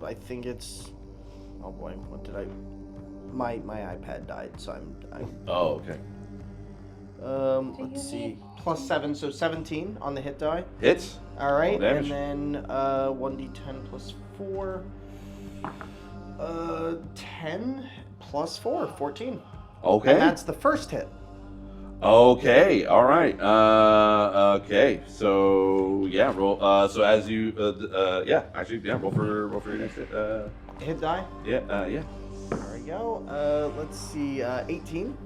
I think it's. Oh boy, what did I? My iPad died, so I'm. Oh, okay. Let's see. +7, so 17 on the hit die. Hits. All right, Roll damage. and then 1d10 plus 4. 10 plus 4, 14. Okay. And that's the first hit. Okay. All right. Okay. So yeah, roll. So as you, yeah, actually, yeah, roll for your next hit. Hit die. Yeah. Yeah. There we go. Let's see. 18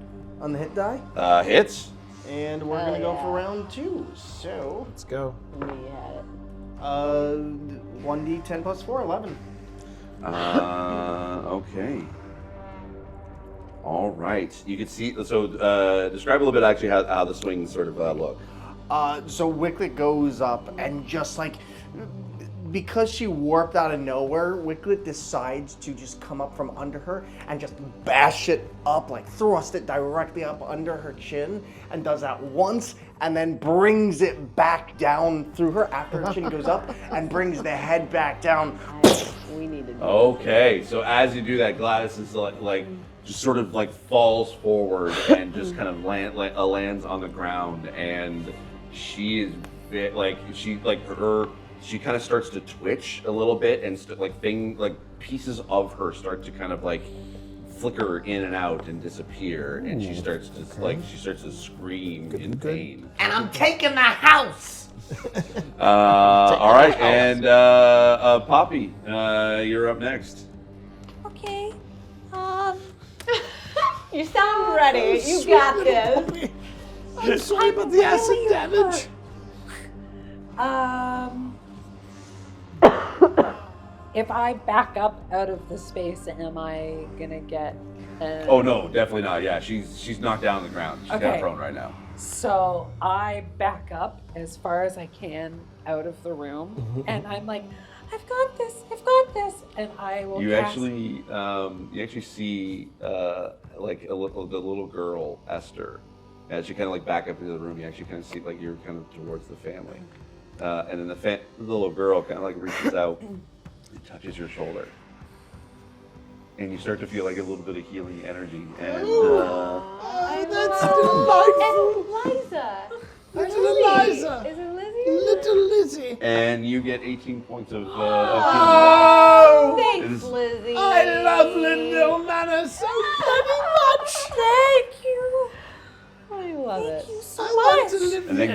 on the hit die. Hits. And we're gonna go for round 2. So let's go. We had it. 1d10 plus 4, 11. Okay. All right. You can see. So describe a little bit actually how the swings sort of look. So Wicklet goes up and just like, because she warped out of nowhere, Wicklet decides to just come up from under her and just bash it up, like thrust it directly up under her chin, and does that once, and then brings it back down through her after her chin goes up, and brings the head back down, We need to do Okay, so as you do that, Gladys is like just sort of like falls forward and just kind of lands on the ground, and she is she kind of starts to twitch a little bit, and pieces of her start to kind of like flicker in and out and disappear, and she starts to scream in pain. And I'm taking the house. All right, and Poppy, you're up next. Okay. You sound ready. You got this. I'm sorry about the acid damage. If I back up out of the space, am I gonna get? Oh no, definitely not. Yeah, she's knocked down on the ground. She's kind of prone right now. So I back up as far as I can out of the room, and I'm like, I've got this, and I will. You actually see the little girl Esther, as you kind of like back up into the room. You actually kind of see like you're kind of towards the family, and then the little girl kind of like reaches out and touches your shoulder, and you start to feel like a little bit of healing energy. And that's delightful. And Liza. Little Eliza. Is it Lizzie? Little Lizzie. And you get 18 points of healing. Oh, thanks, Lizzie. I love Linville Manor so bloody much. Thank you. I love it. Thank you so I much. want to live And then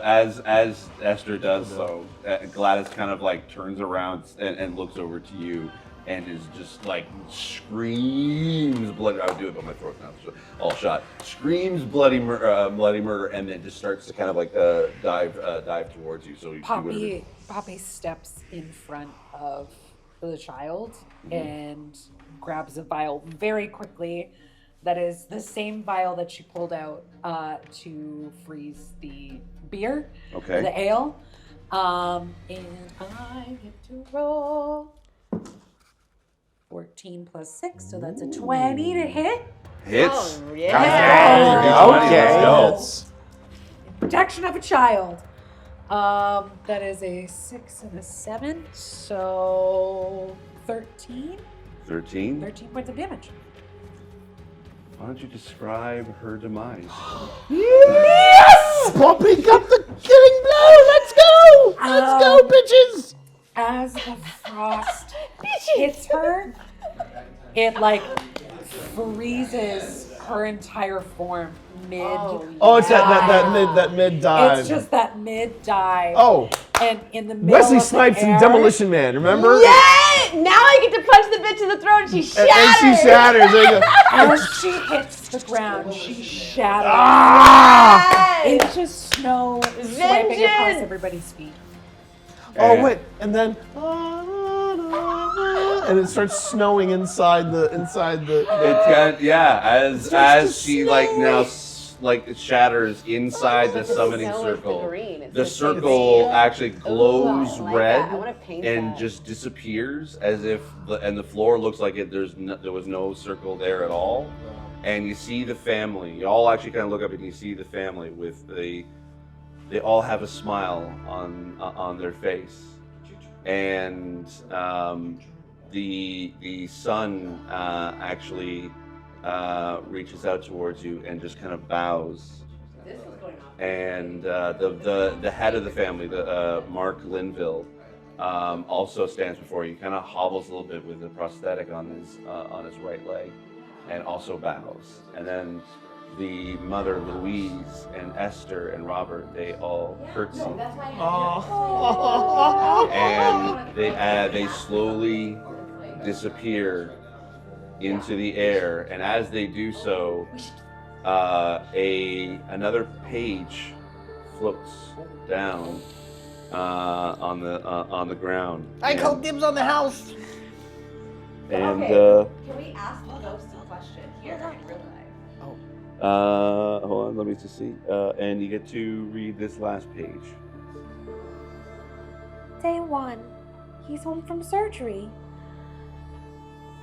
as Esther does so, Gladys kind of like turns around and looks over to you and is just like screams bloody. I would do it, but my throat's not all shot. Screams bloody murder, and then just starts to kind of like dive towards you. So Poppy steps in front of the child and grabs a vial very quickly. That is the same vial that she pulled out to freeze the beer, the ale. And I get to roll 14 plus 6, so that's a 20 to hit. Hits. Oh, yeah. Okay. Let's go. Protection of a child. That is a 6 and a 7, so 13. 13. 13 points of damage. Why don't you describe her demise? Yes! Poppy got the killing blow. Let's go. Let's go, bitches. As the frost hits her, it like freezes her entire form mid. Oh, it's that mid dive. It's just that mid dive. Oh. And in the middle Wesley of the Snipes in air, Demolition Man, remember? Yay! Now I get to punch the bitch in the throat and she shatters. And she shatters. There you go. As she hits the ground, she shatters. Ah! It's just snow swiping across everybody's feet. Oh wait, and then and it starts snowing inside the. As she like shatters inside the summoning circle. The circle actually glows red and just disappears as if the floor looks like there was no circle there at all. And you see the family. You all actually kind of look up and you see the family with they all have a smile on their face, and the son actually reaches out towards you and just kind of bows. And the head of the family, Mark Linville, also stands before you. Kind of hobbles a little bit with a prosthetic on his right leg, and also bows. And then the mother, Louise, and Esther, and Robert, they all curtsy. And they slowly disappear into the air. And as they do so, another page floats down on the ground. I call dibs on the house. And can we ask the ghost a question here in real life? Hold on, let me just see. And you get to read this last page. Day 1. He's home from surgery.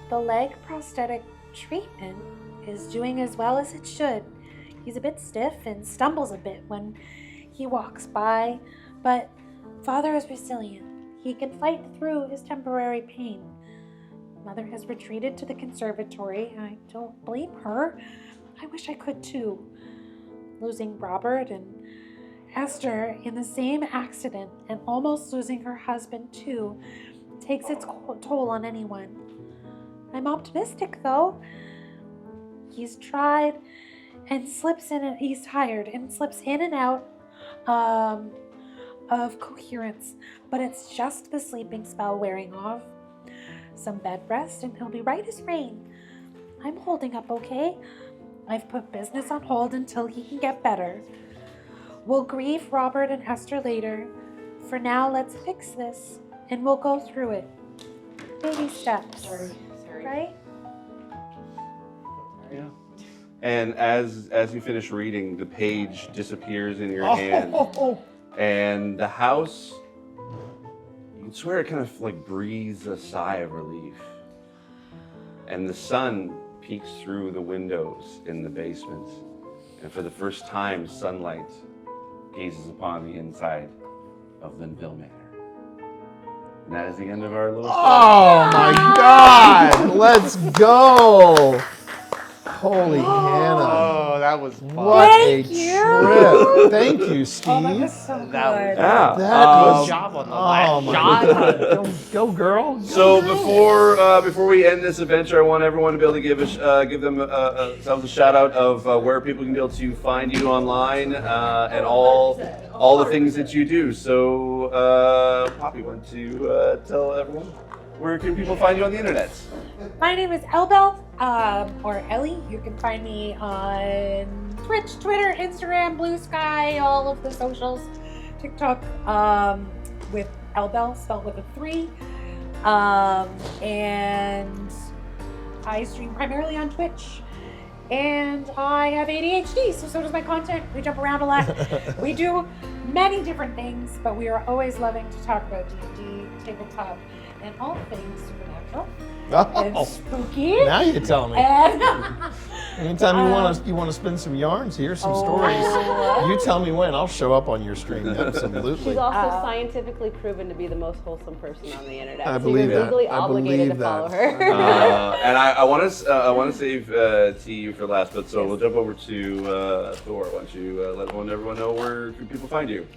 The leg prosthetic treatment is doing as well as it should. He's a bit stiff and stumbles a bit when he walks by, but Father is resilient. he can fight through his temporary pain. Mother has retreated to the conservatory, and I don't blame her. I wish I could too. Losing Robert and Esther in the same accident and almost losing her husband too takes its toll on anyone. I'm optimistic though. He's tried and slips in and he's tired and slips in and out of coherence, but it's just the sleeping spell wearing off. Some bed rest and he'll be right as rain. I'm holding up okay. I've put business on hold until he can get better. We'll grieve Robert and Esther later. For now, let's fix this and we'll go through it. Baby steps. Sorry. Right? Yeah. And as you finish reading, the page disappears in your hand. And the house, you can swear it kind of like breathes a sigh of relief. And the sun peeks through the windows in the basement. And for the first time, sunlight gazes upon the inside of Linville Manor. And that is the end of our little story. Oh my God! Let's go! Holy Hannah. Oh, that was fun. What Thank a you. trip. Thank you, Steve. Oh, that was so good. That Good was job on the oh last my shot. God. Go girl. So before we end this adventure, I want everyone to be able to give themselves a shout out of where people can be able to find you online and all the things that you do. So Poppy, want to tell everyone where can people find you on the internet? My name is Elbel, or Ellie. You can find me on Twitch, Twitter, Instagram, Blue Sky, all of the socials, TikTok, with Elbel, spelled with a 3. And I stream primarily on Twitch. And I have ADHD, so does my content. We jump around a lot. We do many different things, but we are always loving to talk about D&D, tabletop, and all things supernatural and spooky. Now you're telling me. And Anytime you want to spin some yarns, hear some stories, you tell me when. I'll show up on your stream. Absolutely. She's also scientifically proven to be the most wholesome person on the internet. I believe you're that. legally I obligated believe to follow that. her. And I want to save TU for last, but so we'll jump over to Thor. Why don't you let everyone know where can people find you?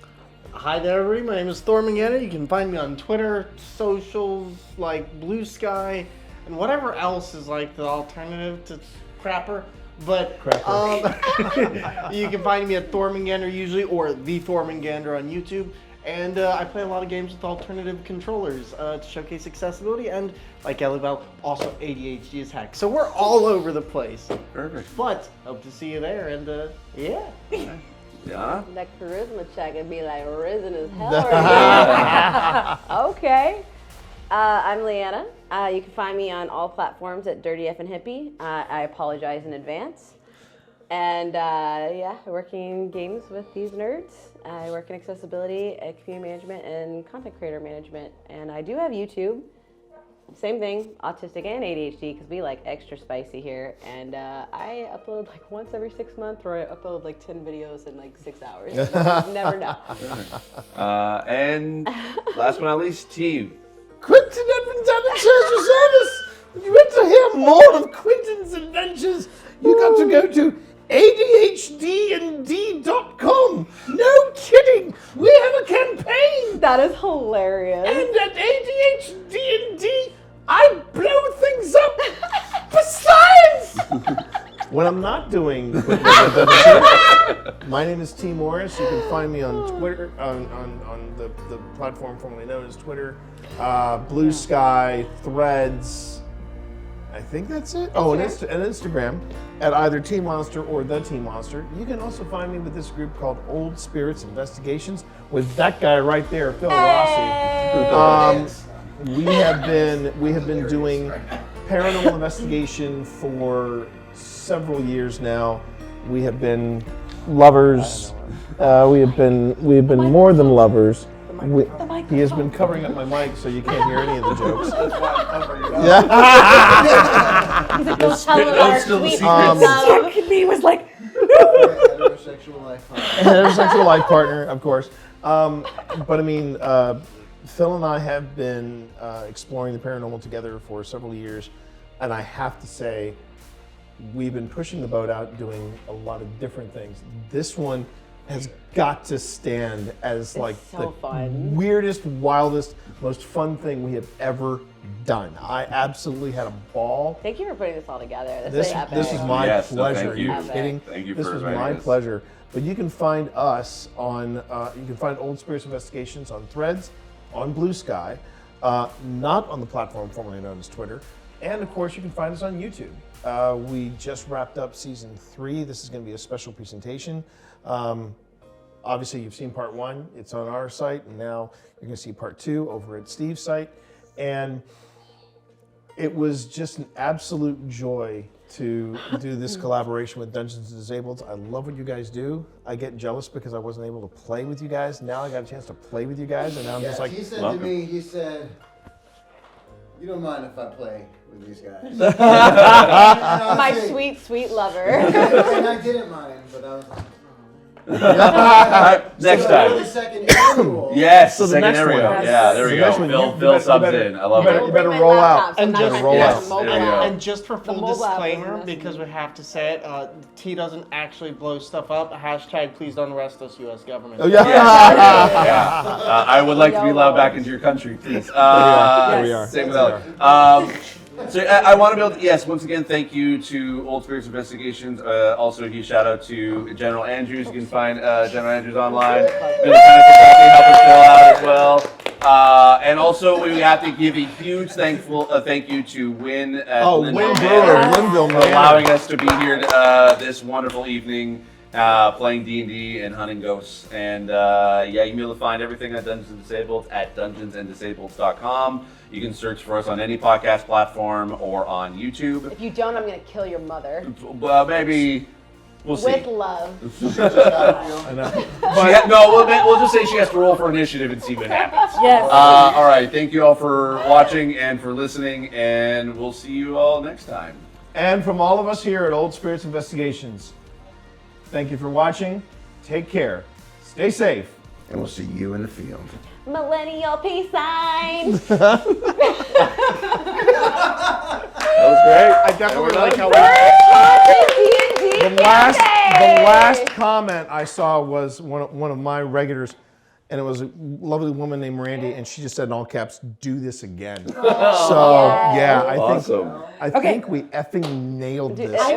Hi there, everybody. My name is Thor Mangetto. You can find me on Twitter, socials like Blue Sky, and whatever else is like the alternative to Crapper. But you can find me at Thor Mangander usually, or the Thor Mangander on YouTube. And I play a lot of games with alternative controllers to showcase accessibility, and like Ellie Bell, also ADHD is hacked. So we're all over the place. Perfect. But hope to see you there, and yeah. Yeah. That charisma check would be like risen as hell right now. Okay. I'm Leanna. You can find me on all platforms at Dirty F and Hippie. I apologize in advance. And yeah, working games with these nerds. I work in accessibility, community management, and content creator management. And I do have YouTube. Same thing, autistic and ADHD, because we like extra spicy here. And I upload like once every 6 months, or I upload like 10 videos in like 6 hours. You never know. And last but not least, T. Quentin Adventures your service. If you want to hear more of Quentin's adventures, you got to go to ADHDnd.com. No kidding. We have a campaign. That is hilarious. And at ADHD&D, I blow things up for science. When I'm not doing Quentin Adventures, my name is T. Morris. You can find me on Twitter, on the platform formerly known as Twitter, Blue Sky, Threads. I think that's it. Oh, and Instagram at either Teen Monster or The Teen Monster. You can also find me with this group called Old Spirits Investigations with that guy right there, Phil Rossi. We have been doing paranormal investigation for several years now. We have been lovers. We have been more than lovers. He has been covering up my mic so you can't hear any of the jokes. Yeah. He's like, don't tell her our sweet Jack and me was like... Heterosexual life partner. Heterosexual life partner, of course. But I mean, Phil and I have been exploring the paranormal together for several years, and I have to say, we've been pushing the boat out, doing a lot of different things. This one has got to stand as the weirdest, wildest, most fun thing we have ever done. I absolutely had a ball. Thank you for putting this all together. This is my pleasure. Thank you. Are you kidding? Thank you this for was inviting my us. pleasure. But you can find us on, you can find Old Spirits Investigations on Threads, on Blue Sky, not on the platform formerly known as Twitter, and of course you can find us on YouTube. We just wrapped up season 3. This is going to be a special presentation. Obviously you've seen part 1, it's on our site, and now you're going to see part 2 over at Steve's site. And it was just an absolute joy to do this collaboration with Dungeons and Disabled. I love what you guys do. I get jealous because I wasn't able to play with you guys. Now I got a chance to play with you guys, and now I'm just like, he said to me, he said, "You don't mind if I play with these guys." My sweet, sweet lover. And I didn't mind, but I was like, next time. The second annual. Yes, So the second next one. area. Yeah, there we go. Phil subs in. I love it. You better roll out. And just, roll out. and just for full disclaimer, because we have to say it, T doesn't actually blow stuff up. Hashtag please don't arrest us, U.S. government. Oh, yeah. I would like to be allowed back into your country, please. There we are. Same with Alex. So I want to be able to, yes, once again, thank you to Old Spirits Investigations. Also, a huge shout out to General Andrews. You can find General Andrews online. Been a help us fill out as well. And also, we have to give a huge thank you to Win at Linville Linville for allowing us to be here this wonderful evening. Playing D&D and hunting ghosts. And yeah, you can be able to find everything at Dungeons and Disabled at dungeonsanddisabled.com. You can search for us on any podcast platform or on YouTube. If you don't, I'm going to kill your mother. Well, maybe we'll see. With love. I know. We'll just say she has to roll for initiative and see what happens. Yes. All right. Thank you all for watching and for listening, and we'll see you all next time. And from all of us here at Old Spirits Investigations, thank you for watching. Take care. Stay safe. And we'll see you in the field. Millennial peace sign. That was great. I definitely like how the last comment I saw was one of my regulars, and it was a lovely woman named Randy, and she just said in all caps, "Do this again." So yeah, I think we effing nailed this.